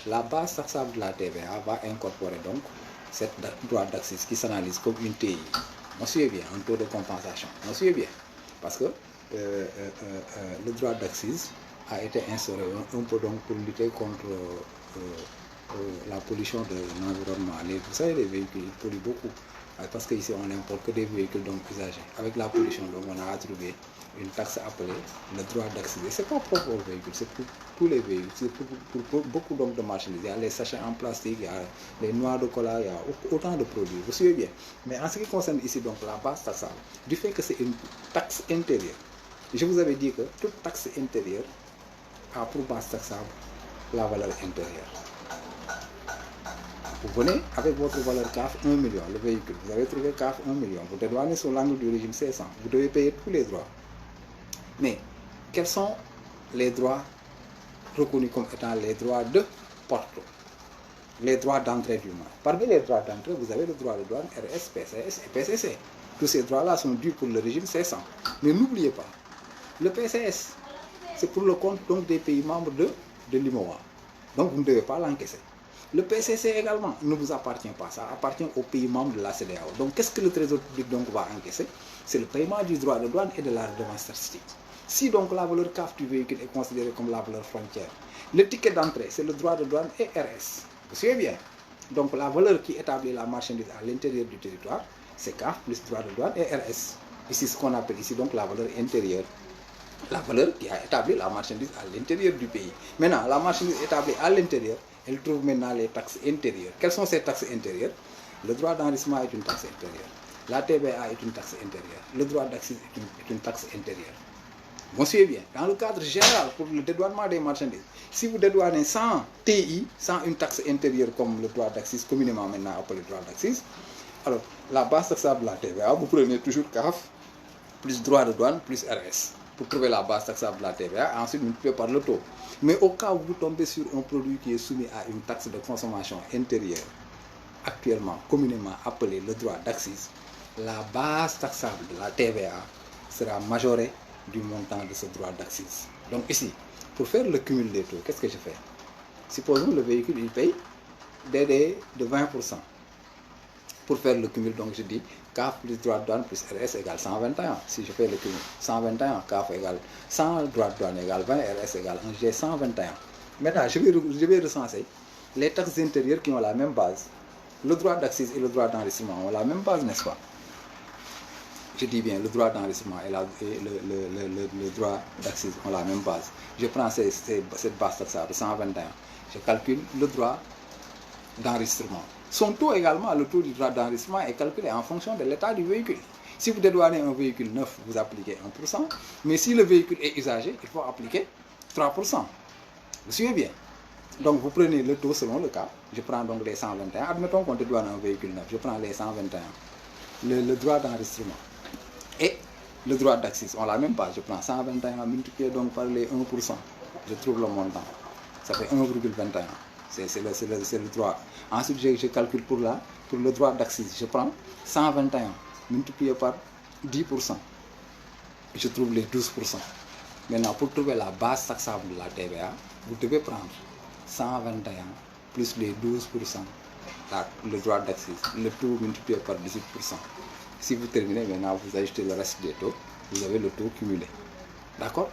la base taxable de la TVA va incorporer donc cette droit d'accise qui s'analyse comme une TI. On suit bien, un taux de compensation. On suit bien. Parce que le droit d'accise a été instauré un peu donc pour lutter contre la pollution de l'environnement. Vous savez, les véhicules polluent beaucoup. Parce qu'ici, on n'importe que des véhicules donc usagés. Avec la pollution, donc, on a attribué une taxe appelée le droit d'accise. Ce n'est pas propre aux véhicules, c'est pour tous les véhicules, c'est pour beaucoup donc de marchandises. Il y a les sachets en plastique, il y a les noix de cola, il y a autant de produits. Vous suivez bien. Mais en ce qui concerne ici donc la base taxable, du fait que c'est une taxe intérieure, je vous avais dit que toute taxe intérieure a pour base taxable la valeur intérieure. Vous venez avec votre valeur CAF 1 million, le véhicule, vous avez trouvé CAF 1 million, vous dédouanez sur l'angle du régime C100, vous devez payer tous les droits. Mais quels sont les droits reconnus comme étant les droits de porte, les droits d'entrée du moins? Parmi les droits d'entrée, vous avez le droit de douane, RS, PCS et PCC. Tous ces droits-là sont dus pour le régime C100. Mais n'oubliez pas, le PCS, c'est pour le compte donc des pays membres de l'IMOA. Donc vous ne devez pas l'encaisser. Le PCC également ne vous appartient pas, ça appartient aux pays membres de la CEDEAO. Donc qu'est-ce que le Trésor public donc va encaisser? C'est le paiement du droit de douane et de la redevance statistique. Si donc la valeur CAF du véhicule est considérée comme la valeur frontière, le ticket d'entrée, c'est le droit de douane et RS. Vous suivez bien? Donc la valeur qui établit la marchandise à l'intérieur du territoire, c'est CAF plus droit de douane et RS. Ici, ce qu'on appelle ici donc la valeur intérieure. La valeur qui a établi la marchandise à l'intérieur du pays. Maintenant, la marchandise établie à l'intérieur, elle trouve maintenant les taxes intérieures. Quelles sont ces taxes intérieures? Le droit d'enregistrement est une taxe intérieure. La TVA est une taxe intérieure. Le droit d'accise est une taxe intérieure. Vous suivez bien. Dans le cadre général pour le dédouanement des marchandises, si vous dédouanez sans TI, sans une taxe intérieure comme le droit d'accise, communément maintenant appelé droit d'accise, alors la base taxable de la TVA, vous prenez toujours CAF plus droit de douane plus RS pour trouver la base taxable de la TVA, ensuite multiplié par le taux. Mais au cas où vous tombez sur un produit qui est soumis à une taxe de consommation intérieure, actuellement communément appelé le droit d'accise, la base taxable de la TVA sera majorée du montant de ce droit d'accise. Donc ici, pour faire le cumul des taux, qu'est-ce que je fais? Supposons le véhicule, il paye DD de 20%. Pour faire le cumul, donc je dis CAF plus droit de douane plus RS égale 121. Si je fais le cumul, 121, CAF égale 100, droit de douane égale 20, RS égale 1, j'ai 121. Maintenant, je vais recenser les taxes intérieures qui ont la même base. Le droit d'accise et le droit d'enregistrement ont la même base, n'est-ce pas? Je dis bien, le droit d'enregistrement et le droit d'accise ont la même base. Je prends cette base taxable, 121. Je calcule le droit d'enregistrement. Son taux également, le taux du droit d'enregistrement est calculé en fonction de l'état du véhicule. Si vous dédouanez un véhicule neuf, vous appliquez 1%. Mais si le véhicule est usagé, il faut appliquer 3%. Vous suivez bien? Donc vous prenez le taux selon le cas. Je prends donc les 121. Admettons qu'on dédouane un véhicule neuf. Je prends les 121. Le droit d'enregistrement et le droit d'accise ont la même base. Je prends 121 multiplié donc par les 1%. Je trouve le montant. Ça fait 1,21. C'est le droit. Ensuite, je calcule pour le droit d'accise. Je prends 121 multiplié par 10%. Je trouve les 12%. Maintenant, pour trouver la base taxable de la TVA, vous devez prendre 121 plus les 12%, le droit d'accise, le tout multiplié par 18%. Si vous terminez maintenant, vous ajoutez le reste des taux, vous avez le taux cumulé. D'accord?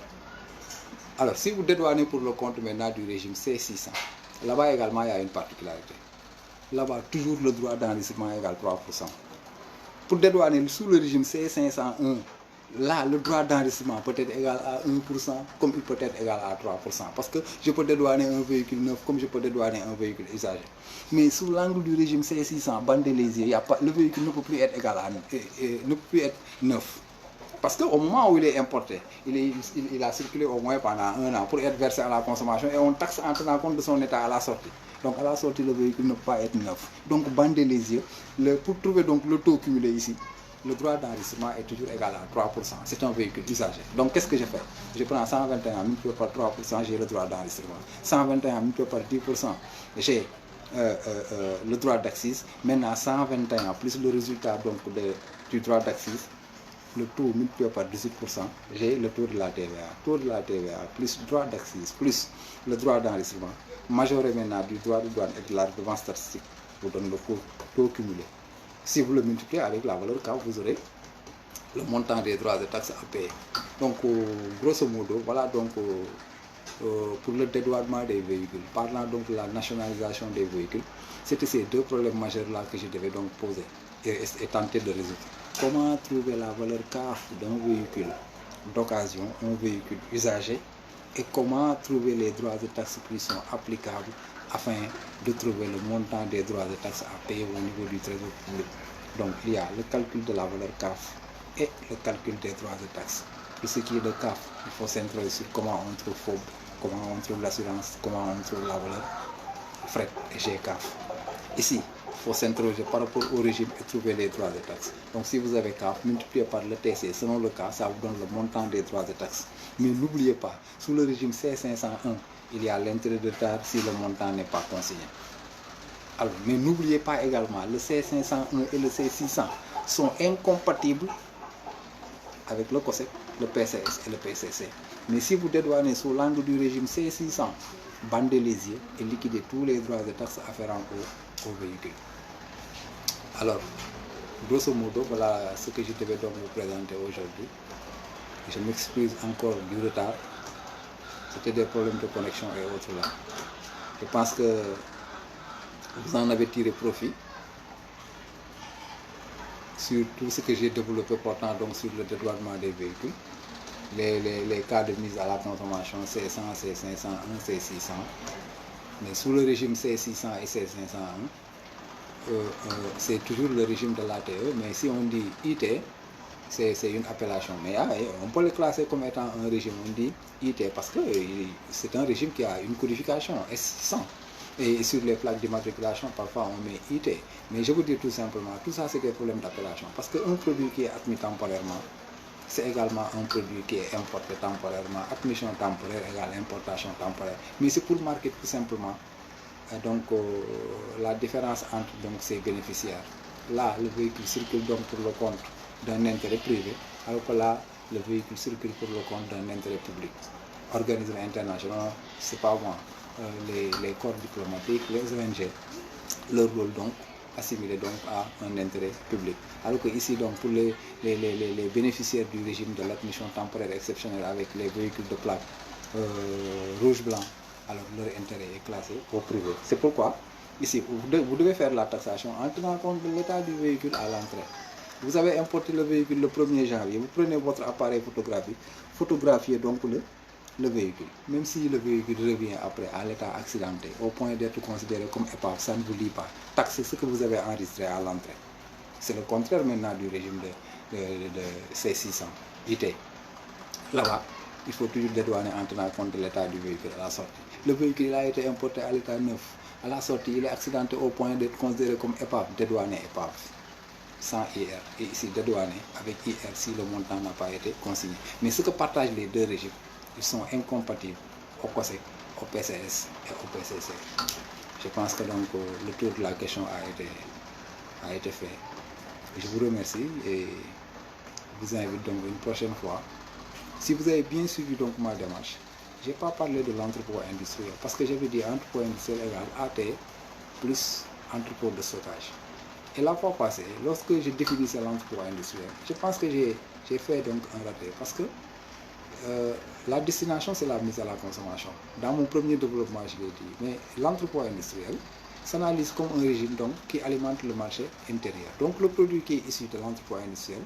Alors, si vous dédouanez pour le compte maintenant du régime C600, là-bas également, il y a une particularité. Là-bas, toujours le droit d'enregistrement égale 3%. Pour dédouaner sous le régime C501, là, le droit d'enregistrement peut être égal à 1%, comme il peut être égal à 3%. Parce que je peux dédouaner un véhicule neuf, comme je peux dédouaner un véhicule usagé. Mais sous l'angle du régime C600, bandez les yeux, le véhicule ne peut plus être égal à ne peut plus être neuf. Parce qu'au moment où il est importé, il a circulé au moins pendant 1 an pour être versé à la consommation et on taxe en tenant compte de son état à la sortie. Donc à la sortie, le véhicule ne peut pas être neuf. Donc bandez les yeux. Pour trouver donc le taux cumulé ici, le droit d'enregistrement est toujours égal à 3%. C'est un véhicule usagé. Donc qu'est-ce que je fais? Je prends 121 multiplié par 3%, j'ai le droit d'enregistrement. 121 multiplié par 10%, j'ai le droit d'accise. Maintenant 121 plus le résultat donc du droit d'accise, le taux multiplié par 18%, j'ai le taux de la TVA. Taux de la TVA plus droit d'accise plus le droit d'enregistrement, majoré maintenant du droit de douane et de la redevance statistique, vous donne le taux cumulé. Si vous le multipliez avec la valeur K, vous aurez le montant des droits de taxes à payer. Donc, grosso modo, voilà donc pour le dédouanement des véhicules. Parlant donc de la nationalisation des véhicules, c'était ces deux problèmes majeurs-là que je devais donc poser et tenter de résoudre. Comment trouver la valeur CAF d'un véhicule d'occasion, un véhicule usagé, et comment trouver les droits de taxes qui sont applicables afin de trouver le montant des droits de taxes à payer au niveau du trésor public. Donc il y a le calcul de la valeur CAF et le calcul des droits de taxes. Pour ce qui est de CAF, il faut s'introduire sur comment on trouve FOB, comment on trouve l'assurance, comment on trouve la valeur fret et GCAF. Ici, il faut s'interroger par rapport au régime et trouver les droits de taxes. Donc si vous avez CAF, multiplié par le TC, selon le cas, ça vous donne le montant des droits de taxes. Mais n'oubliez pas, sous le régime C501, il y a l'intérêt de retard si le montant n'est pas consigné. Alors, mais n'oubliez pas également, le C501 et le C600 sont incompatibles avec le COSEC, le PCS et le PCC. Mais si vous dédouanez sous l'angle du régime C600, bandez les yeux et liquidez tous les droits et taxes afférents au véhicule. Alors, grosso modo, voilà ce que je devais donc vous présenter aujourd'hui. Je m'excuse encore du retard. C'était des problèmes de connexion et autres là. Je pense que vous en avez tiré profit sur tout ce que j'ai développé portant donc sur le dédouanement des véhicules, les cas de mise à la consommation C100, C501, C600. Mais sous le régime C600 et C501, c'est toujours le régime de l'ATE, mais si on dit IT, c'est une appellation. Mais on peut le classer comme étant un régime, on dit IT, parce que c'est un régime qui a une codification S600. Et sur les plaques d'immatriculation, parfois on met IT. Mais je vous dis tout simplement, tout ça c'est des problèmes d'appellation. Parce qu'un produit qui est admis temporairement, c'est également un produit qui est importé temporairement. Admission temporaire égale importation temporaire. Mais c'est pour marquer tout simplement la différence entre donc, ces bénéficiaires. Là, le véhicule circule donc pour le compte d'un intérêt privé, alors que là, le véhicule circule pour le compte d'un intérêt public. Organismes internationaux, c'est pas moi. Les corps diplomatiques, les ONG, leur rôle donc assimilé donc à un intérêt public. Alors que ici donc pour les bénéficiaires du régime de l'admission temporaire exceptionnelle avec les véhicules de plaque rouge-blanc, alors leur intérêt est classé au privé. C'est pourquoi ici vous devez faire la taxation en tenant compte de l'état du véhicule à l'entrée. Vous avez importé le véhicule le 1er janvier, vous prenez votre appareil photographique, photographiez donc le véhicule. Même si le véhicule revient après à l'état accidenté, au point d'être considéré comme épave, ça ne vous lie pas. Taxez ce que vous avez enregistré à l'entrée. C'est le contraire maintenant du régime de C600, IT. Là-bas, il faut toujours dédouaner en tenant compte de l'état du véhicule à la sortie. Le véhicule a été importé à l'état neuf. À la sortie, il est accidenté au point d'être considéré comme épave, dédouané épave, sans IR. Et ici, dédouané avec IR si le montant n'a pas été consigné. Mais ce que partagent les deux régimes, ils sont incompatibles au COSEC, au PCS et au PCC. Je pense que donc le tour de la question a été fait. Je vous remercie et vous invite donc une prochaine fois. Si vous avez bien suivi donc ma démarche, je n'ai pas parlé de l'entrepôt industriel parce que j'avais dit entrepôt industriel égale AT plus entrepôt de stockage. Et la fois passée, lorsque je définissais l'entrepôt industriel, je pense que j'ai fait donc un raté parce que la destination, c'est la mise à la consommation. Dans mon premier développement, je l'ai dit. Mais l'entrepôt industriel s'analyse comme un régime donc, qui alimente le marché intérieur. Donc le produit qui est issu de l'entrepôt industriel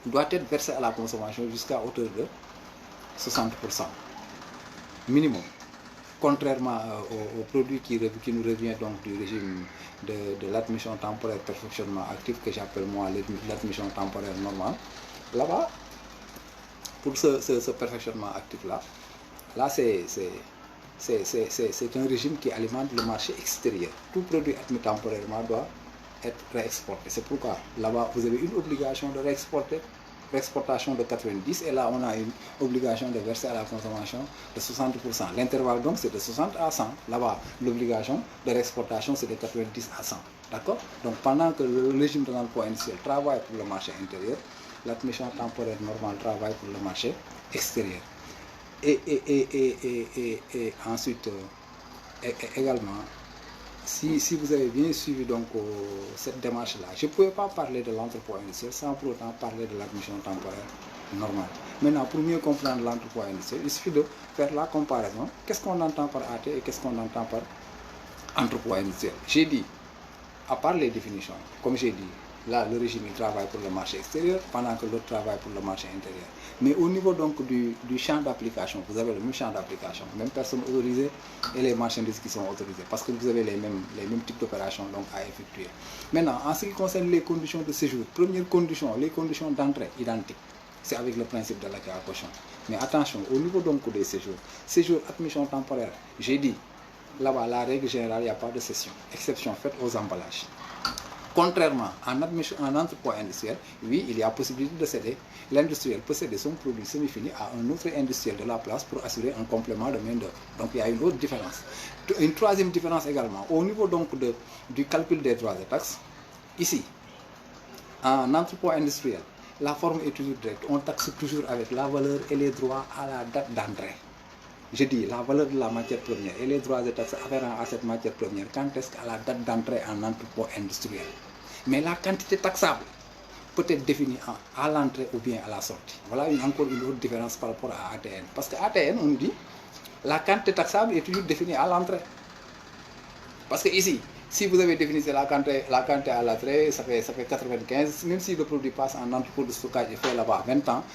doit être versé à la consommation jusqu'à hauteur de 60% minimum. Contrairement au produit qui nous revient donc du régime de l'admission temporaire perfectionnement actif, que j'appelle moi l'admission temporaire normale. Là-bas, pour ce perfectionnement actif-là, c'est un régime qui alimente le marché extérieur. Tout produit admis temporairement doit être réexporté. C'est pourquoi là-bas, vous avez une obligation de réexporter, réexportation de 90, et là, on a une obligation de verser à la consommation de 60%. L'intervalle, donc, c'est de 60 à 100. Là-bas, l'obligation de réexportation, c'est de 90 à 100. D'accord? Donc, pendant que le régime de l'emploi industriel travaille pour le marché intérieur, l'admission temporaire normale travaille pour le marché extérieur. Et ensuite, également, si vous avez bien suivi donc, cette démarche-là, je ne pouvais pas parler de l'entrepôt industriel sans pour autant parler de l'admission temporaire normale. Maintenant, pour mieux comprendre l'entrepôt industriel, il suffit de faire la comparaison. Qu'est-ce qu'on entend par AT et qu'est-ce qu'on entend par entrepôt industriel? J'ai dit, à part les définitions, comme j'ai dit, là, le régime il travaille pour le marché extérieur, pendant que l'autre travaille pour le marché intérieur. Mais au niveau donc du champ d'application, vous avez le même champ d'application, même personne autorisée et les marchandises qui sont autorisées, parce que vous avez les mêmes types d'opérations donc à effectuer. Maintenant, en ce qui concerne les conditions de séjour, première condition, les conditions d'entrée identiques, c'est avec le principe de l'accueil à cochon. Mais attention, au niveau donc des séjours, séjour, admission temporaire, j'ai dit, là-bas, la règle générale, il n'y a pas de cession, exception faite aux emballages. Contrairement en entrepôt industriel, oui, il y a possibilité de céder. L'industriel peut céder son produit semi-fini à un autre industriel de la place pour assurer un complément de main-d'œuvre. Donc il y a une autre différence. Une troisième différence également, au niveau donc du calcul des droits et taxes, ici, en entrepôt industriel, la forme est toujours directe. On taxe toujours avec la valeur et les droits à la date d'entrée. Je dis la valeur de la matière première et les droits et taxes afférents à cette matière première quand est-ce qu'à la date d'entrée en entrepôt industriel. Mais la quantité taxable peut être définie à l'entrée ou bien à la sortie. Voilà encore une autre différence par rapport à ATN. Parce que ATN, on nous dit, la quantité taxable est toujours définie à l'entrée. Parce que ici, si vous avez défini la quantité à l'entrée, ça fait 95, même si le produit passe en entrepôt de stockage et fait là-bas 20 ans,